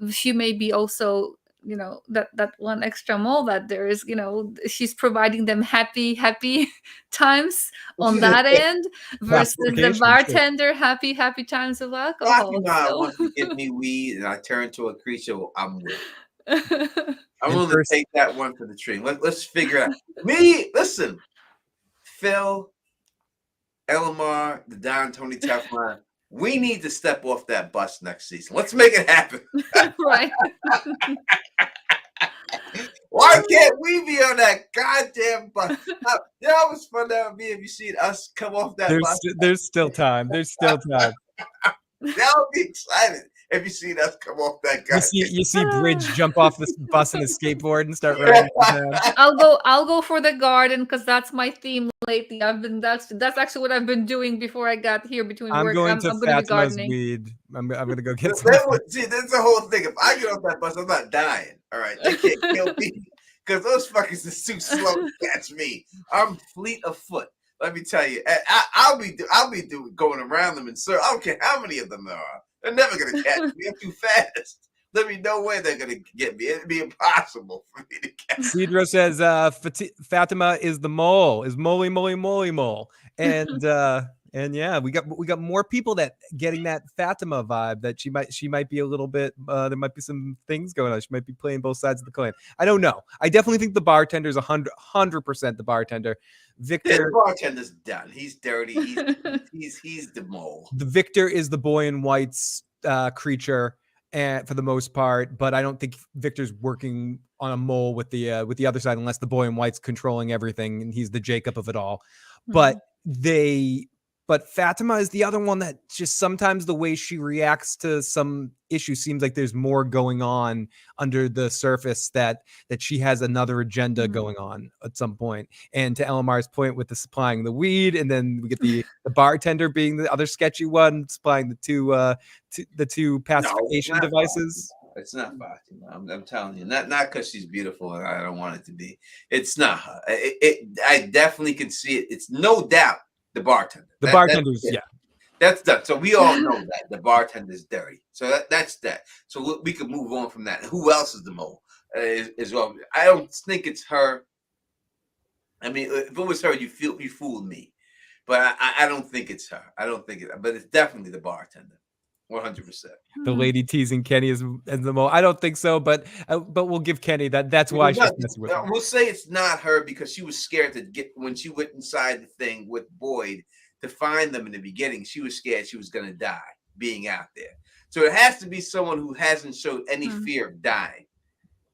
C: she may be also, that one extra mole that there is, she's providing them happy times on that end versus the bartender happy times of alcohol.
A: Fatma wants to give me weed, and I turn to a creature. Well, I'm with. I'm willing to take that one for the tree. Let's figure out. Listen, Phil, Elamar, the Don Tony Teflon, we need to step off that bus next season. Let's make it happen.
C: Right.
A: Why can't we be on that goddamn bus? That was fun. That would be if you see us come off that bus.
B: There's still time. There's still time.
A: That would be exciting. Have you seen us come off that guy?
B: You see Bridge jump off this bus on his skateboard and start riding down.
C: I'll go for the garden because that's my theme lately. That's actually what I've been doing before I got here between
B: I'm
C: work.
B: going
C: I'm
B: to
C: going to be
B: Fatima's
C: gardening.
B: weed. I'm gonna go get some.
A: See, that's the whole thing. If I get off that bus, I'm not dying. All right, they can't kill me because those fuckers is too slow to catch me. I'm fleet of foot. Let me tell you, I'll be going around them in circles. I don't care how many of them there are. They're never gonna catch me. I'm too fast. There'll be no way they're gonna get me. It'd be impossible for me to catch.
B: Cedro says Fatima is the mole, is moly mole, and yeah, we got more people that getting that Fatima vibe that she might be a little bit. There might be some things going on. She might be playing both sides of the coin. I don't know. I definitely think the bartender is 100% the bartender. Victor,
A: the bartender's done. He's dirty. He's the mole.
B: The Victor is the boy in white's creature, and for the most part, but I don't think Victor's working on a mole with the other side unless the boy in white's controlling everything and he's the Jacob of it all. But But Fatima is the other one that just sometimes the way she reacts to some issue seems like there's more going on under the surface, that she has another agenda going on at some point. And to Elamar's point with the supplying the weed, and then we get the bartender being the other sketchy one, supplying the two pacification devices.
A: It's not Fatima. I'm telling you, not because she's beautiful and I don't want it to be. It's not her. I definitely can see it. It's no doubt the bartender.
B: The bartender's,
A: that's done. So we all know that the bartender's dirty. So that's that. So we could move on from that. Who else is the mole? As well, I don't think it's her. I mean, if it was her, you fooled me. But I don't think it's her. I don't think it. But it's definitely the bartender. 100%.
B: The lady teasing Kenny as the mole. I don't think so, but we'll give Kenny that. That's why she's messing with him.
A: We'll say it's not her because she was scared to get when she went inside the thing with Boyd to find them in the beginning. She was scared she was going to die being out there. So it has to be someone who hasn't showed any fear of dying.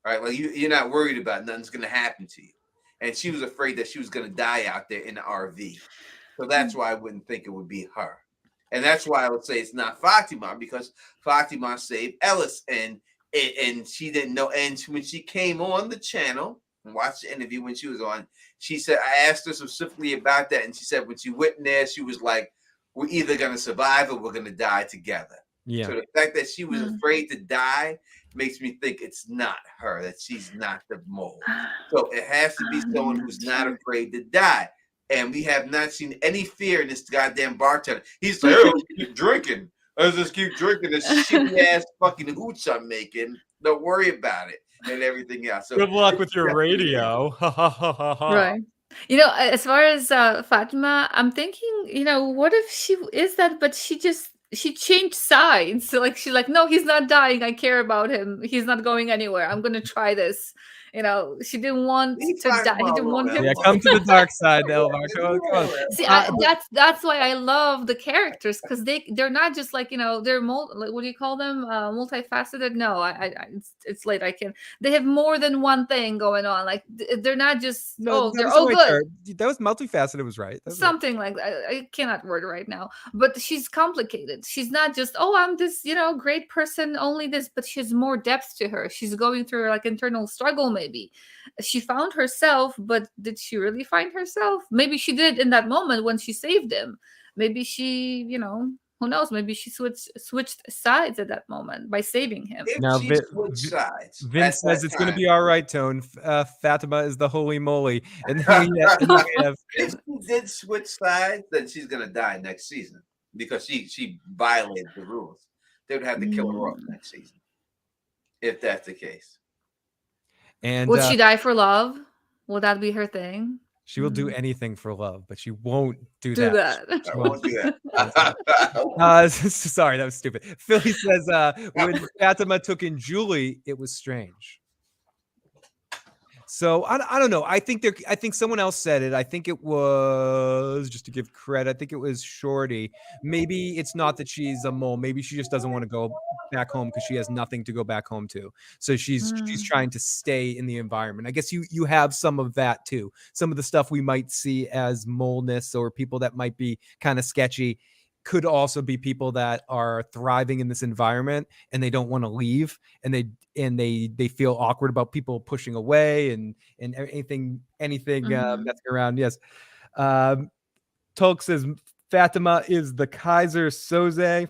A: All right, like you're not worried about nothing's going to happen to you, and she was afraid that she was going to die out there in the RV. So that's why I wouldn't think it would be her. And that's why I would say it's not Fatima, because Fatima saved Ellis, and she didn't know. And when she came on the channel and watched the interview when she was on, she said, I asked her specifically about that, and she said when she went in there, she was like, we're either going to survive or we're going to die together.
B: Yeah.
A: So the fact that she was afraid to die makes me think it's not her, that she's not the mole. So it has to be someone who's not afraid to die. And we have not seen any fear in this goddamn bartender. He's like, oh, keep drinking. Let's just keep drinking this shitty ass fucking hooch I'm making. Don't worry about it and everything else. So
B: good luck with your radio.
C: Right. You know, as far as Fatima, I'm thinking, you know, what if she is that, but she changed sides. So like she's like, no, he's not dying. I care about him. He's not going anywhere. I'm gonna try this. You know, she didn't want to die. He didn't want him.
B: Yeah, come to the dark side, Elmar. Come on.
C: See, that's why I love the characters, because they're not just like, you know, they're what do you call them? Multifaceted? No, it's late. They have more than one thing going on. Like they're not just they're all good.
B: That was multifaceted. Was right.
C: Something like that. I cannot word right now, but she's complicated. She's not just I'm this great person, only this, but she has more depth to her. She's going through like internal struggle. Maybe she found herself, but did she really find herself? Maybe she did in that moment when she saved him. Maybe she, who knows? Maybe she switched sides at that moment by saving him.
A: Now, Vince
B: says it's going to be all right, Tone. Fatima is the holy moly. And if
A: she did switch sides, then she's going to die next season because she violated the rules. They would have to kill her off next season if that's the case.
B: And
C: would she die for love? Will that be her thing?
B: She will do anything for love, but she won't do that.
A: I won't do that.
B: Sorry, that was stupid. Philly says when Fatima took in Julie, it was strange. So I don't know. I think someone else said it. I think it was, just to give credit, I think it was Shorty. Maybe it's not that she's a mole. Maybe she just doesn't want to go back home because she has nothing to go back home to. So she's trying to stay in the environment. I guess you have some of that too. Some of the stuff we might see as moleness or people that might be kind of sketchy could also be people that are thriving in this environment and they don't want to leave, and they feel awkward about people pushing away and anything messing around. Yes. Tolk says Fatima is the Kaiser Soze.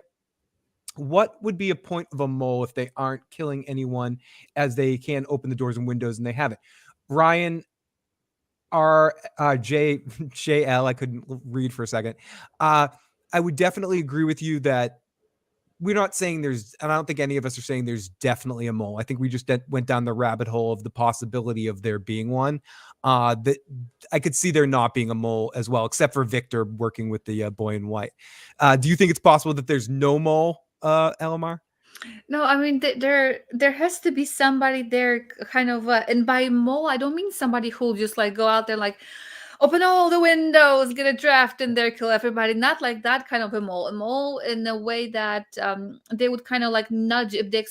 B: What would be a point of a mole if they aren't killing anyone, as they can open the doors and windows and they haven't? Ryan JL, I couldn't read for a second. I would definitely agree with you that we're not saying there's, and I don't think any of us are saying there's definitely a mole. I think we just went down the rabbit hole of the possibility of there being one. That I could see there not being a mole as well, except for Victor working with the boy in white. Do you think it's possible that there's no mole, LMR?
C: No, I mean there has to be somebody there, kind of. And by mole, I don't mean somebody who'll just like go out there like open all the windows, get a draft in there, kill everybody. Not like that kind of a mole. A mole in a way that they would kind of like nudge if they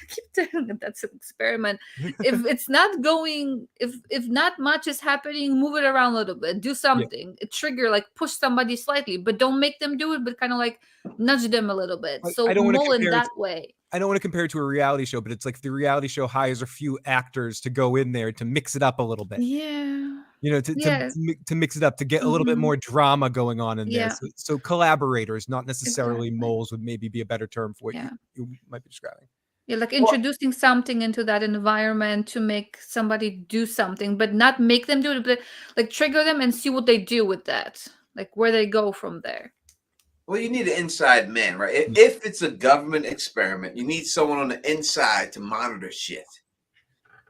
C: keep telling if that's an experiment. If it's not going, if not much is happening, move it around a little bit, do something, trigger, like push somebody slightly, but don't make them do it, but kind of like nudge them a little bit. So
B: I don't want to
C: mole in
B: compare
C: that way.
B: I don't want to compare it to a reality show, but it's like the reality show hires a few actors to go in there to mix it up a little bit.
C: Yeah.
B: You know, to mix it up, to get a little bit more drama going on in there. So collaborators, not necessarily moles, would maybe be a better term for what you might be describing.
C: Yeah, like introducing something into that environment to make somebody do something, but not make them do it, but like trigger them and see what they do with that, like where they go from there.
A: Well, you need an inside man, right? If it's a government experiment, you need someone on the inside to monitor shit,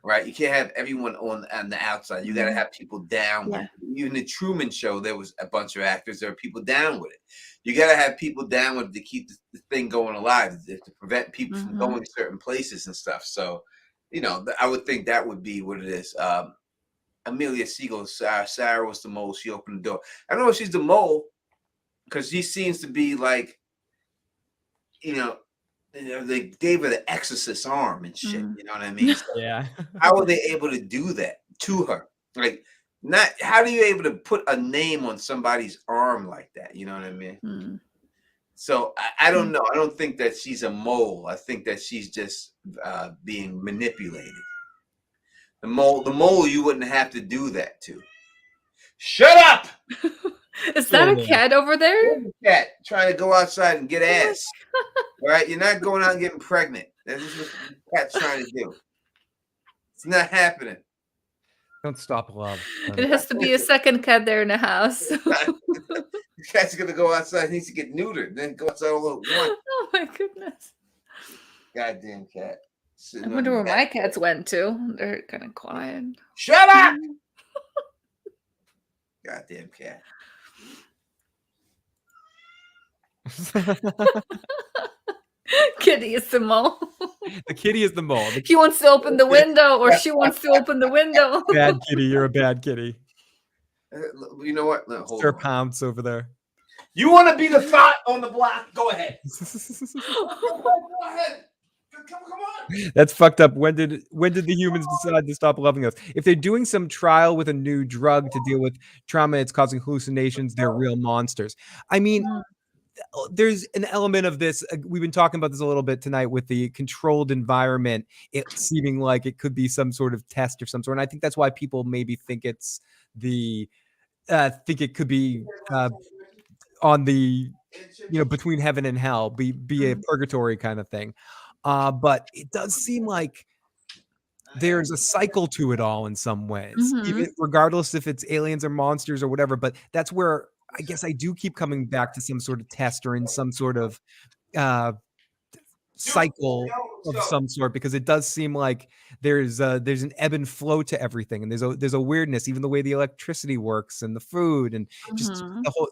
A: right? You can't have everyone on the outside. You got to have people down with it. Even the Truman Show, there was a bunch of actors. There were people down with it. You got to have people down with it to keep the thing going alive, to prevent people from going certain places and stuff. So, you know, I would think that would be what it is. Amelia Siegel, Sarah was the mole. She opened the door. I don't know if she's the mole, because she seems to be like, you know, they gave her the exorcist arm and shit. You know what I mean? So
B: yeah.
A: How are they able to do that to her? Like, not how are you able to put a name on somebody's arm like that? You know what I mean? So I don't know. I don't think that she's a mole. I think that she's just being manipulated. The mole, you wouldn't have to do that to. Shut up!
C: Is that a cat over there?
A: Cat trying to go outside and get ass. All right, you're not going out and getting pregnant. That's just what the cat's trying to do. It's not happening.
B: Don't stop love.
C: It has to be a second cat there in the house.
A: The cat's gonna go outside. He needs to get neutered. Then go outside all at once.
C: Oh my goodness!
A: Goddamn cat.
C: I wonder where my cats went to. They're kind of quiet.
A: Shut up! Goddamn cat.
C: Kitty is the mole.
B: The kitty is the mole.
C: He wants to open the window, or she wants to open the window.
B: Bad kitty, you're a bad kitty.
A: You know what? No, hold
B: Sir
A: on.
B: Pounce over there.
A: You want to be the thought on the block? Go ahead. Go ahead. Come on.
B: That's fucked up. When did the humans decide to stop loving us? If they're doing some trial with a new drug to deal with trauma, it's causing hallucinations, they're real monsters. I mean, there's an element of this. We've been talking about this a little bit tonight with the controlled environment, it seeming like it could be some sort of test or some sort. And I think that's why people maybe think it's think it could be on the, between heaven and hell, be a purgatory kind of thing. But it does seem like there's a cycle to it all in some ways, even regardless if it's aliens or monsters or whatever. But that's where I guess I do keep coming back to some sort of test or in some sort of cycle of some sort, because it does seem like there's an ebb and flow to everything, and there's a weirdness, even the way the electricity works and the food and just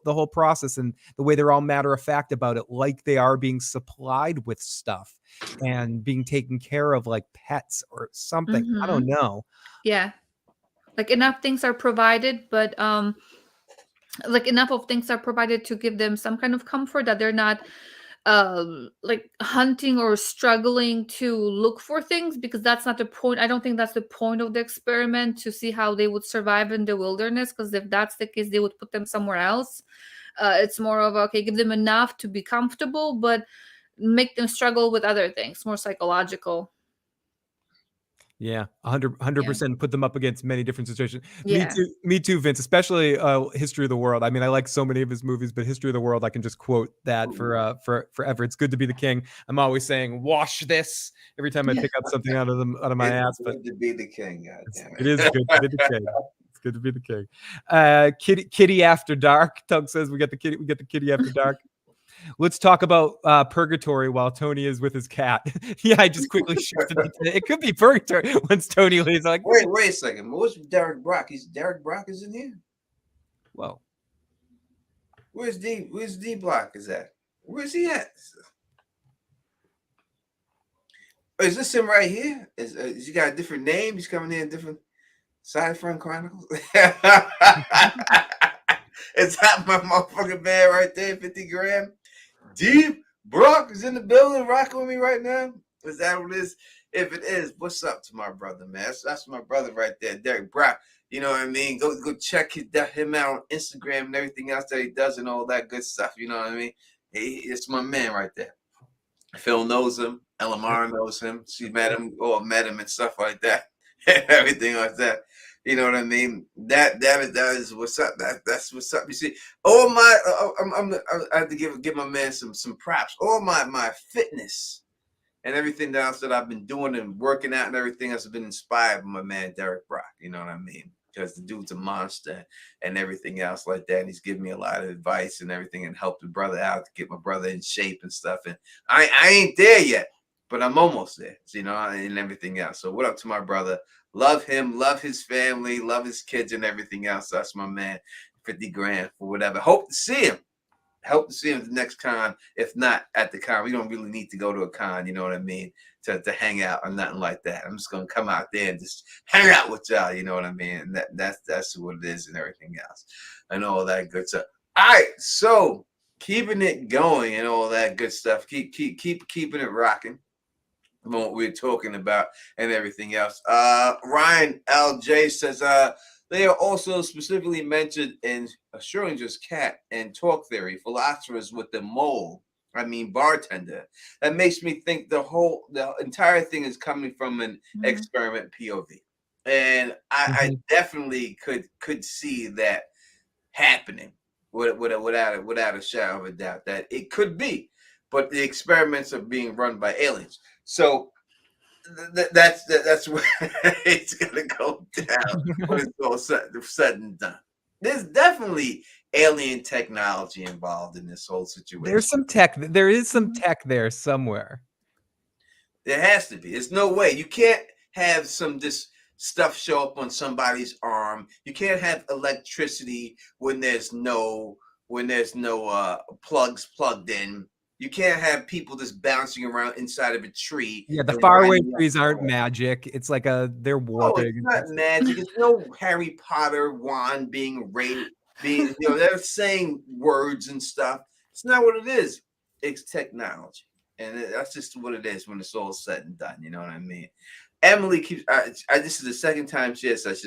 B: the whole process, and the way they're all matter of fact about it, like they are being supplied with stuff and being taken care of like pets or something. I don't know.
C: Yeah, like enough things are provided, but like enough of things are provided to give them some kind of comfort that they're not like hunting or struggling to look for things, because that's not the point. I don't think that's the point of the experiment, to see how they would survive in the wilderness, because if that's the case, they would put them somewhere else. It's more of okay, give them enough to be comfortable, but make them struggle with other things, more psychological.
B: Yeah, 100% put them up against many different situations.
C: Yeah.
B: Me too, Vince, especially History of the World. I mean, I like so many of his movies, but History of the World, I can just quote that for forever. It's good to be the king. I'm always saying, wash this every time I pick up something out of my ass. But
A: good to be the king,
B: it is good to be the king. It's good to be the king. Kitty After Dark. Tug says we get the kitty after dark. Let's talk about Purgatory while Tony is with his cat. Yeah, I just quickly shifted. It could be Purgatory once Tony leaves. Like,
A: wait a second. What's Derek Brock? Derek Brock is in here.
B: Whoa.
A: Where's D Block is at? Where's he at? Is this him right here? Is he got a different name? He's coming in different Sci-Fi Chronicles. Is that my motherfucking man right there, 50 grand? Deep Brock is in the building rocking with me right now. Is that what it is? If it is, what's up to my brother, man? That's my brother right there, Derek Brock. You know what I mean? Go check him out on Instagram and everything else that he does and all that good stuff. You know what I mean? It's my man right there. Phil knows him. Elamar knows him. She met him and stuff like that. Everything like that. You know what I mean? That is what's up. That's what's up. You see, all my I have to give my man some props. All my fitness and everything else that I've been doing and working out and everything else has been inspired by my man Derek Brock. You know what I mean? Because the dude's a monster and everything else like that. And he's giving me a lot of advice and everything and helped the brother out to get my brother in shape and stuff. And I ain't there yet, but I'm almost there. You know, and everything else. So what up to my brother? Love him, love his family, love his kids and everything else. That's my man. 50 grand for whatever. Hope to see him. Hope to see him at the next con. If not at the con, we don't really need to go to a con, you know what I mean, to hang out or nothing like that. I'm just gonna come out there and just hang out with y'all, you know what I mean? And that's what it is and everything else. And all that good stuff. All right, so keeping it going and all that good stuff. Keeping it rocking. What we're talking about and everything else. Ryan LJ says they are also specifically mentioned in Schrodinger's cat and talk theory, philosophers with the mole. I mean bartender. That makes me think the entire thing is coming from an experiment POV. And I definitely could see that happening without a shadow of a doubt that it could be. But the experiments are being run by aliens. So that's where it's gonna go down when it's all said and done. There's definitely alien technology involved in this whole situation.
B: There's some tech. There is some tech there somewhere.
A: There has to be. There's no way. You can't have this stuff show up on somebody's arm. You can't have electricity when there's no plugs plugged in. You can't have people just bouncing around inside of a tree.
B: Yeah, the faraway trees aren't magic. It's like they're warping.
A: Oh, it's not magic. It's no Harry Potter wand being rated. They're saying words and stuff. It's not what it is. It's technology. And that's just what it is when it's all said and done. You know what I mean? Emily keeps. This is the second time she has said,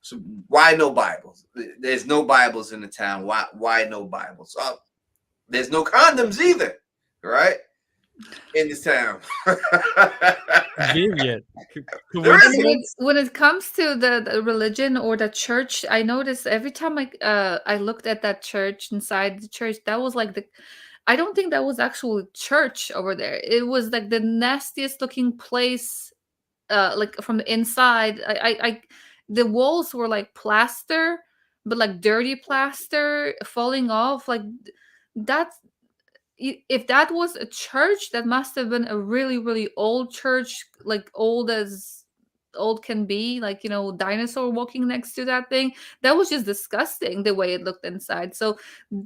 A: so why no Bibles? There's no Bibles in the town. Why no Bibles? There's no condoms either. Right? In this town.
B: Convenient.
C: When it comes to the religion or the church, I noticed every time I looked at that church inside the church, that was like I don't think that was actually church over there. It was like the nastiest looking place, like from the inside. The walls were like plaster, but like dirty plaster falling off. Like that's. If that was a church, that must have been a really, really old church, like old as old can be, like, dinosaur walking next to that thing. That was just disgusting the way it looked inside. So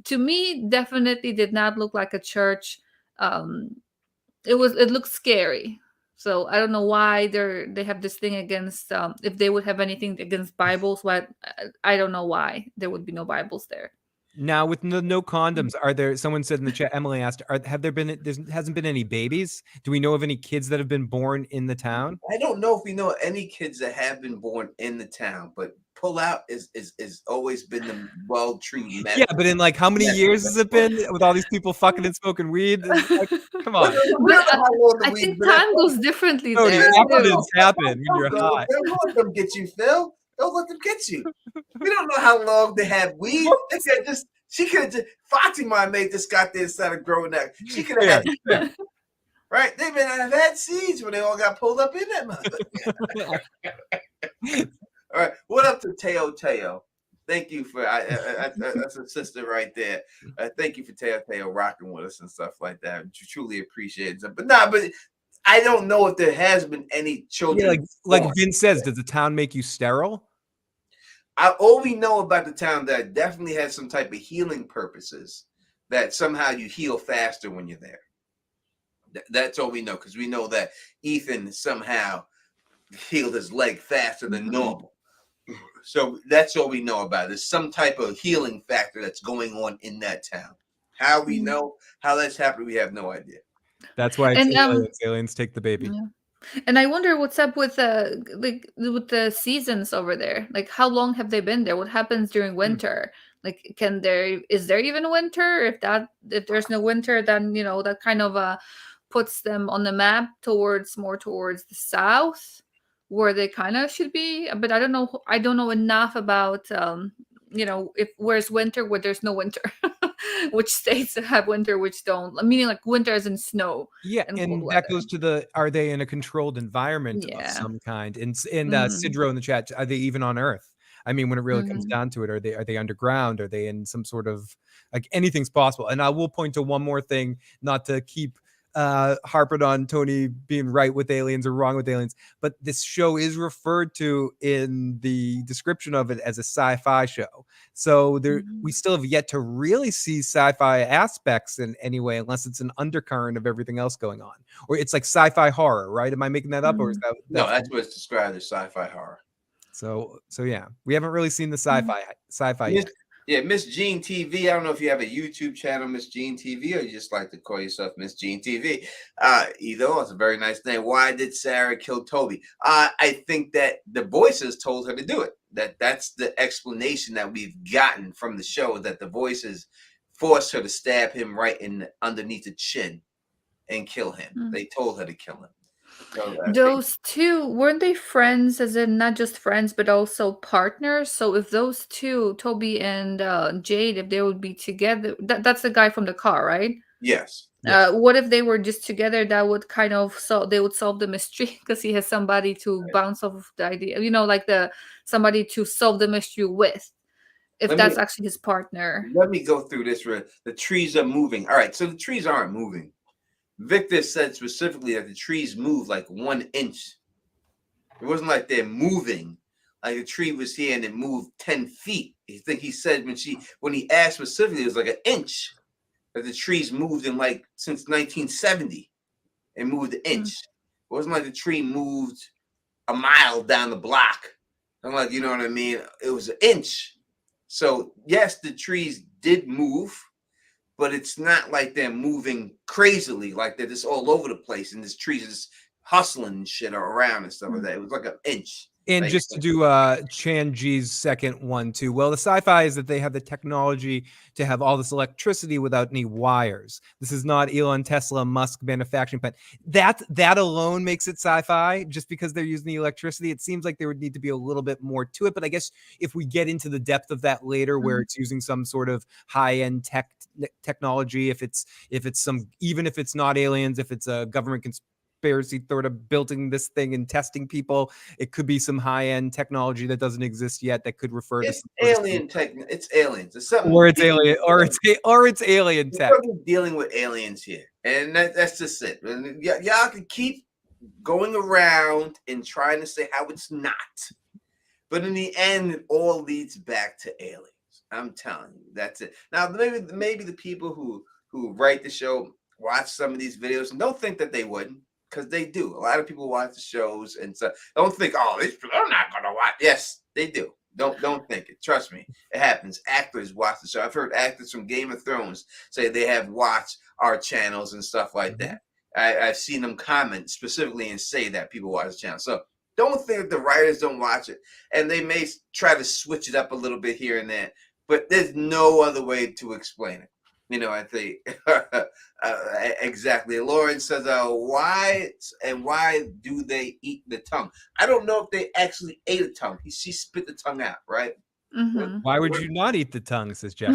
C: to me, definitely did not look like a church. It looked scary. So I don't know why they have this thing against, if they would have anything against Bibles, but I don't know why there would be no Bibles there.
B: Now, with no condoms, are there? Someone said in the chat. Emily asked, "Have there been? There hasn't been any babies? Do we know of any kids that have been born in the town?"
A: I don't know if we know any kids that have been born in the town, but pull out is always been the well-true method.
B: Yeah, but in like how many years has it been with all these people fucking and smoking weed? Like, come on.
A: We don't know how long the
C: I
A: weed's
C: think
A: been out.
C: time goes differently
B: Tony,
C: there.
B: accidents happen when you're high.
A: Don't let them get you, Phil. Don't let them get you. We don't know how long they have weed. She could have just Foxy might made this got there instead of growing that. She could have had right. They may not have had seeds when they all got pulled up in that motherfucker. All right. What up to Teo? Thank you for that's a sister right there. Thank you for Teo rocking with us and stuff like that. Truly appreciate it. But I don't know if there has been any children.
B: Yeah, like Vince says, does the town make you sterile?
A: All we know about the town that definitely has some type of healing purposes. That somehow you heal faster when you're there. That's all we know, because we know that Ethan somehow healed his leg faster than normal. So that's all we know about. There's some type of healing factor that's going on in that town. How we know how that's happening, we have no idea.
B: That's why aliens take the baby.
C: Yeah. And I wonder what's up with with the seasons over there. Like, how long have they been there? What happens during winter? Like, is there even winter? If there's no winter, then that kind of puts them on the map more towards the south, where they kind of should be. But I don't know enough about if where's winter, where there's no winter. Which states have winter, which don't, meaning like winter as in snow.
B: Yeah, and that goes to are they in a controlled environment of some kind? And Sidro in the chat, are they even on Earth? I mean, when it really comes down to it, are they underground? Are they in some sort of, like, anything's possible? And I will point to one more thing, not to keep harping on Tony being right with aliens or wrong with aliens, but this show is referred to in the description of it as a sci-fi show. So we still have yet to really see sci-fi aspects in any way, unless it's an undercurrent of everything else going on, or it's like sci-fi horror, right? Am I making that up, or is that
A: no? That's what it's described as sci-fi horror.
B: So yeah, we haven't really seen the sci-fi yet.
A: Yeah, Miss Jean TV. I don't know if you have a YouTube channel, Miss Jean TV, or you just like to call yourself Miss Jean TV. Either or, it's a very nice name. Why did Sarah kill Toby? I think that the voices told her to do it. That's the explanation that we've gotten from the show, that the voices forced her to stab him right underneath the chin and kill him. They told her to kill him. So
C: those two, weren't they friends, as in not just friends but also partners? So if those two, Toby and Jade, if they would be together, that's the guy from the car, right?
A: Yes.
C: What if they were just together? That would kind of they would solve the mystery, because he has somebody to bounce off the idea, like somebody to solve the mystery with, if that's actually his partner.
A: Let me go through this. The trees are moving. All right, so the trees aren't moving. Victor said specifically that the trees moved like 1 inch. It wasn't like they're moving. Like the tree was here and it moved 10 feet. I think he said when he asked specifically, it was like 1 inch that the trees moved in, like, since 1970. It moved 1 inch. It wasn't like the tree moved a mile down the block. I'm like, you know what I mean? It was 1 inch. So yes, the trees did move, but it's not like they're moving crazily, like they're just all over the place, and this trees are just hustling and shit around and stuff like that. It was like 1 inch.
B: And just to do Chan-Ji's second one too. Well, the sci-fi is that they have the technology to have all this electricity without any wires. This is not Elon, Tesla, Musk manufacturing plant. That alone makes it sci-fi, just because they're using the electricity. It seems like there would need to be a little bit more to it. But I guess if we get into the depth of that later, where it's using some sort of high-end technology, if it's even if it's not aliens, if it's a government conspiracy sort of building this thing and testing people, it could be some high-end technology that doesn't exist yet that could refer to
A: alien tech. It's aliens. It's something,
B: or it's alien, or it's alien tech.
A: We're dealing with aliens here, and that's just it. And y'all can keep going around and trying to say how it's not, but in the end, it all leads back to aliens. I'm telling you, that's it. Now, maybe the people who write the show watch some of these videos and don't think that they wouldn't. Because they do. A lot of people watch the shows, and so don't think, oh, I'm not gonna watch. Yes, they do. Don't think it. Trust me, it happens. Actors watch the show. I've heard actors from Game of Thrones say they have watched our channels and stuff like that. I've seen them comment specifically and say that people watch the channel. So Don't think that the writers don't watch it, and they may try to switch it up a little bit here and there, but there's no other way to explain it. I think exactly. Lauren says, why do they eat the tongue? I don't know if they actually ate a tongue. She spit the tongue out, right?
C: Mhm.
B: Why would you not eat the tongue? Says Jackie.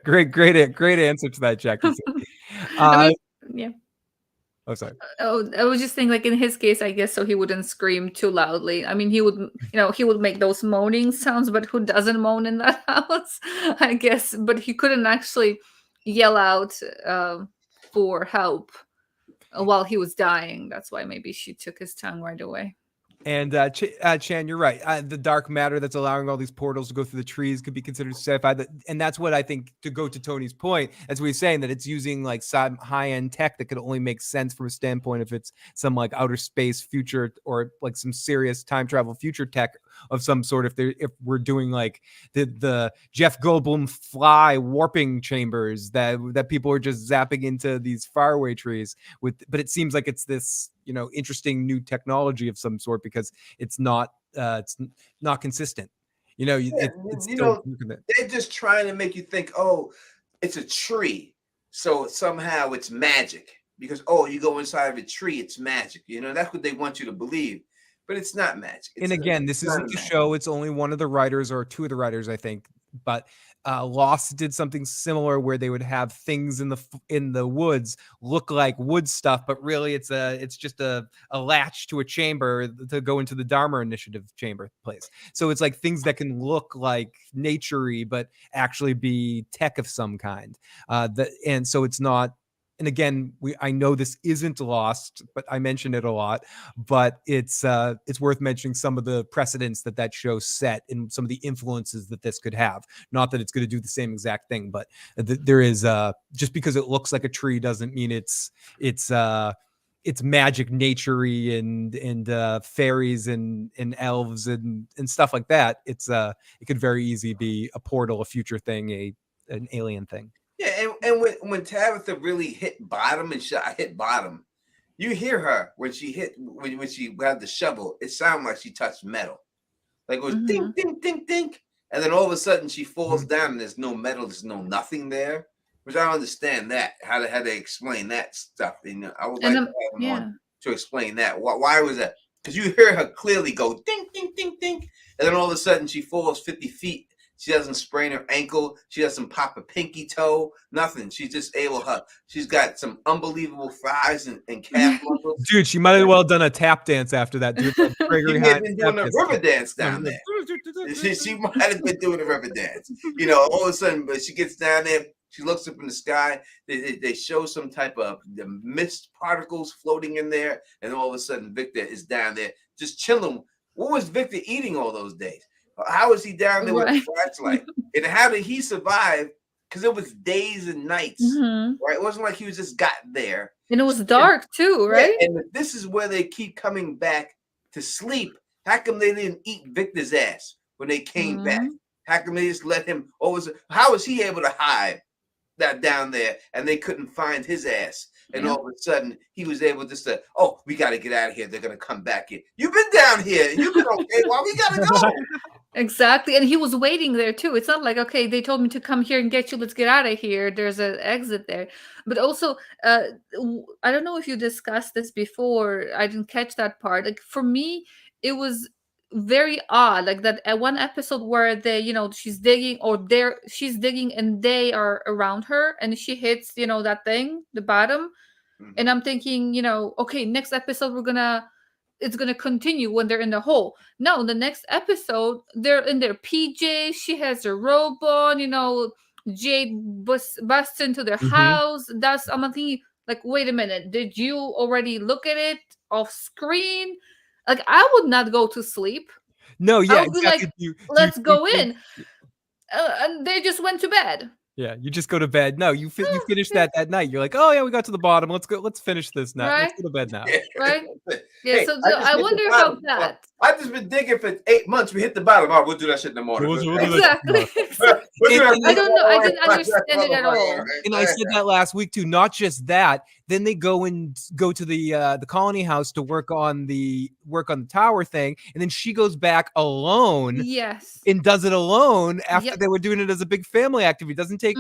B: Great answer to that, Jackie.
C: I mean, yeah.
B: Oh, sorry.
C: Oh, I was just thinking, like in his case, I guess so he wouldn't scream too loudly. I mean, he would, he would make those moaning sounds, but who doesn't moan in that house? I guess, but he couldn't actually yell out for help while he was dying. That's why maybe she took his tongue right away.
B: And Chan, you're right. The dark matter that's allowing all these portals to go through the trees could be considered sci-fi. And that's what I think, to go to Tony's point, as we were saying, that it's using like some high-end tech that could only make sense from a standpoint if it's some like outer space future or like some serious time travel future tech of some sort. If we're doing like the Jeff Goldblum fly warping chambers that people are just zapping into these faraway trees with, but it seems like it's this interesting new technology of some sort because it's not consistent.
A: They're just trying to make you think, oh, it's a tree, so somehow it's magic because you go inside of a tree, it's magic. That's what they want you to believe, but it's not magic.
B: And again, this isn't the show. It's only one of the writers or two of the writers, I think. But Lost did something similar where they would have things in the woods look like wood stuff, but really it's just a latch to a chamber to go into the Dharma Initiative chamber place. So it's like things that can look like nature-y, but actually be tech of some kind. And so it's not. And again, I know this isn't Lost, but I mention it a lot. But it's worth mentioning some of the precedents that show set and some of the influences that this could have. Not that it's going to do the same exact thing, but there is just because it looks like a tree doesn't mean it's magic, nature-y and fairies and elves and stuff like that. It could very easily be a portal, a future thing, an alien thing.
A: Yeah, and when Tabitha really hit bottom and hit bottom, you hear her when she had the shovel. It sounded like she touched metal, like it was ding, ding, ding, ding, and then all of a sudden she falls down and there's no metal, there's no nothing there. Which I don't understand that how they explain that stuff. I would like to have them on to explain that. Why was that? Because you hear her clearly go ding, ding, ding, ding, and then all of a sudden she falls 50 feet. She doesn't sprain her ankle. She doesn't pop a pinky toe. Nothing. She's just she's got some unbelievable thighs and calf muscles.
B: Dude, she might have well done a tap dance after that. Dude,
A: she might have been doing a river dance down there. She might have been doing a river dance. All of a sudden, but she gets down there. She looks up in the sky. They show some type of mist particles floating in there. And all of a sudden, Victor is down there just chilling. What was Victor eating all those days? How was he down there with a flashlight? And how did he survive? Because it was days and nights, right? It wasn't like he was just got there.
C: And it was dark too, right?
A: Yeah, and this is where they keep coming back to sleep. How come they didn't eat Victor's ass when they came back? How come they just let him? How was he able to hide that down there and they couldn't find his ass? And all of a sudden, he was able just to, we got to get out of here. They're going to come back here. You've been down here. You've been okay. Why we got to go?
C: Exactly. And he was waiting there too. It's not like, okay, they told me to come here and get you. Let's get out of here. There's an exit there. But also, I don't know if you discussed this before. I didn't catch that part. Like for me, it was very odd. Like that one episode where she's digging she's digging and they are around her and she hits, that thing, the bottom. And I'm thinking, okay, next episode it's gonna continue when they're in the hole. No, the next episode they're in their PJs. She has her robe on. Jade busts into their house. I'm thinking, like, wait a minute, did you already look at it off screen? Like, I would not go to sleep.
B: No, yeah,
C: I would be like, let's go in. And they just went to bed.
B: Yeah, you just go to bed. No, you finish that night. You're like, oh yeah, we got to the bottom. Let's go. Let's finish this now.
C: Right?
B: Let's go to bed now.
C: Right? Yeah. So I wonder about that.
A: I've just been digging for 8 months. We hit the bottom. Oh, we'll do that shit in the morning.
B: We'll do that
C: Exactly.
A: We'll do that.
C: I don't know. I didn't understand it at all.
B: And I said that last week too. Not just that. Then they go to the colony house to work on the tower thing, and then she goes back alone.
C: Yes.
B: And does it alone after
C: Yep.
B: they were doing it as a big family activity. Doesn't take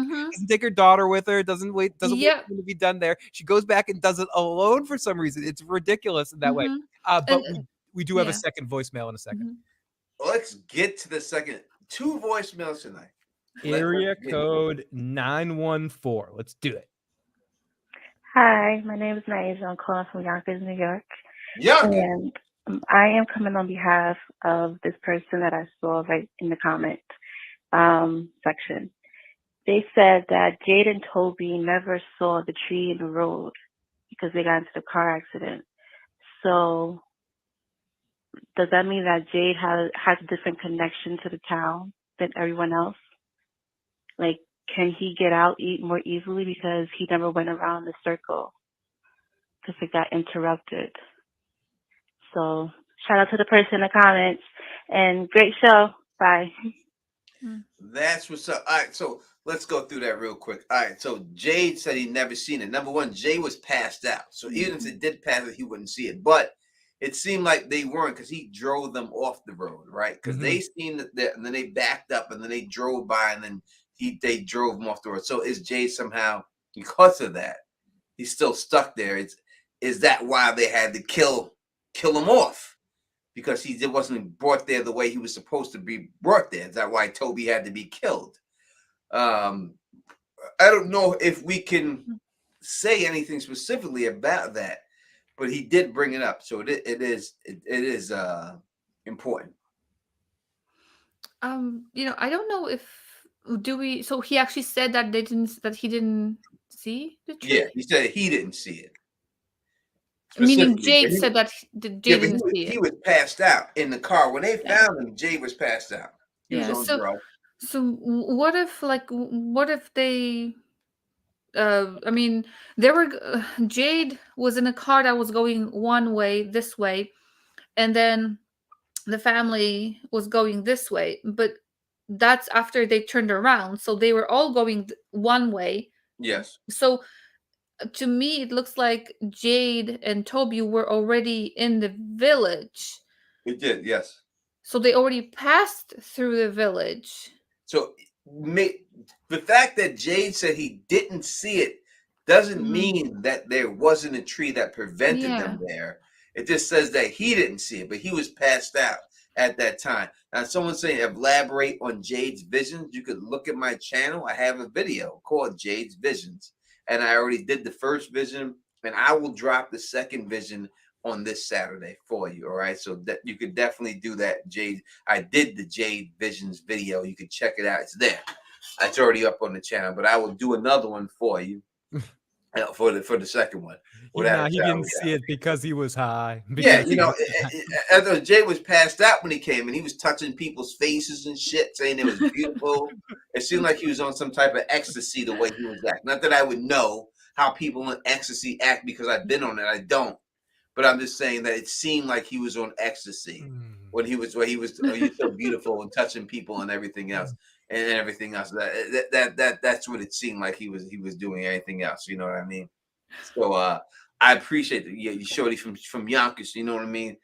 B: her daughter with her. Doesn't wait for
C: Yep.
B: them to be done there. She goes back and does it alone for some reason. It's ridiculous in that way. But we do have a second voicemail in a second.
A: Let's get to the second. 2 voicemails tonight.
B: Area code 914. Let's do it.
E: Hi, my name is Naija. I'm calling from Yonkers, New York.
A: Yonkers.
E: And I am coming on behalf of this person that I saw right in the comment section. They said that Jade and Toby never saw the tree in the road because they got into the car accident. So does that mean that Jade has a different connection to the town than everyone else? Like, can he get out more easily because he never went around the circle because it got interrupted? So shout out to the person in the comments and great show. Bye.
A: That's what's up. All right, so let's go through that real quick. All right, so Jade said he never seen it. Number one, Jay was passed out. So even if it did pass it, he wouldn't see it. But it seemed like they weren't because he drove them off the road, right? Because they seen that, and then they backed up, and then they drove by, and then they drove him off the road. So is Jay somehow, because of that, he's still stuck there? Is that why they had to kill him off? Because he wasn't brought there the way he was supposed to be brought there. Is that why Toby had to be killed? I don't know if we can say anything specifically about that, but he did bring it up, so it is important.
C: I don't know if so he actually said that he didn't see the tree?
A: Yeah, he said he didn't see it.
C: Meaning Jade said that Jade didn't see it.
A: He was passed out in the car. When they found him, Jade was passed out. He was on drugs.
C: So what if they Jade was in a car that was going one way, this way, and then the family was going this way, but that's after they turned around, so they were all going one way.
A: Yes.
C: So to me, it looks like Jade and Toby were already in the village.
A: It did, yes.
C: So they already passed through the village.
A: So the fact that Jade said he didn't see it doesn't mean that there wasn't a tree that prevented them there. It just says that he didn't see it, but he was passed out at that time. Now, someone's saying elaborate on Jade's visions. You could look at my channel. I have a video called Jade's Visions, and I already did the first vision, and I will drop the second vision on this Saturday for you. All right, so that you could definitely do that, Jade. I did the Jade Visions video. You can check it out. It's there. It's already up on the channel, but I will do another one for you for the second one.
B: Yeah, he didn't see it because he was high.
A: Yeah, Jay was passed out when he came, and he was touching people's faces and shit, saying it was beautiful. It seemed like he was on some type of ecstasy the way he was acting. Not that I would know how people in ecstasy act because I've been on it. I don't. But I'm just saying that it seemed like he was on ecstasy when he was so beautiful and touching people and everything else. And everything else, that's what it seemed like he was doing. Anything else, you know what I mean? So I appreciate that. Yeah, you shorty from Yonkers, you know what I mean?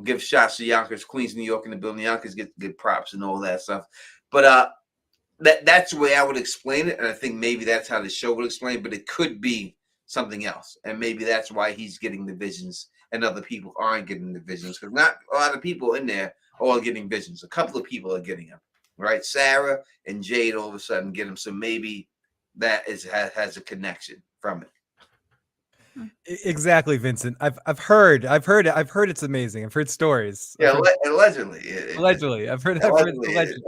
A: Give shots to Yonkers, Queens, New York in the building. Yonkers get props and all that stuff. But that's the way I would explain it, and I think maybe that's how the show would explain it. But it could be something else, and maybe that's why he's getting the visions and other people aren't getting the visions, because not a lot of people in there are all getting visions. A couple of people are getting them. Right, Sarah and Jade all of a sudden get him, so maybe that has a connection from it.
B: Exactly, Vincent. I've heard it's amazing. I've heard stories.
A: Yeah, allegedly.
B: I've heard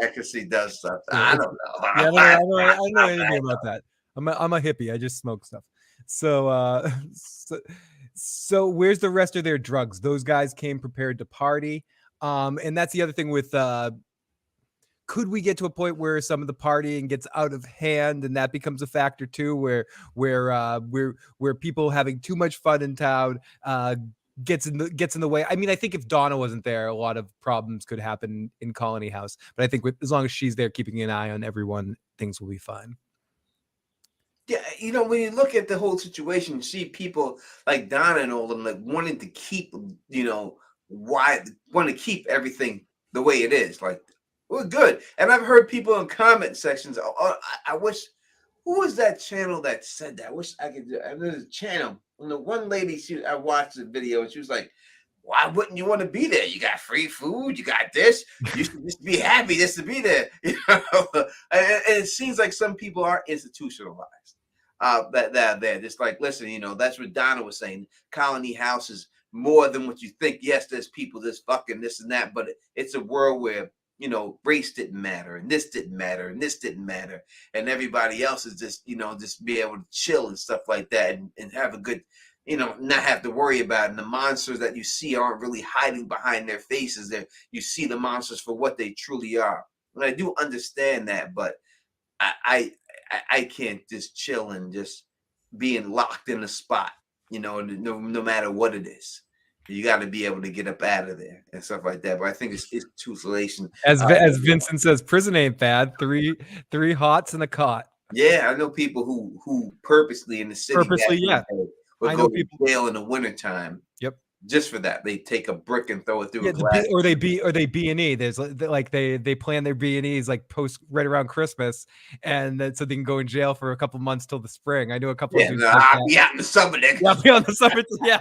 A: Accuracy does stuff. I don't know.
B: Yeah, I don't know anything about that. I'm a hippie. I just smoke stuff. So where's the rest of their drugs? Those guys came prepared to party. And that's the other thing with could we get to a point where some of the partying gets out of hand and that becomes a factor too, where people having too much fun in town gets in the way. I mean, I think if Donna wasn't there, a lot of problems could happen in Colony House. But I think as long as she's there, keeping an eye on everyone, things will be fine.
A: Yeah, when you look at the whole situation, you see people like Donna and all of them like wanting to keep, want to keep everything the way it is. Like, we're good. And I've heard people in comment sections. I wish. Who was that channel that said that? I wish I could do. There's a channel. And the one lady, I watched the video, and she was like, "Why wouldn't you want to be there? You got free food. You got this. You should just be happy just to be there." And it seems like some people are institutionalized. That they're just like, listen, that's what Donna was saying. Colony House is more than what you think. Yes, there's people that's fucking this and that, but it's a world where race didn't matter, and this didn't matter, and this didn't matter, and everybody else is just just be able to chill and stuff like that, and have a good, not have to worry about it. And the monsters that you see aren't really hiding behind their faces. There, you see the monsters for what they truly are. And I do understand that, but I can't just chill and just being locked in a spot, no matter what it is. You got to be able to get up out of there and stuff like that. But I think it's institutionalization.
B: As Vincent says, prison ain't bad. Three hots and a cot.
A: Yeah, I know people who purposely in the city would go to jail in the wintertime.
B: Yep.
A: Just for that, they take a brick and throw it through a glass.
B: Or they B&E. There's like they plan their B&Es like post right around Christmas, and then so they can go in jail for a couple months till the spring. I know a couple.
A: I'll be out in the summer.
B: I'll be on the summer. Yeah,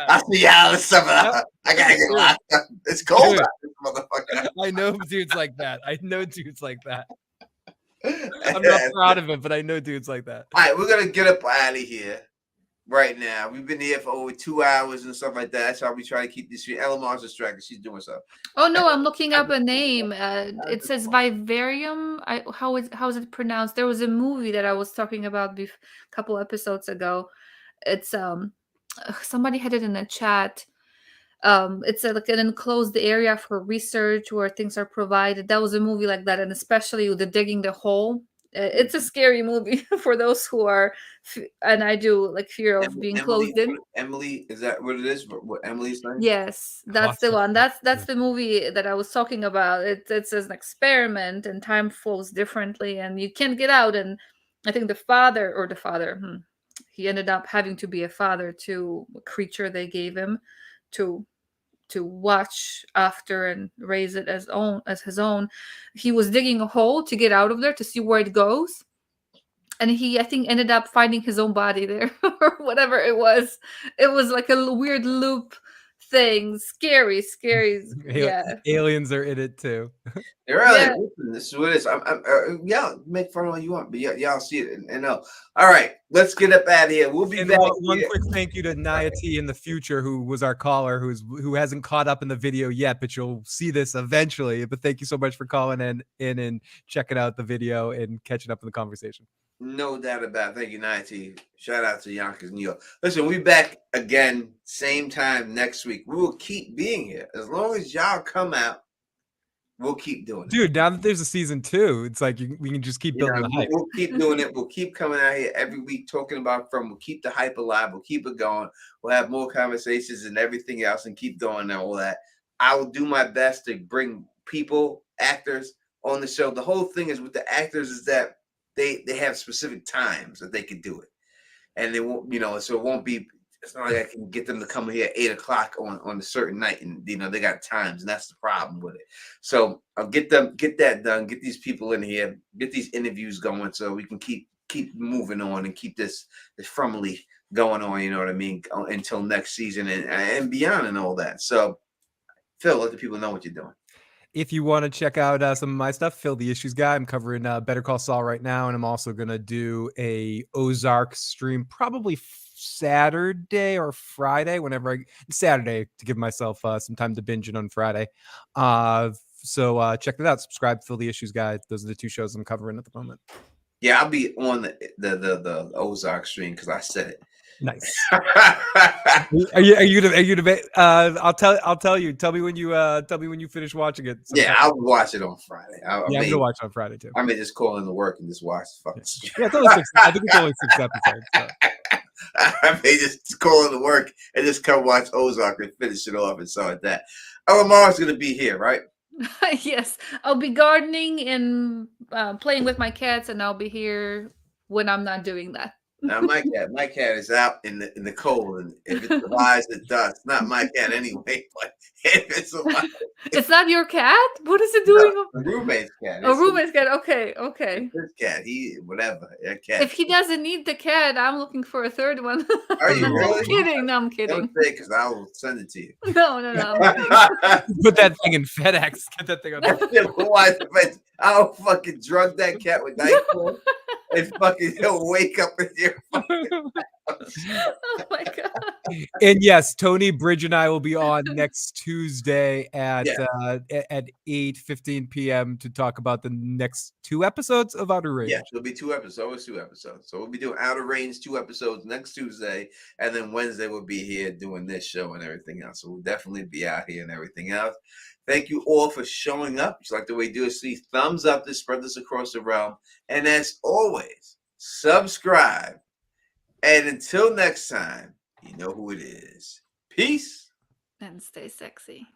A: I'll see you out in the summer. Yep. I gotta get locked up. It's cold out this motherfucker.
B: I know dudes like that. I'm not proud of it, but I know dudes like that.
A: All right, we're gonna get up out of here. Right now, we've been here for over 2 hours and stuff like that. That's how we try to keep this. Elamar's distracted. She's doing stuff.
C: Oh no, I'm looking up a name. It says Vivarium. How is it pronounced? There was a movie that I was talking about a couple episodes ago. It's somebody had it in the chat. It's like an enclosed area for research where things are provided. That was a movie like that, and especially the digging the hole. It's a scary movie for those who are, and I do like fear of being closed in.
A: Emily, is that what it is? What Emily's name?
C: Yes, that's the one. That's the movie that I was talking about. It's an experiment, and time flows differently, and you can't get out. And I think the father, he ended up having to be a father to a creature they gave him to watch after and raise it as his own. He was digging a hole to get out of there to see where it goes, and he, I think, ended up finding his own body there or whatever it was. It was like a weird loop thing. Scary. Yeah,
B: aliens are in it too.
A: They're really, yeah. Listen, this is what it is. Yeah, make fun of all you want, but y'all see it and know. All right, let's get up out of here. We'll be back.
B: One quick thank you to Naya T in the future, who was our caller, who hasn't caught up in the video yet, but you'll see this eventually. But thank you so much for calling in and checking out the video and catching up in the conversation.
A: No doubt about it. Thank you, Naya T. Shout out to Yonkers, New York. Listen, we'll be back again, same time next week. We will keep being here. As long as y'all come out, we'll keep doing it.
B: Dude, now that there's a season 2, it's like we can just keep building the hype.
A: We'll keep doing it. We'll keep coming out here every week talking about we'll keep the hype alive. We'll keep it going. We'll have more conversations and everything else and keep doing all that. I will do my best to bring people, actors on the show. The whole thing is with the actors is that they have specific times that they can do it. And they won't, so it won't be, it's not like I can get them to come here at 8:00 on a certain night, and they got times, and that's the problem with it. So I'll get that done, get these people in here, get these interviews going, so we can keep moving on and keep this firmly going on. You know what I mean? Until next season and beyond and all that. So Phil, let the people know what you're doing.
B: If you want to check out some of my stuff, Phil the Issues Guy. I'm covering Better Call Saul right now, and I'm also going to do a Ozark stream probably Saturday or Friday, Saturday, to give myself some time to binge it on Friday. So check that out. Subscribe to Phil the Issues Guy. Those are the 2 shows I'm covering at the moment.
A: Yeah, I'll be on the Ozark stream because I said it.
B: Nice. Are you gonna? I'll tell you. Tell me when you finish watching it. Sometime.
A: Yeah, I'll watch it on Friday. I'm
B: gonna watch it on Friday too.
A: I may just call into work and just watch the fucking.
B: Yeah, it's only 6. I think it's only 6 episodes. So.
A: I may just call it to work and just come watch Ozark and finish it off and so like that. Lamar's gonna be here, right?
C: Yes, I'll be gardening and playing with my cats, and I'll be here when I'm not doing that.
A: Now my cat is out in the cold, and if it survives the dust, not my cat anyway, but if it survives,
C: It's not your cat? What is it
A: no,
C: doing?
A: the roommate's cat.
C: A
A: It's
C: roommate's cat. Okay, okay.
A: his cat. He whatever. A cat.
C: If he doesn't need the cat, I'm looking for a third one.
A: Are you
C: I'm
A: really?
C: kidding. No, I'm
A: Don't
C: kidding.
A: say because I will send it to you.
C: No, I'm kidding.
B: Put that thing in FedEx. Get that thing on.
A: I'll fucking drug that cat with NyQuil and fucking he'll wake up in your fucking
C: Oh my god.
B: And yes, Tony, Bridge, and I will be on next Tuesday at
A: Yeah.
B: at 8:15 p.m. to talk about the next 2 episodes of Outer Range.
A: Yeah, there'll be 2 episodes, always 2 episodes. So we'll be doing Outer Range 2 episodes next Tuesday, and then Wednesday we'll be here doing this show and everything else. So we'll definitely be out here and everything else. Thank you all for showing up. Just like the way we do it, see thumbs up to spread this across the realm. And as always, subscribe. And until next time, you know who it is. Peace.
C: And stay sexy.